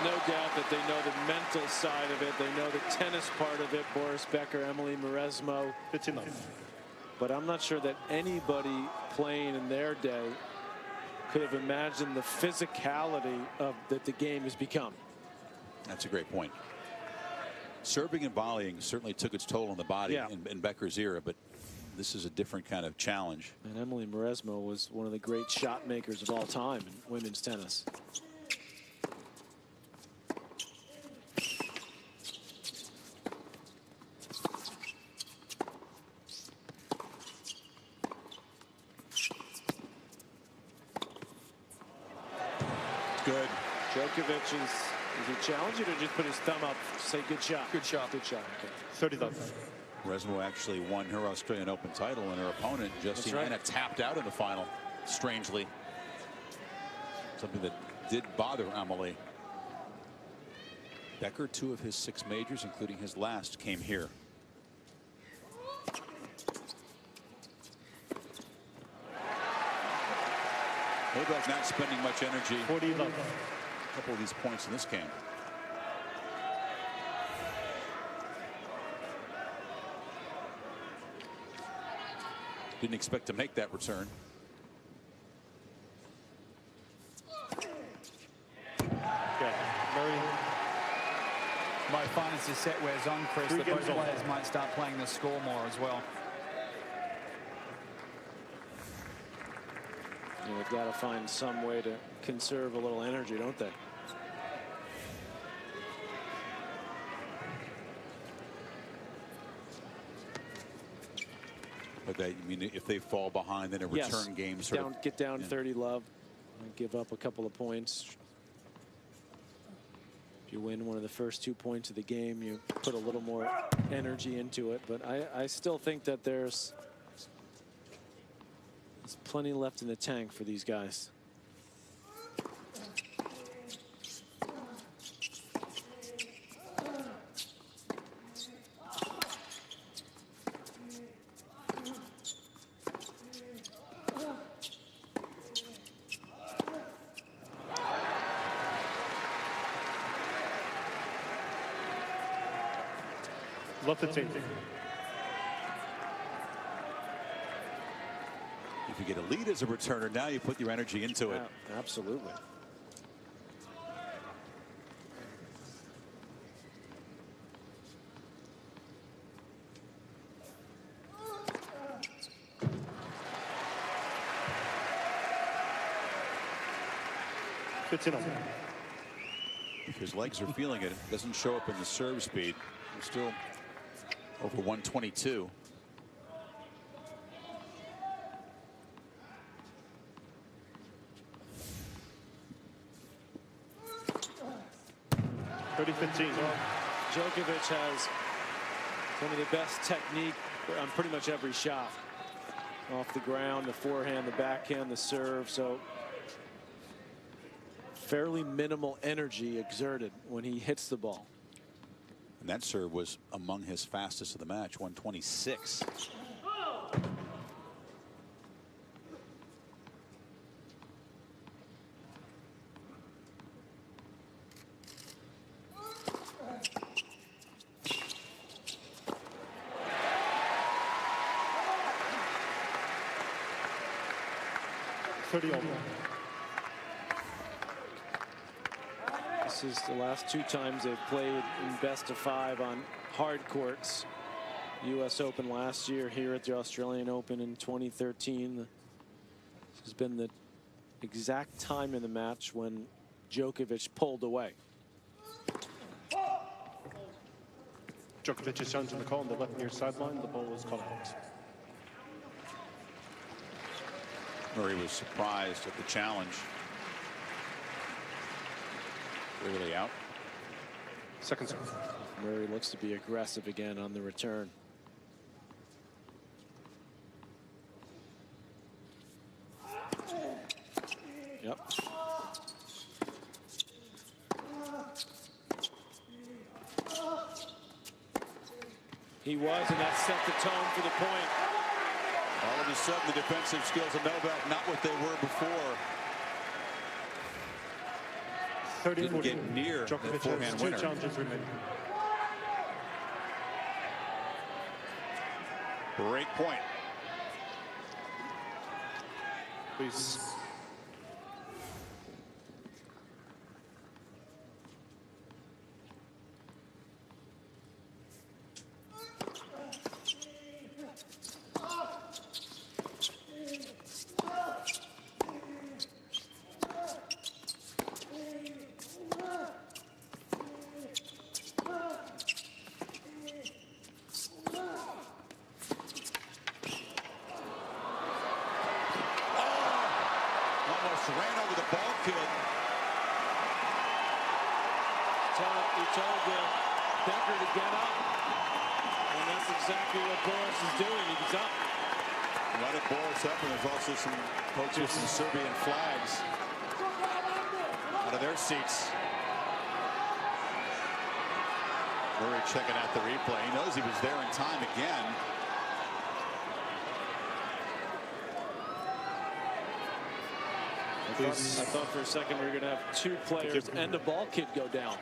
No doubt that they know the mental side of it. They know the tennis part of it. Boris Becker, Emily Mauresmo. 15 love. But I'm not sure that anybody playing in their day could have imagined the physicality of that the game has become. That's a great point. Serving and volleying certainly took its toll on the body in Becker's era, but this is a different kind of challenge. And Emily Mauresmo was one of the great shot makers of all time in women's tennis. Good. Djokovic is he challenging or just put his thumb up, say good shot? Good shot. Good shot. Okay. 30 love. Mauresmo actually won her Australian Open title, and her opponent, Justine Henin, tapped out in the final, strangely. Something that did bother Emily. Becker, 2 of his 6 majors, including his last, came here. Hoiberg not spending much energy. 40 love. A couple of these points in this game. Didn't expect to make that return. Okay. Murray. By finding this set wears on, Chris, Three that both games on. players might start playing the score more as well. You know, they've got to find some way to conserve a little energy, don't they? But that, I mean, if they fall behind, then a return game sort of Get down 30 love. give up a couple of points. If you win one of the first 2 points of the game, you put a little more energy into it. But I still think that there's plenty left in the tank for these guys. Love the team. If you get a lead as a returner, now you put your energy into it. Yeah, absolutely. Fits in on. If his legs are feeling it, it doesn't show up in the serve speed. He's still over 122. Djokovic has some of the best technique on pretty much every shot. Off the ground, the forehand, the backhand, the serve. So fairly minimal energy exerted when he hits the ball. And that serve was among his fastest of the match, 126. This is the last 2 times they've played in best of 5 on hard courts. U.S. Open last year, here at the Australian Open in 2013. This has been the exact time in the match when Djokovic pulled away. Djokovic is shown to the call on the left near sideline. The ball is called out. Murray was surprised at the challenge. Clearly out. Second serve. Murray looks to be aggressive again on the return. Yep. He was, and that set the tone for the point. All of a sudden, the defensive skills of Novak not what they were before. 30 Didn't get near the Djokovic forehand has 2 winner. challenges remaining. Break point. Please. Ran over the ball field. He told Becker to get up, and that's exactly what Boris is doing. He's up. Let it Boris up, and there's also some folks with some Serbian flags out of their seats. Murray checking out the replay. He knows he was there in time again. I thought for a second we were going to have 2 players and a ball kid go down.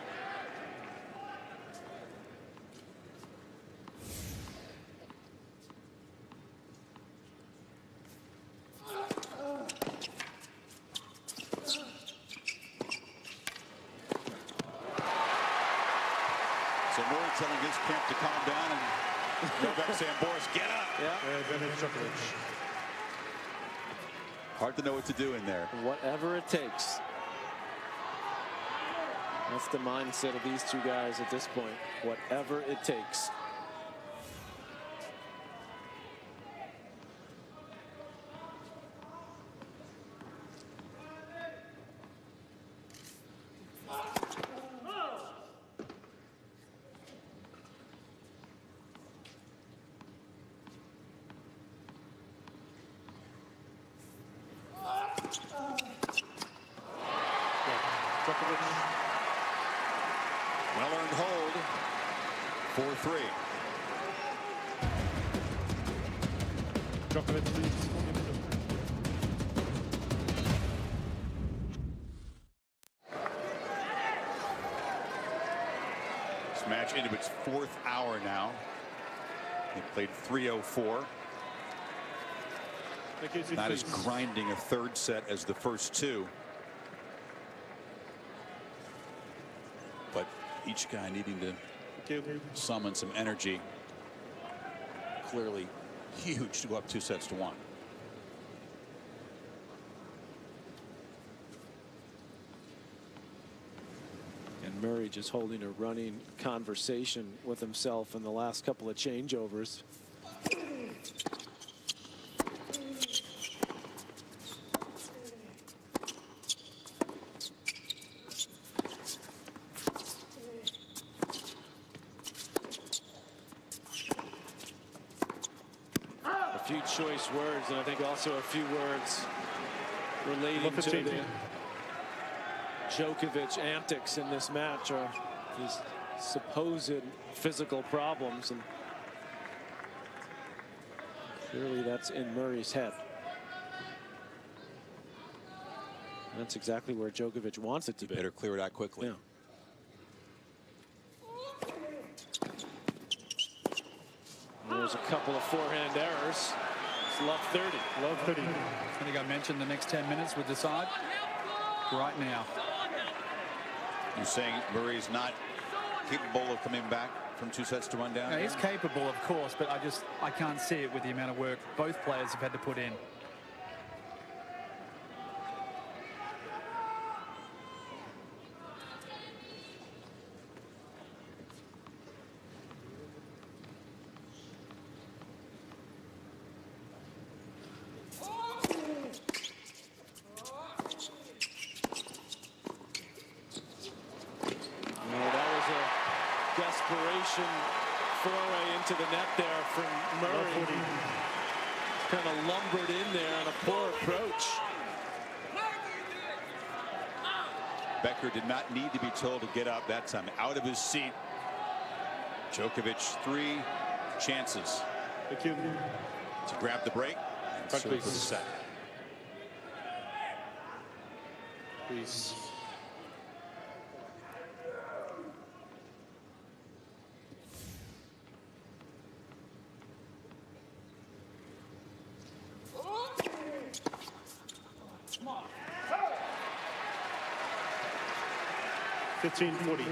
So Murray telling his camp to calm down, and Novak saying, Boris, get up. Yeah. Hard to know what to do in there. Whatever it takes. That's the mindset of these 2 guys at this point. Whatever it takes. Djokovic. Well-earned hold. 4-3. Djokovic leads. This match into its 4th hour now. They played 3:04. Not as grinding a 3rd set as the first 2. But each guy needing to summon some energy. Clearly huge to go up 2 sets to 1. And Murray just holding a running conversation with himself in the last couple of changeovers. A few choice words, and I think also a few words relating to the Djokovic antics in this match, or his supposed physical problems, and clearly that's in Murray's head. And that's exactly where Djokovic wants it to be. Better clear it out quickly. Yeah. There's a couple of forehand errors. It's love 30. Love 30. I think I mentioned the next 10 minutes would decide right now. You're saying Murray's not capable of coming back from 2 sets to 1 down? Yeah, he's capable, of course, but I can't see it with the amount of work both players have had to put in. Desperation foray into the net there from Murray. Kind of lumbered in there on a poor approach. Becker did not need to be told to get up that time. Out of his seat. Djokovic 3 chances to grab the break and serve for the set. Please. Come on. 15-40.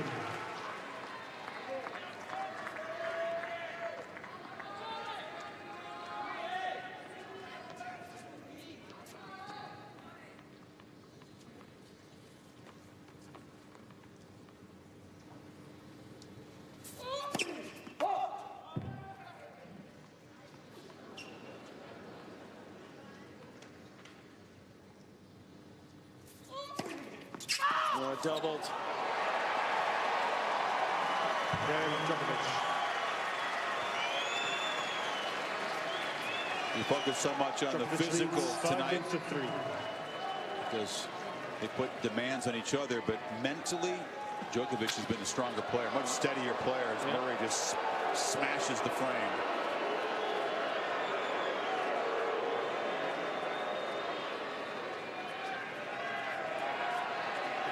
Doubled. Djokovic. You focus so much on the physical tonight because they put demands on each other, but mentally Djokovic has been a stronger player, much steadier player, as Murray just smashes the frame.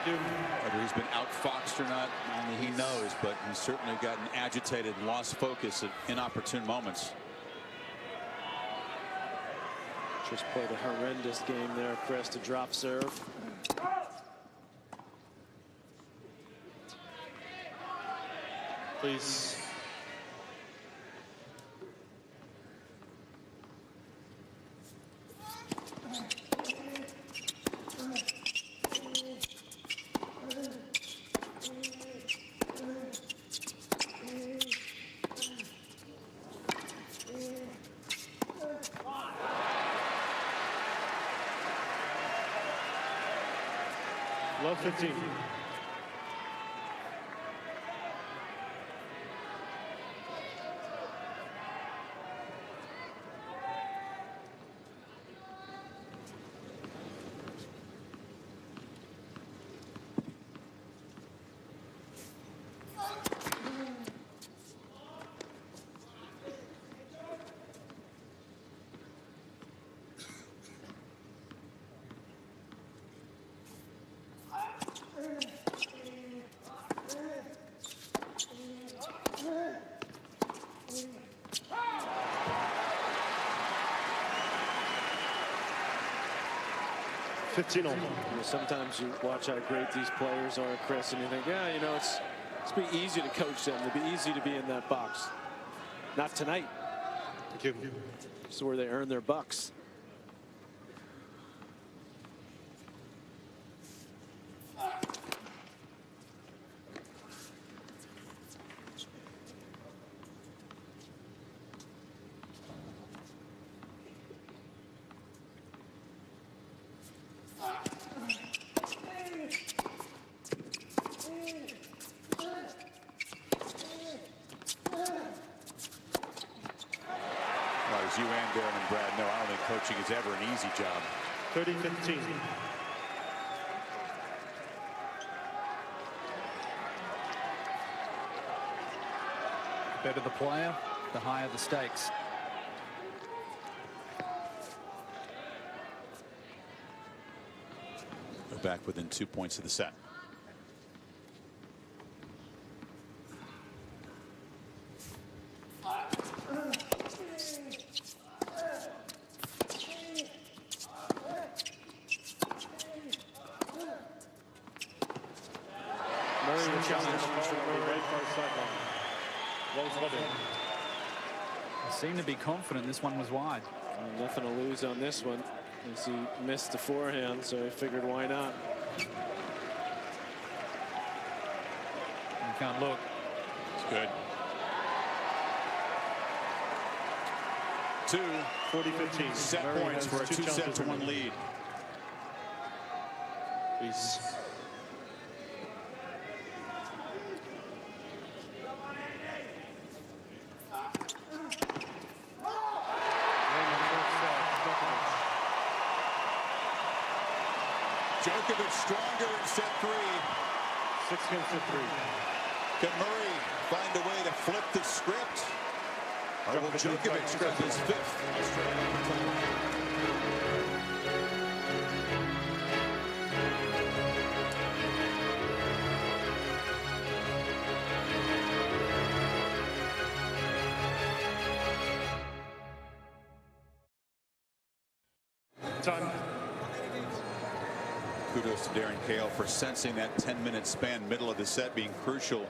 Whether he's been outfoxed or not, only he knows, but he's certainly gotten agitated and lost focus at inopportune moments. Just played a horrendous game there, Chris, to drop serve. Please. Love 15. 15 all. You know, sometimes you watch how great these players are, Chris, and you think, yeah, you know, it's be easy to coach them. It'd be easy to be in that box. Not tonight. Thank you. It's where they earn their bucks. As you and Darren and Brad know, I don't think coaching is ever an easy job. 30-15. The better the player, the higher the stakes. We're back within 2 points of the set. Seemed to be confident this one was wide. Nothing to lose on this one, as he missed the forehand, so he figured why not. You can't look. It's good. 40-15. Set Murray points has for a 2 2-set chances to 1 remaining. lead. Please. Djokovic stronger in set 3. 6 games to 3. Can Murray find a way to flip the script? Or will Djokovic grab his 5th Australian title? Time. Kudos to Darren Cahill for sensing that 10-minute span, middle of the set, being crucial.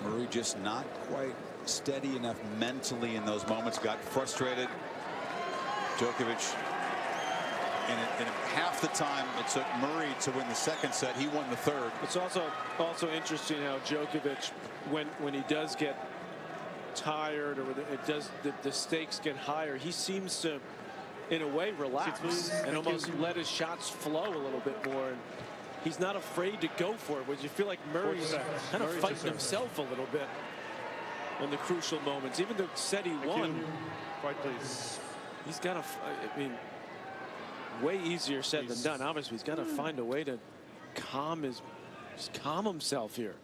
Murray just not quite steady enough mentally in those moments, got frustrated. Djokovic, in half the time it took Murray to win the second set, he won the third. It's also interesting how Djokovic, when he does get tired, or the stakes get higher, he seems to, in a way, relax and almost let his shots flow a little bit more. And he's not afraid to go for it, which you feel like Murray's kind of fighting himself a little bit in the crucial moments. Even the set he won, Right, please. he's got to, I mean, way easier said than done. Obviously, he's got to find a way to calm himself here.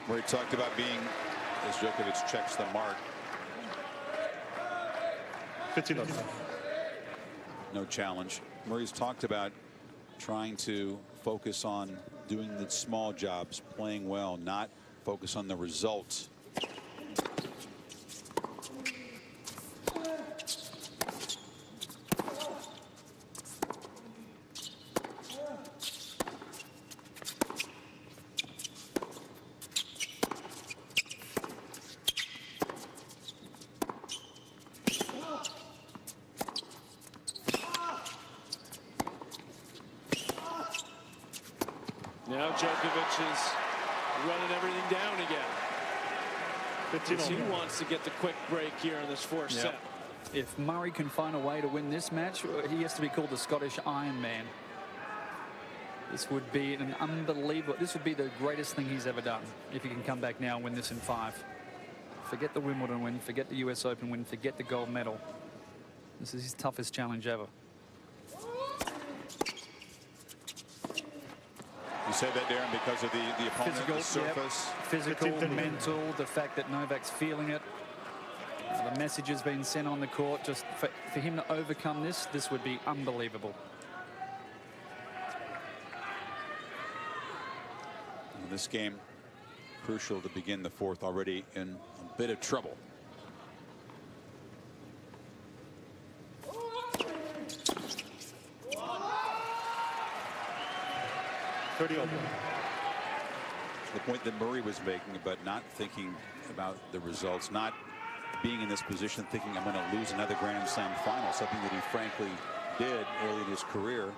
Murray talked about being, as Djokovic checks the mark, 15. no challenge. Murray's talked about trying to focus on doing the small jobs, playing well, not focus on the results. Now Djokovic is running everything down again. 15 He wants to get the quick break here in this fourth set. If Murray can find a way to win this match, he has to be called the Scottish Iron Man. This would be an unbelievable, this would be the greatest thing he's ever done if he can come back now and win this in 5. Forget the Wimbledon win, forget the US Open win, forget the gold medal. This is his toughest challenge ever. You said that, Darren, because of the opponent, Physical, the surface. yep. Physical, mental, the fact that Novak's feeling it. The message has been sent on the court. Just for him to overcome this would be unbelievable. In this game, crucial to begin the fourth, already in a bit of trouble. The point that Murray was making about not thinking about the results, not being in this position thinking I'm going to lose another Grand Slam final, something that he frankly did early in his career.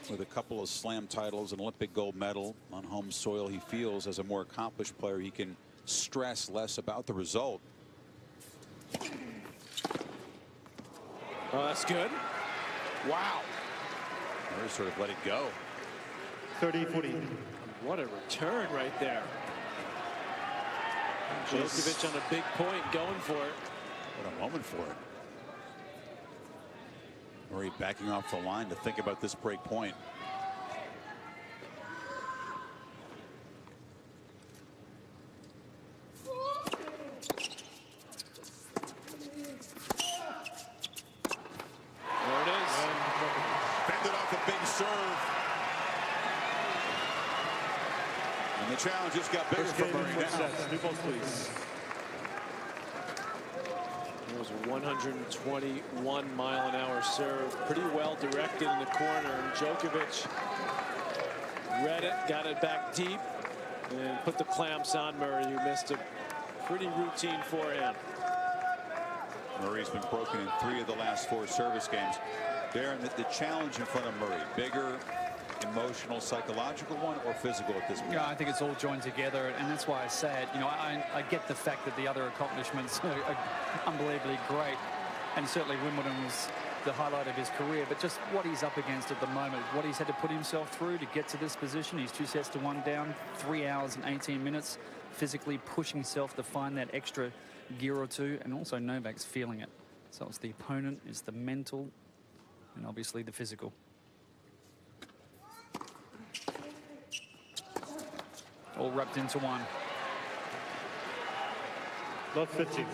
With a couple of slam titles, an Olympic gold medal on home soil, he feels as a more accomplished player he can stress less about the result. Oh, that's good. Wow. Murray sort of let it go. 30-40. What a return right there. Djokovic on a big point, going for it. What a moment for it. Murray backing off the line to think about this break point. There it is. Fended off the big serve. And the challenge just got bigger for Murray now. New balls, please. It was a 121-mile-an-hour serve, pretty well directed in the corner, and Djokovic read it, got it back deep, and put the clamps on Murray, who missed a pretty routine forehand. Murray's been broken in 3 of the last 4 service games. Darren, the challenge in front of Murray, bigger, emotional, psychological one, or physical at this point? Yeah, I think it's all joined together, and that's why I say it. You know, I get the fact that the other accomplishments are unbelievably great, and certainly Wimbledon was the highlight of his career, but just what he's up against at the moment, what he's had to put himself through to get to this position. He's 2-1 down, 3 hours and 18 minutes, physically pushing himself to find that extra gear or two, and also Novak's feeling it. So it's the opponent, it's the mental, and obviously the physical. All wrapped into one. Lot 50.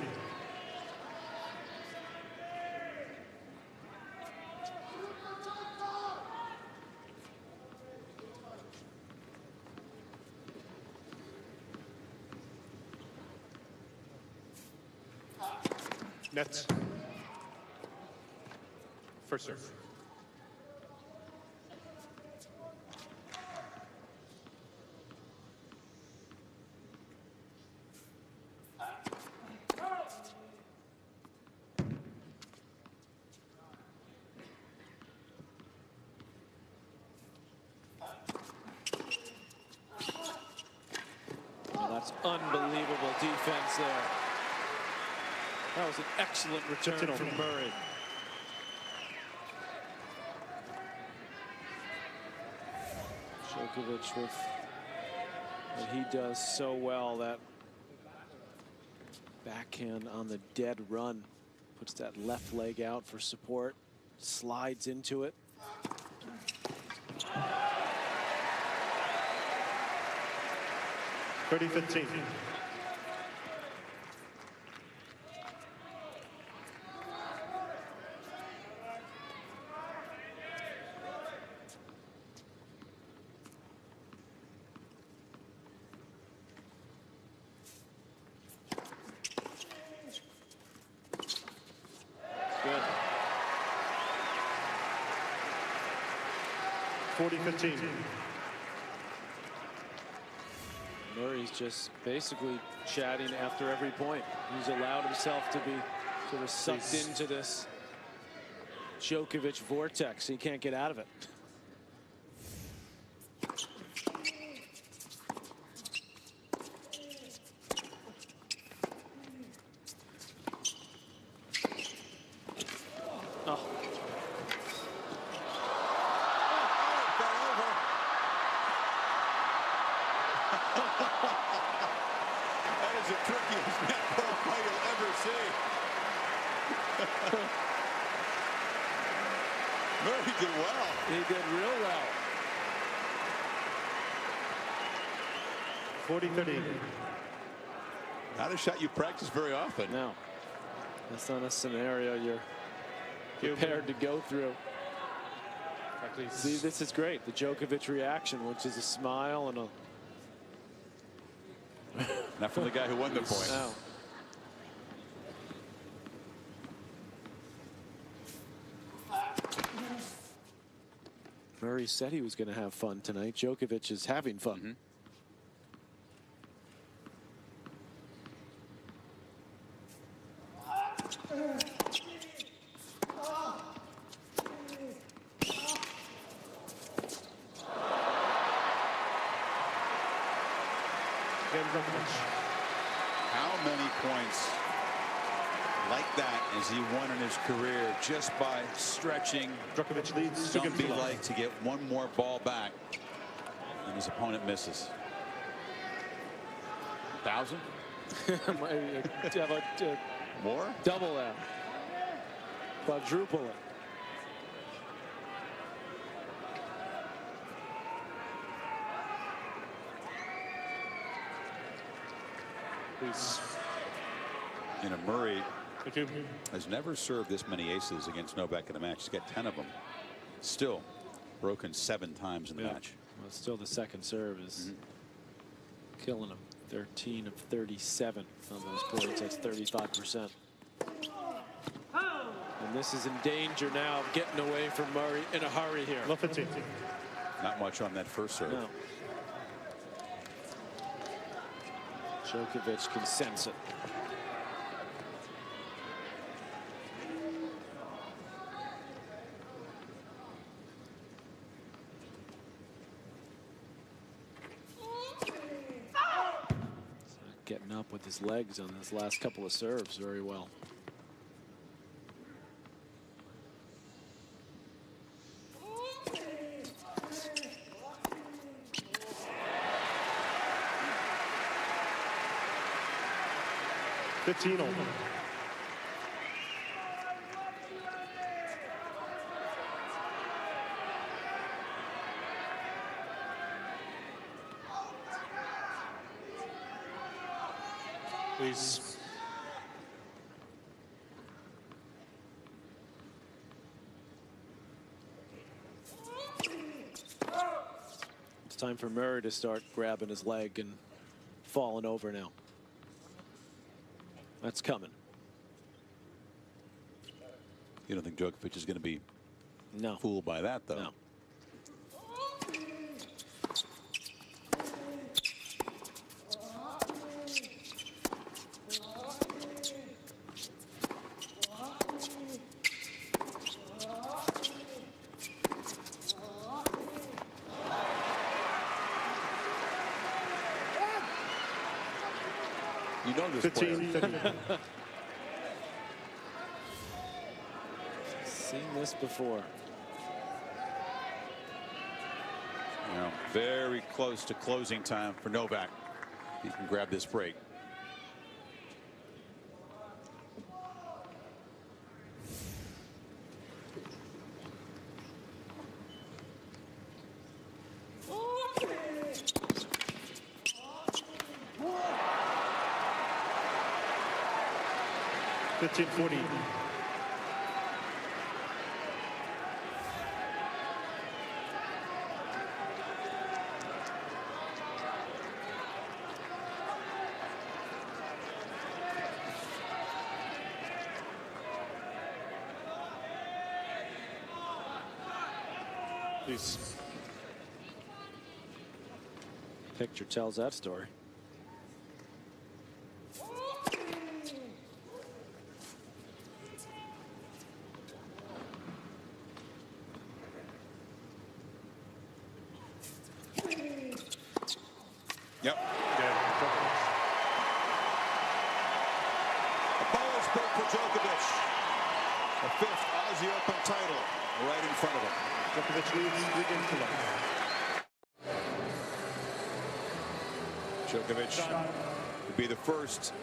Nets. First serve. That's unbelievable defense there. That was an excellent return from Murray. Djokovic with what he does so well, that backhand on the dead run. Puts that left leg out for support, slides into it. Thirty 15. Good. 40-15. Murray's just basically chatting after every point. He's allowed himself to be sort of sucked into this Djokovic vortex. He can't get out of it. Oh. That is the trickiest net pro play you'll ever see. Murray did well. He did real well. 40-30. Not a shot you practice very often. No, that's not a scenario you're prepared to go through. See, this is great. The Djokovic reaction, which is a smile and a Not from the guy who won the point. No. Murray said he was going to have fun tonight. Djokovic is having fun. How many points like that as he won in his career just by stretching? Djokovic leads. Don't be like to get one more ball back and his opponent misses. 1,000? How about More? double that? Quadruple it. Please. You know, Murray Thank you. has never served this many aces against Novak in a match. He's got 10 of them. Still broken 7 times in the match. Well, still the second serve is killing him. 13 of 37 on those points. That's 35%. And this is in danger now of getting away from Murray in a hurry here. Love 15. Not much on that first serve. No. Djokovic can sense it. Getting up with his legs on his last couple of serves very well. Fifteen over. Please. It's time for Murray to start grabbing his leg and falling over now. That's coming. You don't think Djokovic is going to be No. fooled by that, though? No. You know this 15. player. Seen this before. You know, very close to closing time for Novak. He can grab this break. Fifteen 40. Please. Picture tells that story. Yep. Yeah, A bonus break for Djokovic. The 5th Aussie Open title right in front of him. Djokovic leads 3 games to 1. Djokovic would be the first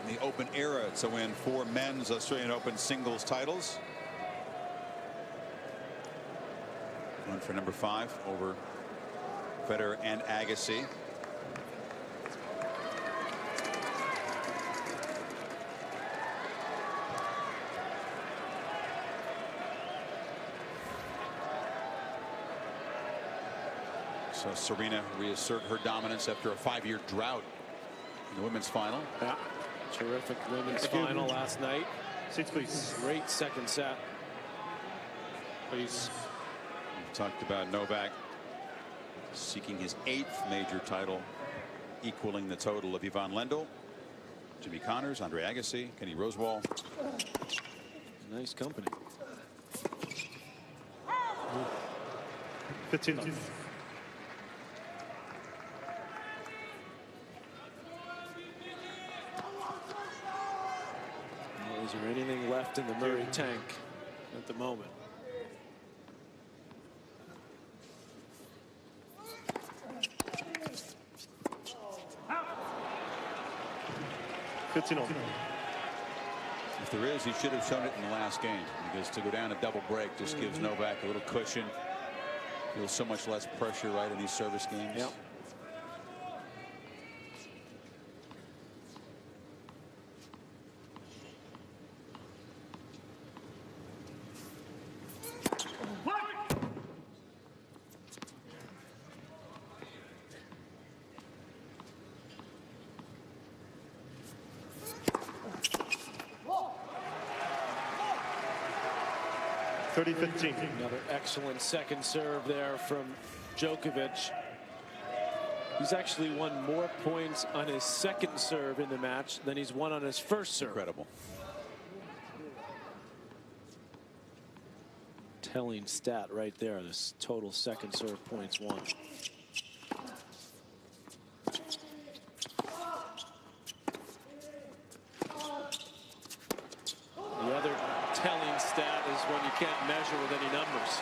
in the Open era to win 4 men's Australian Open singles titles. One for number 5 over Federer and Agassi. So Serena reassert her dominance after a 5-year drought in the women's final. Yeah, terrific women's final last night. Seats, please. Great second set. Please. We've talked about Novak seeking his 8th major title, equaling the total of Yvonne Lendl, Jimmy Connors, Andre Agassi, Kenny Rosewall. Nice company. 15. Is there anything left in the Murray tank at the moment? If there is, he should have shown it in the last game, because to go down a double break just gives Novak a little cushion. Feels so much less pressure right in these service games. Yep. Another excellent second serve there from Djokovic. He's actually won more points on his second serve in the match than he's won on his first serve. Incredible. Telling stat right there, this total second serve points won. The other telling stat is when you can't measure with any numbers.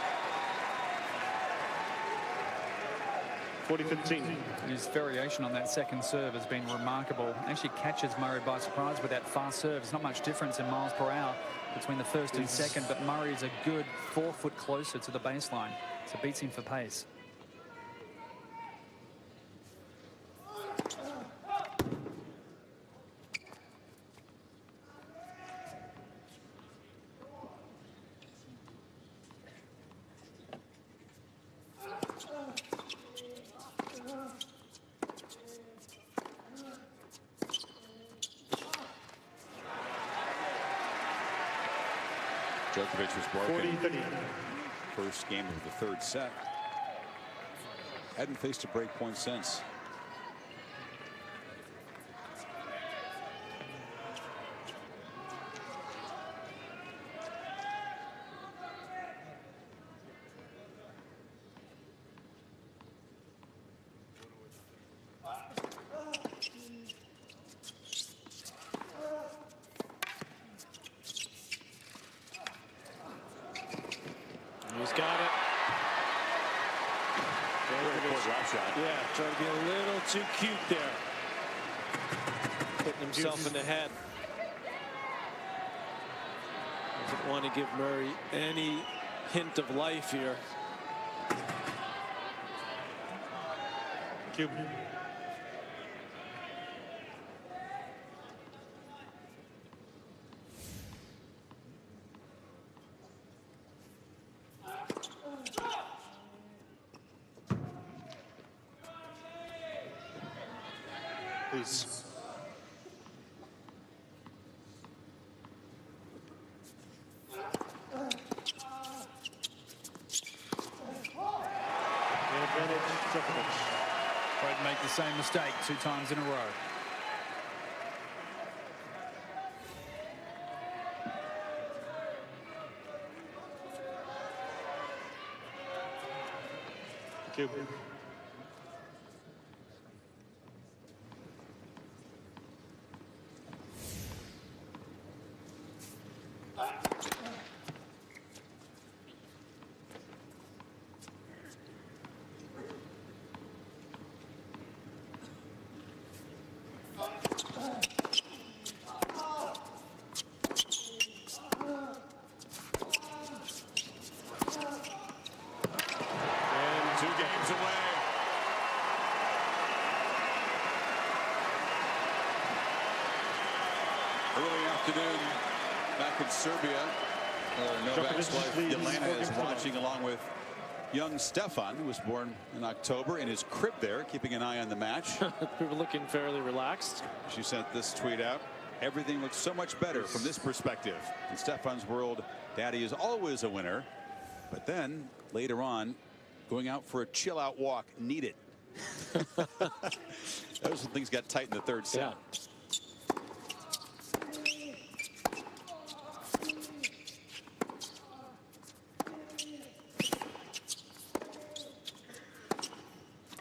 40-15. His variation on that second serve has been remarkable. Actually catches Murray by surprise with that fast serve. There's not much difference in miles per hour between the first and second, but Murray is a good 4 foot closer to the baseline, so beats him for pace. Djokovic was broken. 40-30. First game of the third set. Hadn't faced a break point since. He's got it. Yeah, trying to be a little too cute there. Putting himself in the head. Doesn't want to give Murray any hint of life here. Cube. Please. Tried to make the same mistake 2 times in a row. Cube. Early afternoon back in Serbia, where Novak's wife Yelena is watching along with young Stefan, who was born in October, in his crib there, keeping an eye on the match. We were looking fairly relaxed. She sent this tweet out. Everything looks so much better from this perspective. In Stefan's world, Daddy is always a winner. But then later on, going out for a chill out walk, needed. Those things got tight in the third set. Yeah.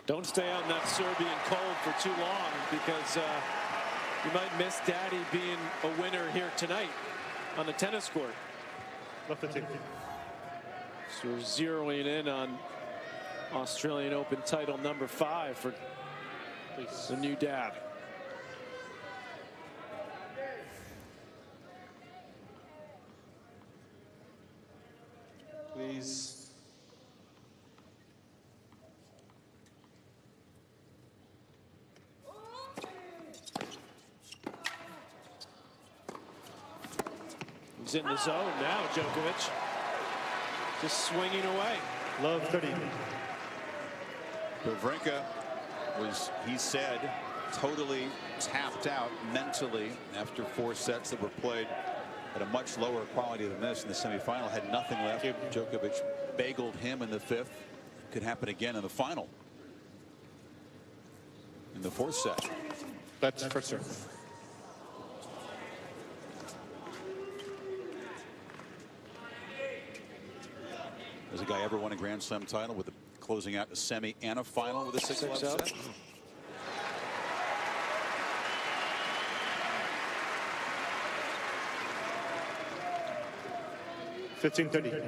Don't stay on that Serbian cold for too long, because you might miss Daddy being a winner here tonight on the tennis court. Left the tee. So we're zeroing in on Australian Open title number 5 for the new dad. Please. He's in the zone now, Djokovic. Just swinging away. Love 30. Wawrinka was, he said, totally tapped out mentally after 4 sets that were played at a much lower quality than this in the semifinal. Had nothing left. Djokovic bageled him in the 5th. Could happen again in the final. In the 4th set. That's for serve. Has a guy ever won a Grand Slam title with closing out a semi and a final with a 6-love set? 15-30.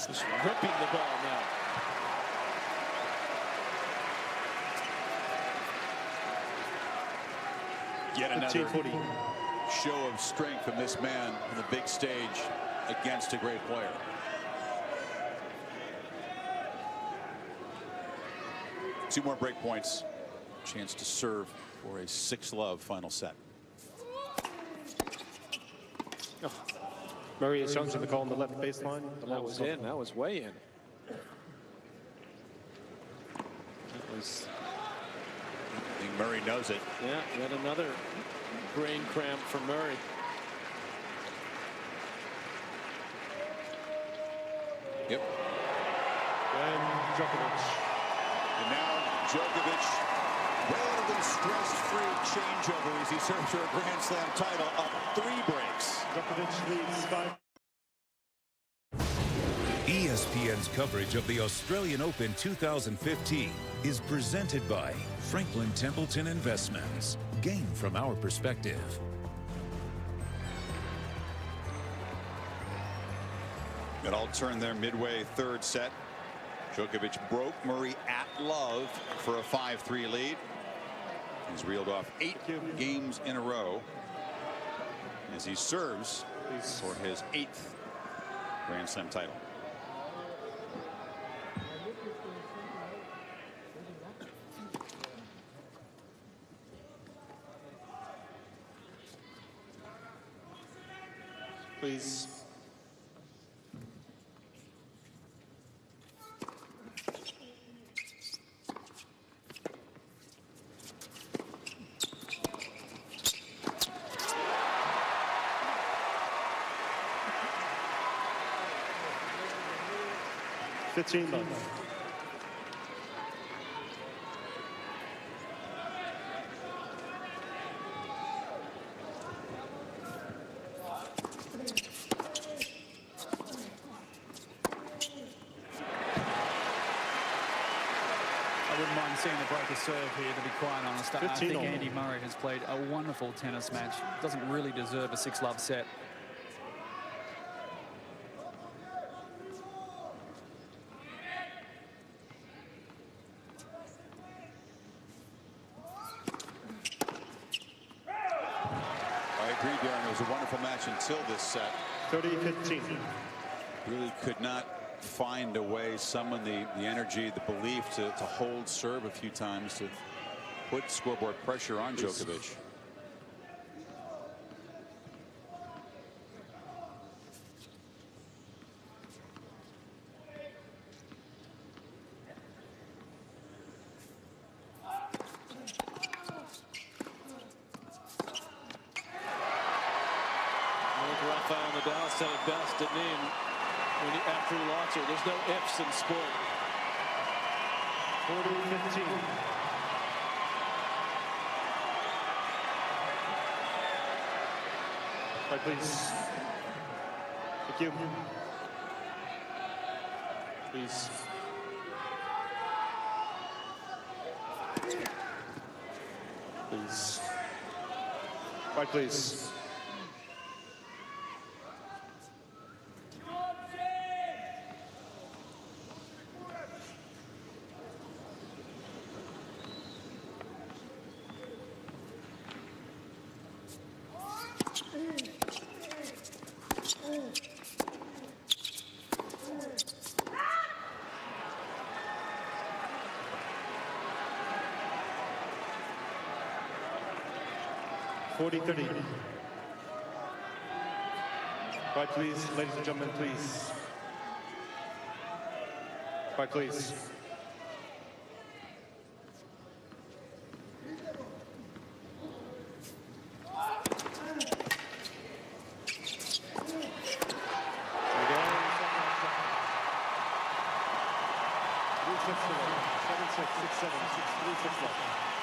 Just ripping the ball now. Yet another 15-40. show of strength from this man on the big stage against a great player. Two more break points. Chance to serve for a 6-love final set. Murray is shown to the call on the left baseline. That was in. That was way in. That was. I think Murray knows it. Yeah, yet another brain cramp for Murray. Yep. And Djokovic. And now Djokovic, relatively stress-free changeover as he serves for a Grand Slam title, up 3 breaks. Djokovic leads 5. ESPN's coverage of the Australian Open 2015 is presented by Franklin Templeton Investments. Gain from our perspective. It all turned there midway 3rd set. Djokovic broke Murray at love for a 5-3 lead. He's reeled off 8 games in a row as he serves for his 8th Grand Slam title. Please. $15. I wouldn't mind seeing the break of serve here, to be quite honest. I think Andy Murray has played a wonderful tennis match. Doesn't really deserve a 6-love set. I agree, Darren. It was a wonderful match until this set. 30-15. Really could not find a way, summon the energy, the belief to hold serve a few times to put scoreboard pressure on Djokovic. Rafael Nadal said it best, didn't he? After he lost her, there's no ifs in sport. 40-15. Right, please. Thank you. Please. Please. Right, please. $40-30. Right, please, ladies and gentlemen, please. Right, please. Seven, 6, 7, 6, 3, 6 left.